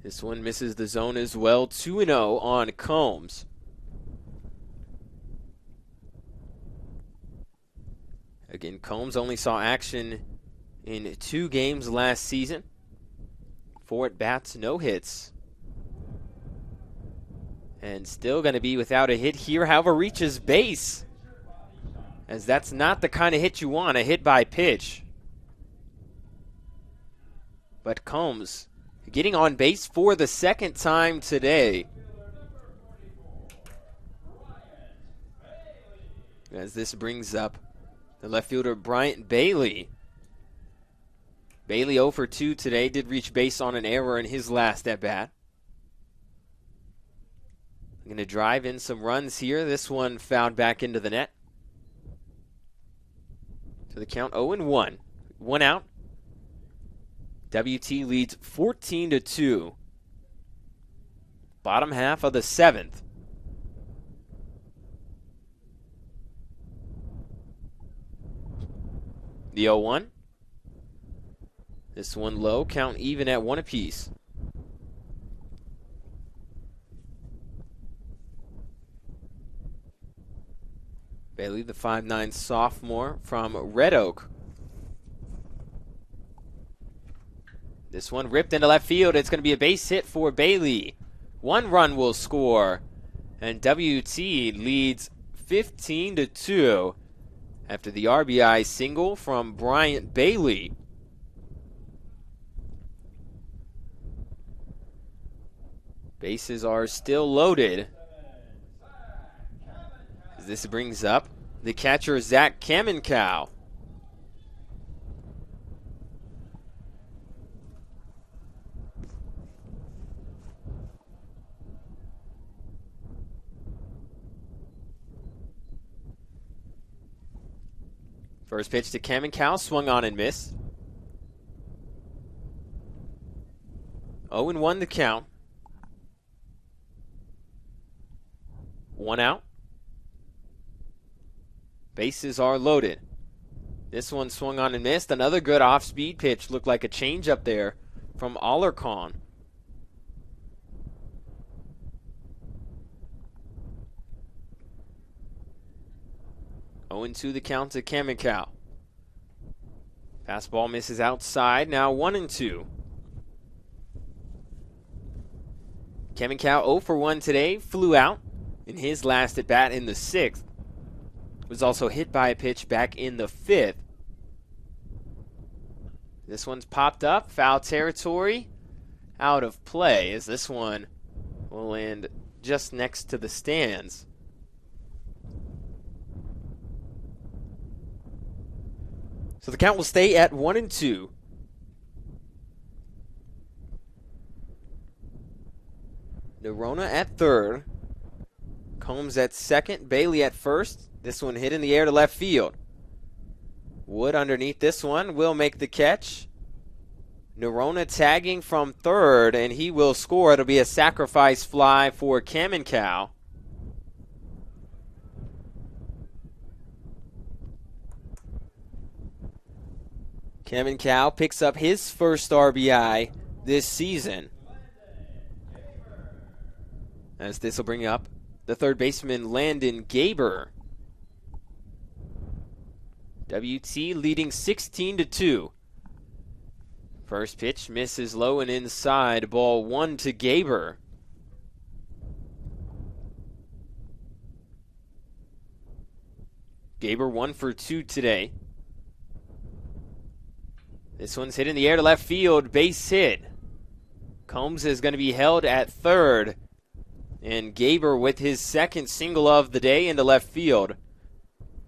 This one misses the zone as well. 2-0 on Combs. Again, Combs only saw action in 2 games last season. 4 at-bats, no hits. And still going to be without a hit here. However, reaches base. As that's not the kind of hit you want, a hit by pitch. But Combs getting on base for the second time today. As this brings up the left fielder Bryant Bailey. Bailey 0 for 2 today, did reach base on an error in his last at-bat. Going to drive in some runs here. This one fouled back into the net. So the count 0-1. 1 out. WT leads 14-2. Bottom half of the 7th. The 0-1. This one low, count even at 1 apiece. Bailey, the 5'9" sophomore from Red Oak. This one ripped into left field. It's going to be a base hit for Bailey. 1 run will score. And WT leads 15-2 after the RBI single from Bryant Bailey. Bases are still loaded. This brings up the catcher, Zach Kamenkow. First pitch to Kamenkow, swung on and missed. 0-1 the count. 1 out. Bases are loaded. This one swung on and missed. Another good off-speed pitch. Looked like a change-up there from Alarcon. To the count to Kamenkow. Fastball misses outside. Now 1-2. Kamenkow 0 for 1 today. Flew out in his last at bat in the 6th. Was also hit by a pitch back in the 5th. This one's popped up. Foul territory. Out of play as this one will land just next to the stands. So the count will stay at 1-2. Nerona at third. Combs at second. Bailey at first. This one hit in the air to left field. Wood underneath this one will make the catch. Nerona tagging from third, and he will score. It'll be a sacrifice fly for Kamenkow. Kamenkow picks up his first RBI this season. As this will bring up the third baseman, Landon Gaber. WT leading 16-2. First pitch misses low and inside. Ball 1 to Gaber. Gaber 1 for 2 today. This one's hit in the air to left field. Base hit. Combs is going to be held at third. And Gaber with his second single of the day into left field.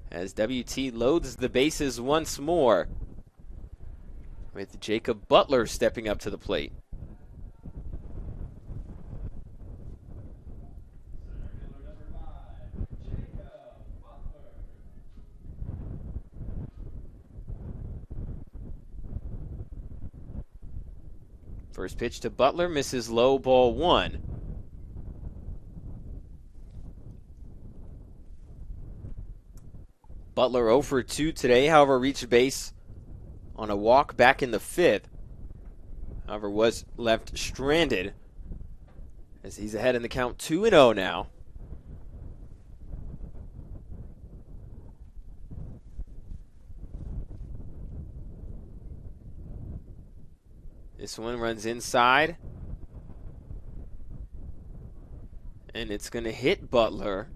As WT loads the bases once more. With Jacob Butler stepping up to the plate. First pitch to Butler, misses low, ball 1. Butler 0 for 2 today, however, reached base on a walk back in the 5th. However, was left stranded as he's ahead in the count 2-0 now. This one runs inside. And it's going to hit Butler.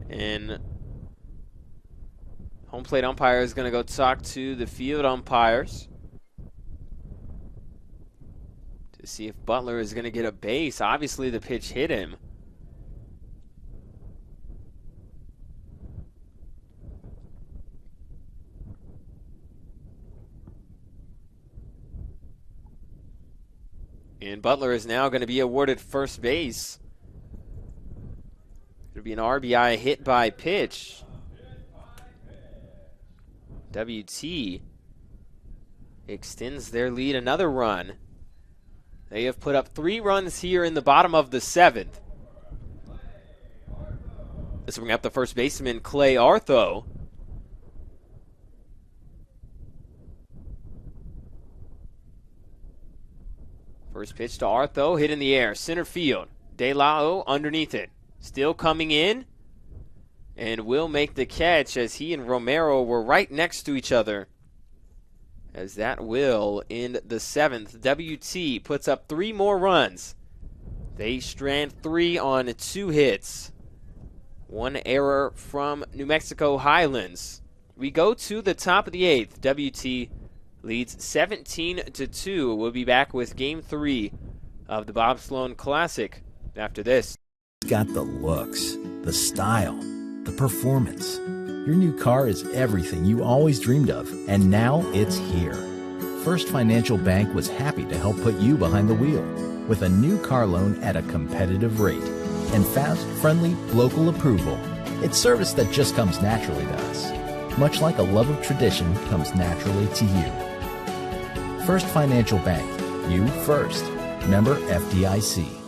And home plate umpire is going to go talk to the field umpires to see if Butler is going to get a base. Obviously, the pitch hit him. And Butler is now going to be awarded first base. It'll be an RBI hit by pitch. WT extends their lead another run. They have put up 3 runs here in the bottom of the 7th. This will bring up the first baseman, Clay Artho. First pitch to Artho, hit in the air, center field. De La O underneath it. Still coming in, and will make the catch as he and Romero were right next to each other. As that will end the 7th. WT puts up 3 more runs. They strand 3 on 2 hits. 1 error from New Mexico Highlands. We go to the top of the 8th. WT leads 17-2. We'll be back with Game 3 of the Bob Sloan Classic after this. Got the looks, the style, the performance. Your new car is everything you always dreamed of, and now it's here. First Financial Bank was happy to help put you behind the wheel with a new car loan at a competitive rate and fast, friendly, local approval. It's service that just comes naturally to us, much like a love of tradition comes naturally to you. First Financial Bank, you first. Member FDIC.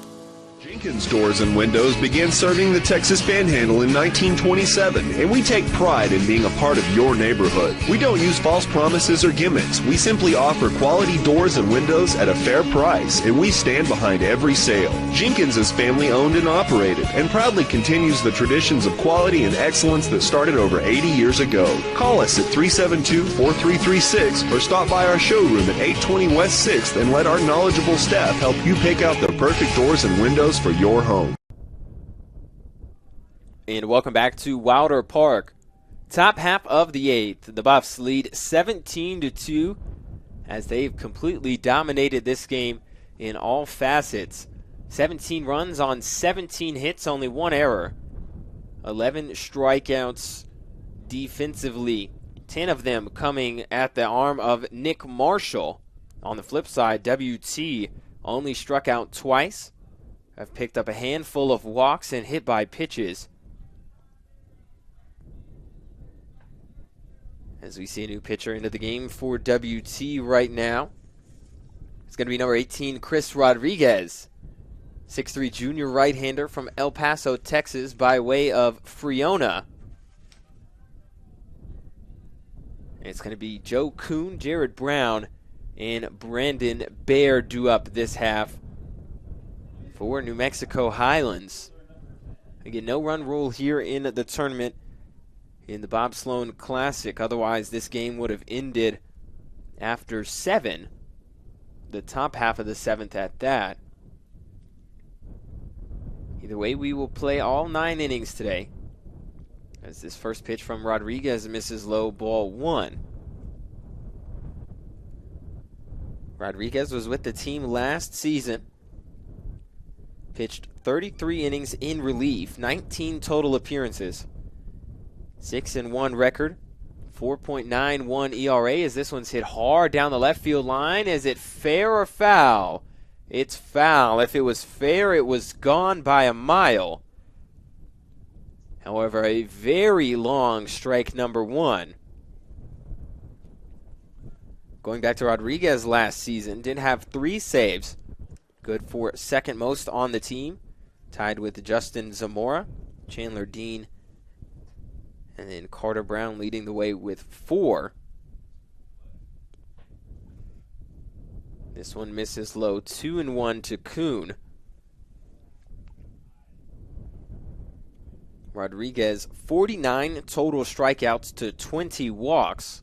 Jenkins Doors and Windows began serving the Texas Panhandle in 1927, and we take pride in being a part of your neighborhood. We don't use false promises or gimmicks. We simply offer quality doors and windows at a fair price, and we stand behind every sale. Jenkins is family owned and operated, and proudly continues the traditions of quality and excellence that started over 80 years ago. Call us at 372-4336 or stop by our showroom at 820 West 6th and let our knowledgeable staff help you pick out the perfect doors and windows for your home. And welcome back to Wilder Park. Top half of the 8th. The Buffs lead 17-2 as they've completely dominated this game in all facets. 17 runs on 17 hits, only 1 error. 11 strikeouts defensively. 10 of them coming at the arm of Nick Marshall. On the flip side, WT only struck out twice. Have picked up a handful of walks and hit by pitches. As we see a new pitcher into the game for WT right now. It's going to be number 18, Chris Rodriguez. 6'3" junior right-hander from El Paso, Texas, by way of Friona. And it's going to be Joe Kuhn, Jared Brown, and Brandon Baer due up this half for New Mexico Highlands. Again, no run rule here in the tournament in the Bob Sloan Classic. Otherwise, this game would have ended after 7. The top half of the 7th at that. Either way, we will play all 9 innings today. As this first pitch from Rodriguez misses low, ball 1. Rodriguez was with the team last season. Pitched 33 innings in relief, 19 total appearances. 6-1 record, 4.91 ERA as this one's hit hard down the left field line. Is it fair or foul? It's foul. If it was fair, it was gone by a mile. However, a very long strike number 1. Going back to Rodriguez last season, did have 3 saves. Good for second most on the team. Tied with Justin Zamora, Chandler Dean, and then Carter Brown leading the way with 4. This one misses low, 2-1 to Kuhn. Rodriguez, 49 total strikeouts to 20 walks.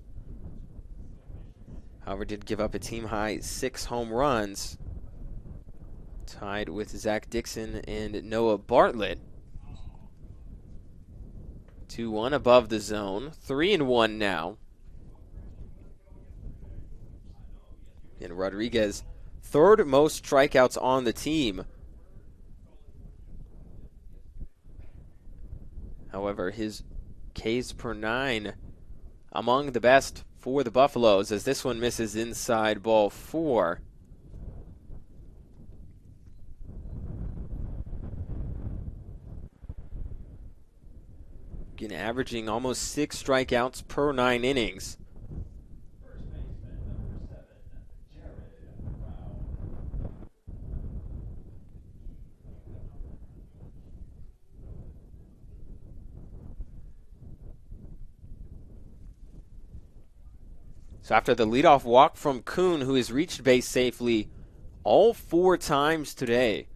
However, did give up a team-high 6 home runs. Tied with Zach Dixon and Noah Bartlett. 2-1 above the zone. 3-1 now. And Rodriguez, third most strikeouts on the team. However, his Ks per 9 among the best for the Buffaloes, as this one misses inside ball 4. Again, averaging almost 6 strikeouts per 9 innings. So after the leadoff walk from Kuhn, who has reached base safely all 4 times today.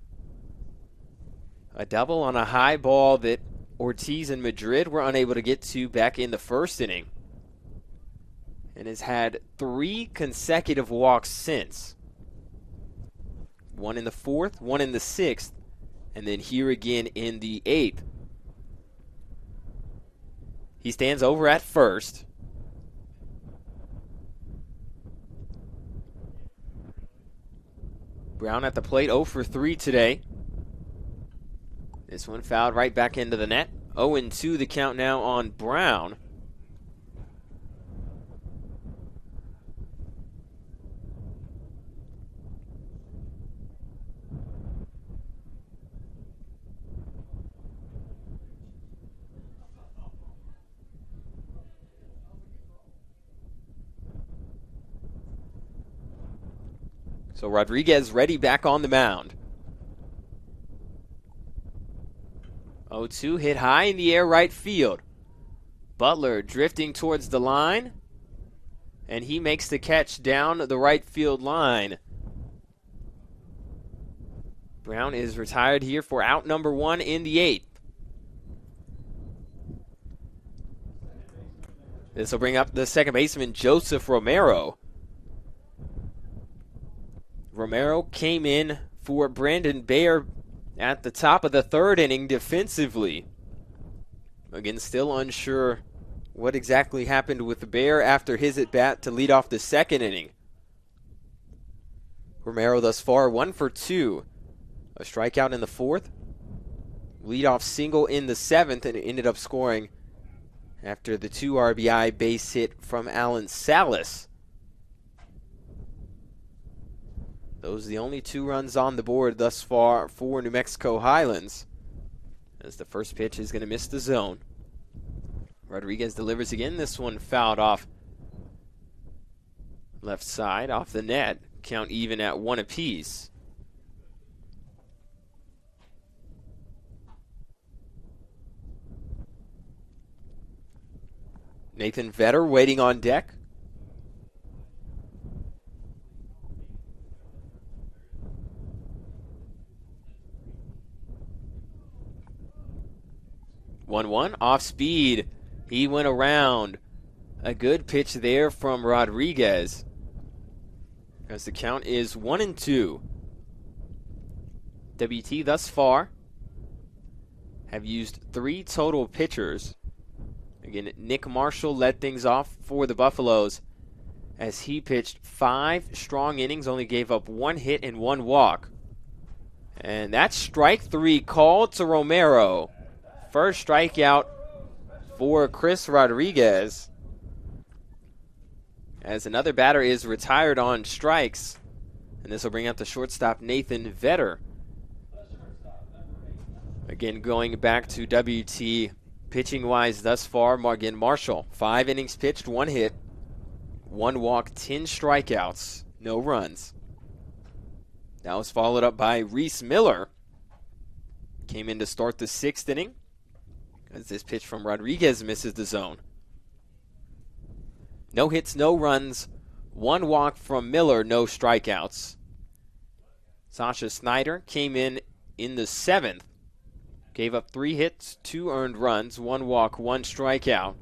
A double on a high ball that Ortiz and Madrid were unable to get to back in the first inning. And has had 3 consecutive walks since. 1 in the 4th, 1 in the 6th, and then here again in the 8th. He stands over at first. Brown at the plate, 0 for 3 today. This one fouled right back into the net. 0-2 the count now on Brown. So Rodriguez ready back on the mound. 0-2 hit high in the air right field. Butler drifting towards the line. And he makes the catch down the right field line. Brown is retired here for out number 1 in the 8th. This will bring up the second baseman, Joseph Romero. Romero came in for Brandon Baer at the top of the 3rd inning defensively. Again, still unsure what exactly happened with Baer after his at-bat to lead off the 2nd inning. Romero thus far 1 for 2. A strikeout in the 4th. Leadoff single in the 7th, and ended up scoring after the 2 RBI base hit from Alan Salas. Those are the only 2 runs on the board thus far for New Mexico Highlands. As the first pitch is going to miss the zone. Rodriguez delivers again. This one fouled off left side, off the net. Count even at 1 apiece. Nathan Vetter waiting on deck. One off speed. He went around. A good pitch there from Rodriguez. As the count is 1-2. WT thus far have used 3 total pitchers. Again, Nick Marshall led things off for the Buffaloes as he pitched 5 strong innings, only gave up 1 hit and 1 walk. And that's strike 3 called to Romero. First strikeout for Chris Rodriguez. As another batter is retired on strikes. And this will bring out the shortstop, Nathan Vetter. Again, going back to WT, pitching-wise thus far, Again, Marshall, 5 innings pitched, 1 hit, 1 walk, 10 strikeouts, no runs. That was followed up by Reese Miller. Came in to start the 6th inning, as this pitch from Rodriguez misses the zone. No hits, no runs, 1 walk from Miller, no strikeouts. Sasha Snyder came in the 7th. Gave up 3 hits, 2 earned runs, 1 walk, 1 strikeout.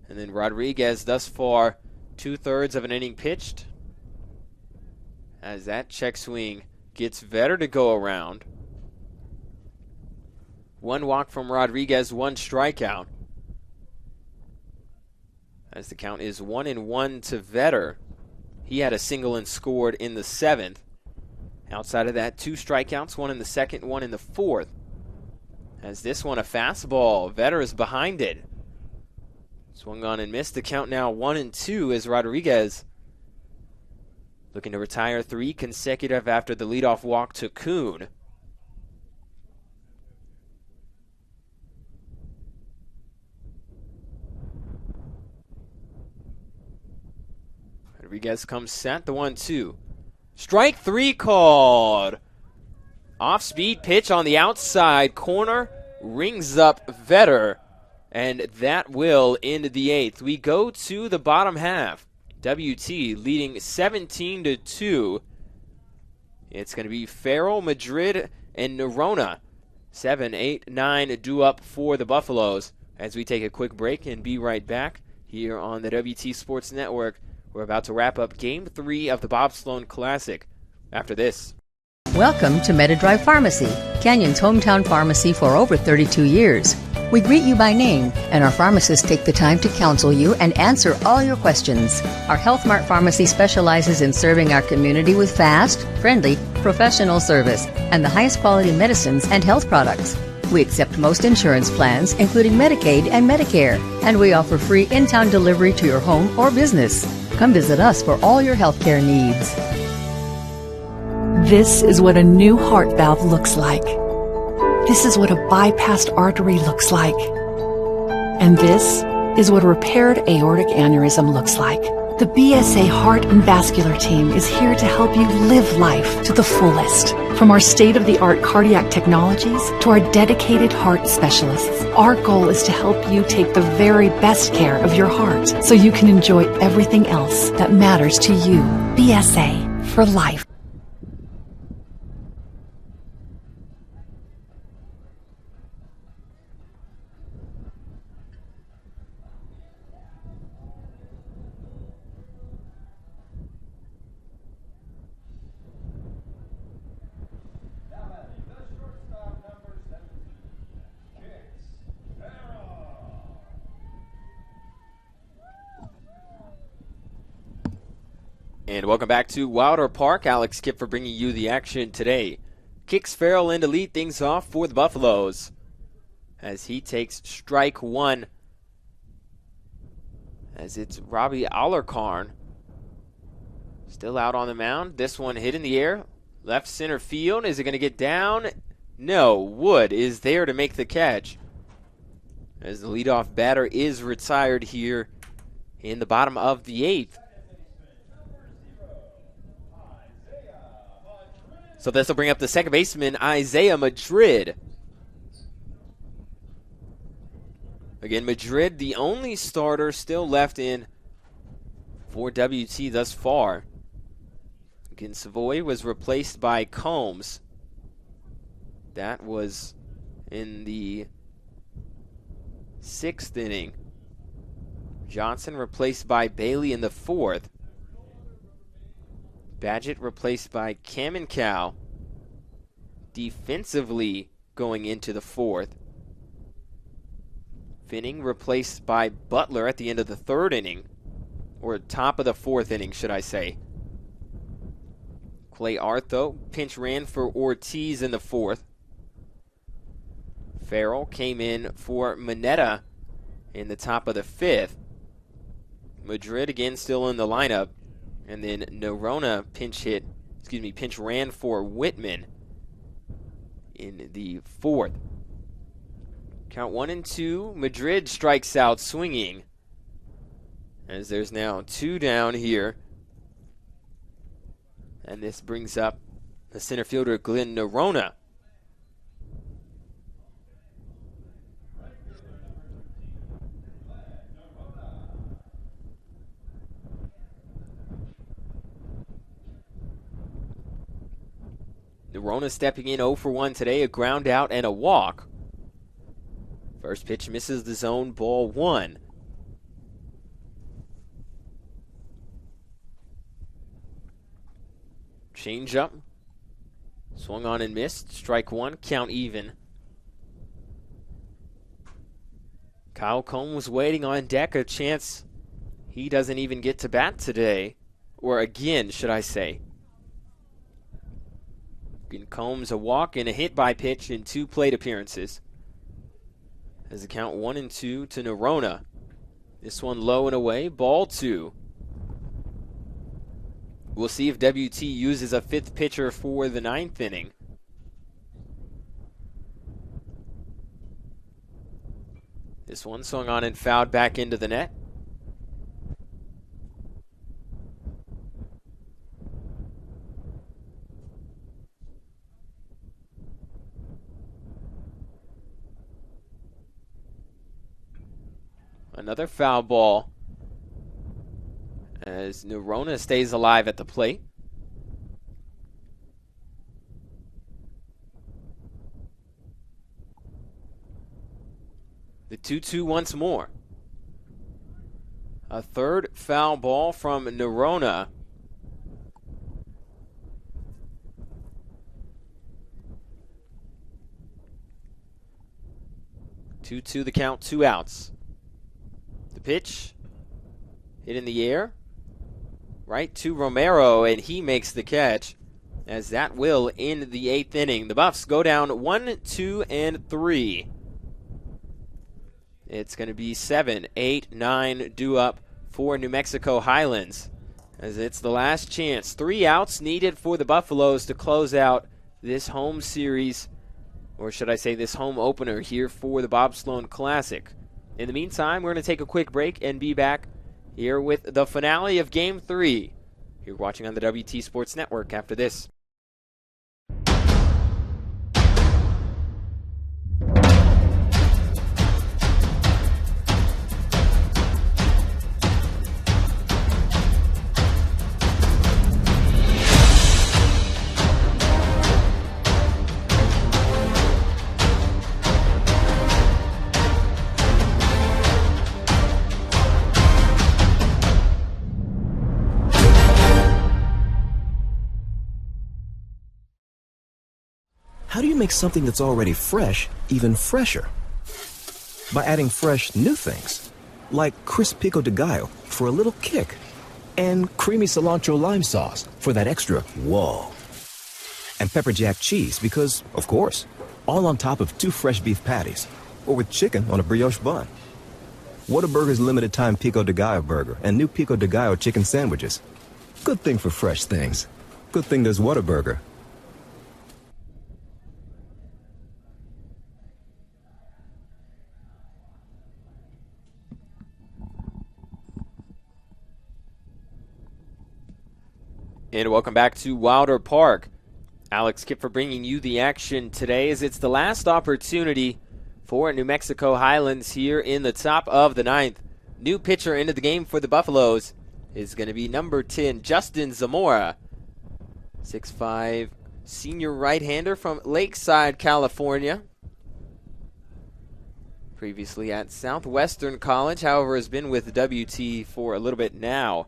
And then Rodriguez thus far, 2/3 of an inning pitched. As that check swing gets Vetter to go around. 1 walk from Rodriguez, 1 strikeout. As the count is 1-1 to Vetter. He had a single and scored in the 7th. Outside of that, 2 strikeouts, 1 in the 2nd, 1 in the 4th. As this one a fastball, Vetter is behind it. Swung on and missed. The count now 1-2 as Rodriguez looking to retire 3 consecutive after the leadoff walk to Kuhn. Rodriguez comes set, the 1-2. Strike 3 called. Off-speed pitch on the outside corner. Rings up Vetter. And that will end the 8th. We go to the bottom half. WT leading 17-2. It's going to be Farrell, Madrid, and Nerona. 7, 8, 9 due up for the Buffaloes. As we take a quick break and be right back here on the WT Sports Network. We're about to wrap up Game 3 of the Bob Sloan Classic after this. Welcome to MetaDrive Pharmacy, Canyon's hometown pharmacy for over 32 years. We greet you by name, and our pharmacists take the time to counsel you and answer all your questions. Our Health Mart Pharmacy specializes in serving our community with fast, friendly, professional service and the highest quality medicines and health products. We accept most insurance plans, including Medicaid and Medicare, and we offer free in-town delivery to your home or business. Come visit us for all your healthcare needs. This is what a new heart valve looks like. This is what a bypassed artery looks like. And this is what a repaired aortic aneurysm looks like. The BSA Heart and Vascular Team is here to help you live life to the fullest. From our state-of-the-art cardiac technologies to our dedicated heart specialists, our goal is to help you take the very best care of your heart so you can enjoy everything else that matters to you. BSA for life. And welcome back to Wilder Park. Alex Kipfer bringing you the action today. Kicks Farrell in to lead things off for the Buffaloes as he takes strike 1. As it's Robbie Alarcon still out on the mound. This one hit in the air. Left center field. Is it going to get down? No. Wood is there to make the catch. As the leadoff batter is retired here in the bottom of the 8th. So this will bring up the second baseman, Isaiah Madrid. Again, Madrid, the only starter still left in for WT thus far. Again, Savoy was replaced by Combs. That was in the 6th inning. Johnson replaced by Bailey in the 4th. Badgett replaced by Kamenkow. Defensively going into the 4th. Finning replaced by Butler at the end of the 3rd inning. Or top of the 4th inning, should I say. Clay Artho pinch ran for Ortiz in the 4th. Farrell came in for Mineta in the top of the 5th. Madrid again still in the lineup. And then Nerona pinch ran for Whitman in the 4th. Count 1-2. Madrid strikes out swinging. As there's now 2 down here. And this brings up the center fielder, Glenn Nerona. Nerona stepping in 0 for 1 today, a ground out and a walk. First pitch misses the zone, ball 1. Change up. Swung on and missed. Strike 1, count even. Kyle Combs waiting on deck, a chance he doesn't even get to bat today. Or again, should I say. Combs a walk and a hit by pitch in 2 plate appearances. As the count 1-2 to Nerona. This one low and away, ball 2. We'll see if WT uses a 5th pitcher for the 9th inning. This one swung on and fouled back into the net. Another foul ball as Nerona stays alive at the plate. The 2-2 once more. A third foul ball from Nerona. Two the count, 2 outs. The pitch hit in the air. Right to Romero, and he makes the catch, as that will end the 8th inning. The Buffs go down 1, 2, and 3. It's going to be 7, 8, 9 due up for New Mexico Highlands, as it's the last chance. 3 outs needed for the Buffaloes to close out this home series, or should I say this home opener here for the Bob Sloan Classic. In the meantime, we're going to take a quick break and be back here with the finale of Game 3. You're watching on the WT Sports Network after this. How do you make something that's already fresh even fresher? By adding fresh new things, like crisp pico de gallo for a little kick, and creamy cilantro lime sauce for that extra whoa. And pepper jack cheese because, of course, all on top of 2 fresh beef patties, or with chicken on a brioche bun. Whataburger's limited time pico de gallo burger and new pico de gallo chicken sandwiches. Good thing for fresh things. Good thing there's Whataburger. And welcome back to Wilder Park. Alex Kipfer bringing you the action today, as it's the last opportunity for New Mexico Highlands here in the top of the 9th. New pitcher into the game for the Buffaloes is going to be number 10, Justin Zamora. 6'5", senior right-hander from Lakeside, California. Previously at Southwestern College, however, has been with WT for a little bit now.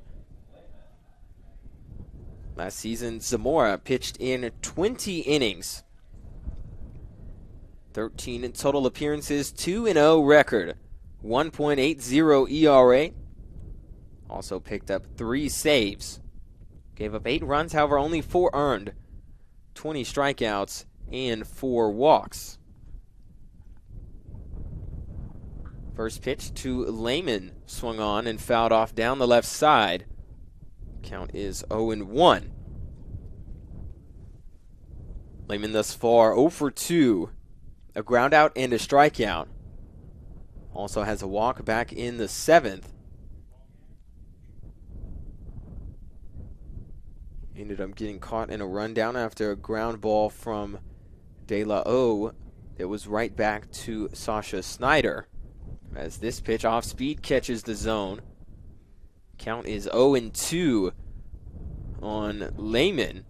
Last season, Zamora pitched in 20 innings. 13 in total appearances, 2-0 record. 1.80 ERA. Also picked up 3 saves. Gave up 8 runs, however, only 4 earned. 20 strikeouts and 4 walks. First pitch to Lehman, swung on and fouled off down the left side. Count is 0-1. Lehman thus far 0 for 2. A ground out and a strikeout. Also has a walk back in the 7th. Ended up getting caught in a rundown after a ground ball from De La O that was right back to Sasha Snyder. As this pitch off speed catches the zone. Count is 0-2 on Lehman.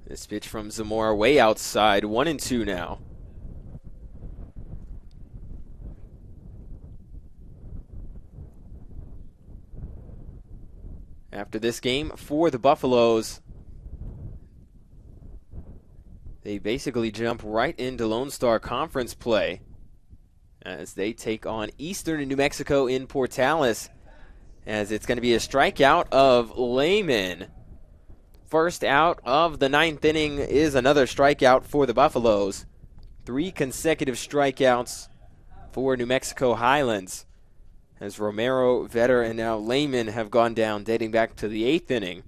This pitch from Zamora way outside, 1-2 now. After this game for the Buffaloes, they basically jump right into Lone Star Conference play as they take on Eastern New Mexico in Portales, as it's going to be a strikeout of Lehman. First out of the 9th inning is another strikeout for the Buffaloes. 3 consecutive strikeouts for New Mexico Highlands, as Romero, Vetter, and now Lehman have gone down dating back to the 8th inning.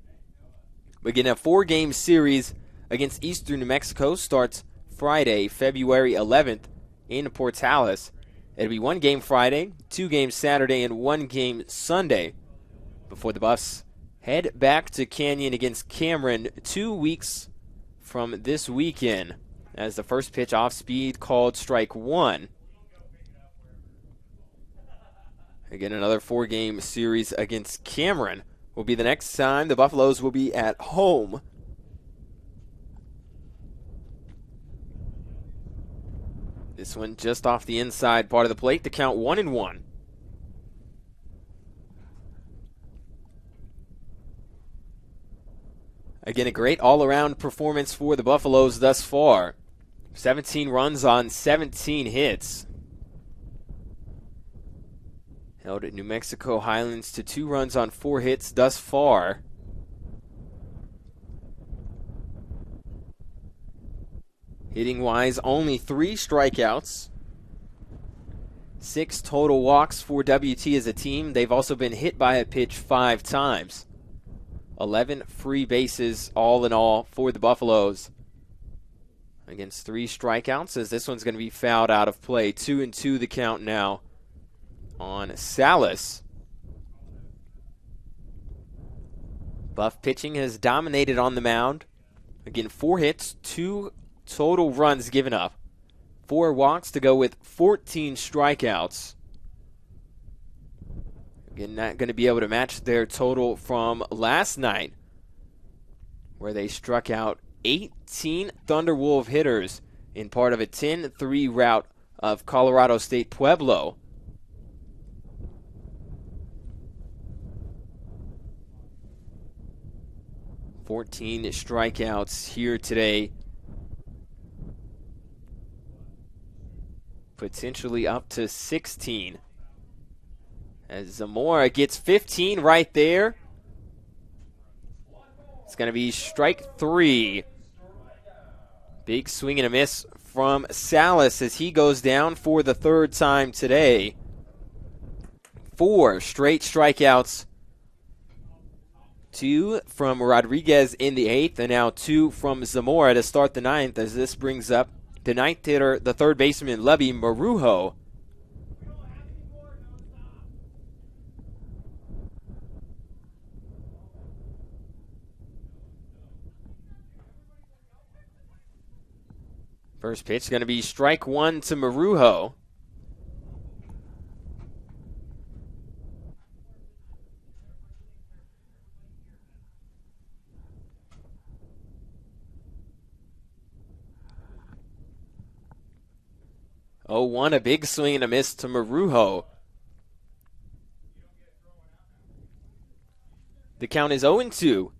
Again, a 4-game series against Eastern New Mexico starts Friday, February 11th in Portales. It'll be 1 game Friday, 2 games Saturday, and 1 game Sunday before the Buffs head back to Canyon against Cameron 2 weeks from this weekend, as the first pitch off speed called strike 1. Again, another 4-game series against Cameron will be the next time the Buffaloes will be at home. This one just off the inside part of the plate to count 1-1. Again, a great all-around performance for the Buffaloes thus far. 17 runs on 17 hits. Held at New Mexico Highlands to 2 runs on 4 hits thus far. Hitting-wise, only 3 strikeouts. 6 total walks for WT as a team. They've also been hit by a pitch 5 times. 11 free bases all in all for the Buffaloes. Against 3 strikeouts, as this one's going to be fouled out of play. 2-2 the count now on Salas. Buff pitching has dominated on the mound. Again, 4 hits, 2 total runs given up. 4 walks to go with 14 strikeouts. Again, not going to be able to match their total from last night, where they struck out 18 Thunderwolf hitters in part of a 10-3 rout of Colorado State Pueblo. $14 strikeouts here today. Potentially up to 16. As Zamora gets 15 right there. It's going to be strike 3. Big swing and a miss from Salas as he goes down for the 3rd time today. 4 straight strikeouts. 2 from Rodriguez in the 8th, and now 2 from Zamora to start the 9th, as this brings up the 9th hitter, the 3rd baseman, Lubby Marujo. First pitch is going to be strike 1 to Marujo. Oh, 1, a big swing and a miss to Marujo. The count is 0-2.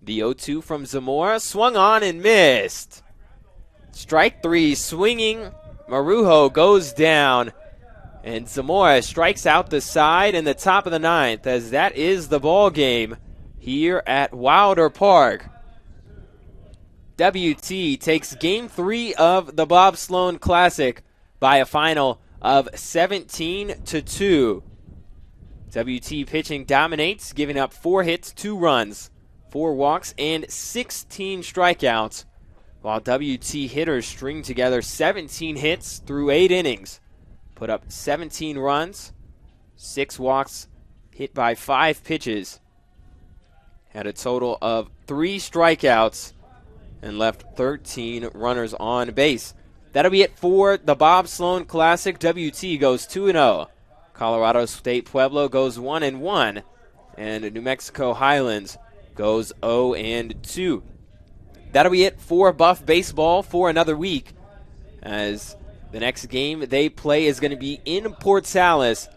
The 0-2 from Zamora, swung on and missed. Strike 3, swinging. Marujo goes down, and Zamora strikes out the side in the top of the 9th, as that is the ball game here at Wilder Park. WT takes Game 3 of the Bob Sloan Classic by a final of 17-2. WT pitching dominates, giving up 4 hits, 2 runs, 4 walks, and 16 strikeouts, while WT hitters string together 17 hits through 8 innings, put up 17 runs, 6 walks, hit by 5 pitches. had a total of 3 strikeouts and left 13 runners on base. That'll be it for the Bob Sloan Classic. WT goes 2-0. Colorado State Pueblo goes 1-1. And New Mexico Highlands goes 0-2. That'll be it for Buff Baseball for another week, as the next game they play is going to be in Port Salis,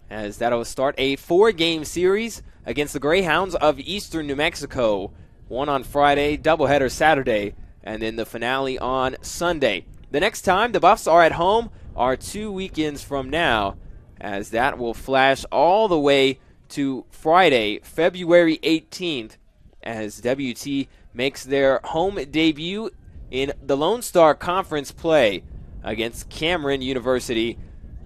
as that'll start a 4-game series against the Greyhounds of Eastern New Mexico. One on Friday, doubleheader Saturday, and then the finale on Sunday. The next time the Buffs are at home are 2 weekends from now, as that will flash all the way to Friday, February 18th, as WT makes their home debut in the Lone Star Conference play against Cameron University.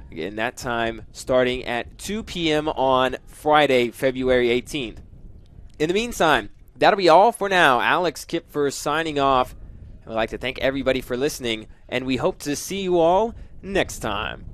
Again, that time starting at 2 p.m. on Friday, February 18th. In the meantime, that'll be all for now. Alex Kipfer signing off. I'd like to thank everybody for listening, and we hope to see you all next time.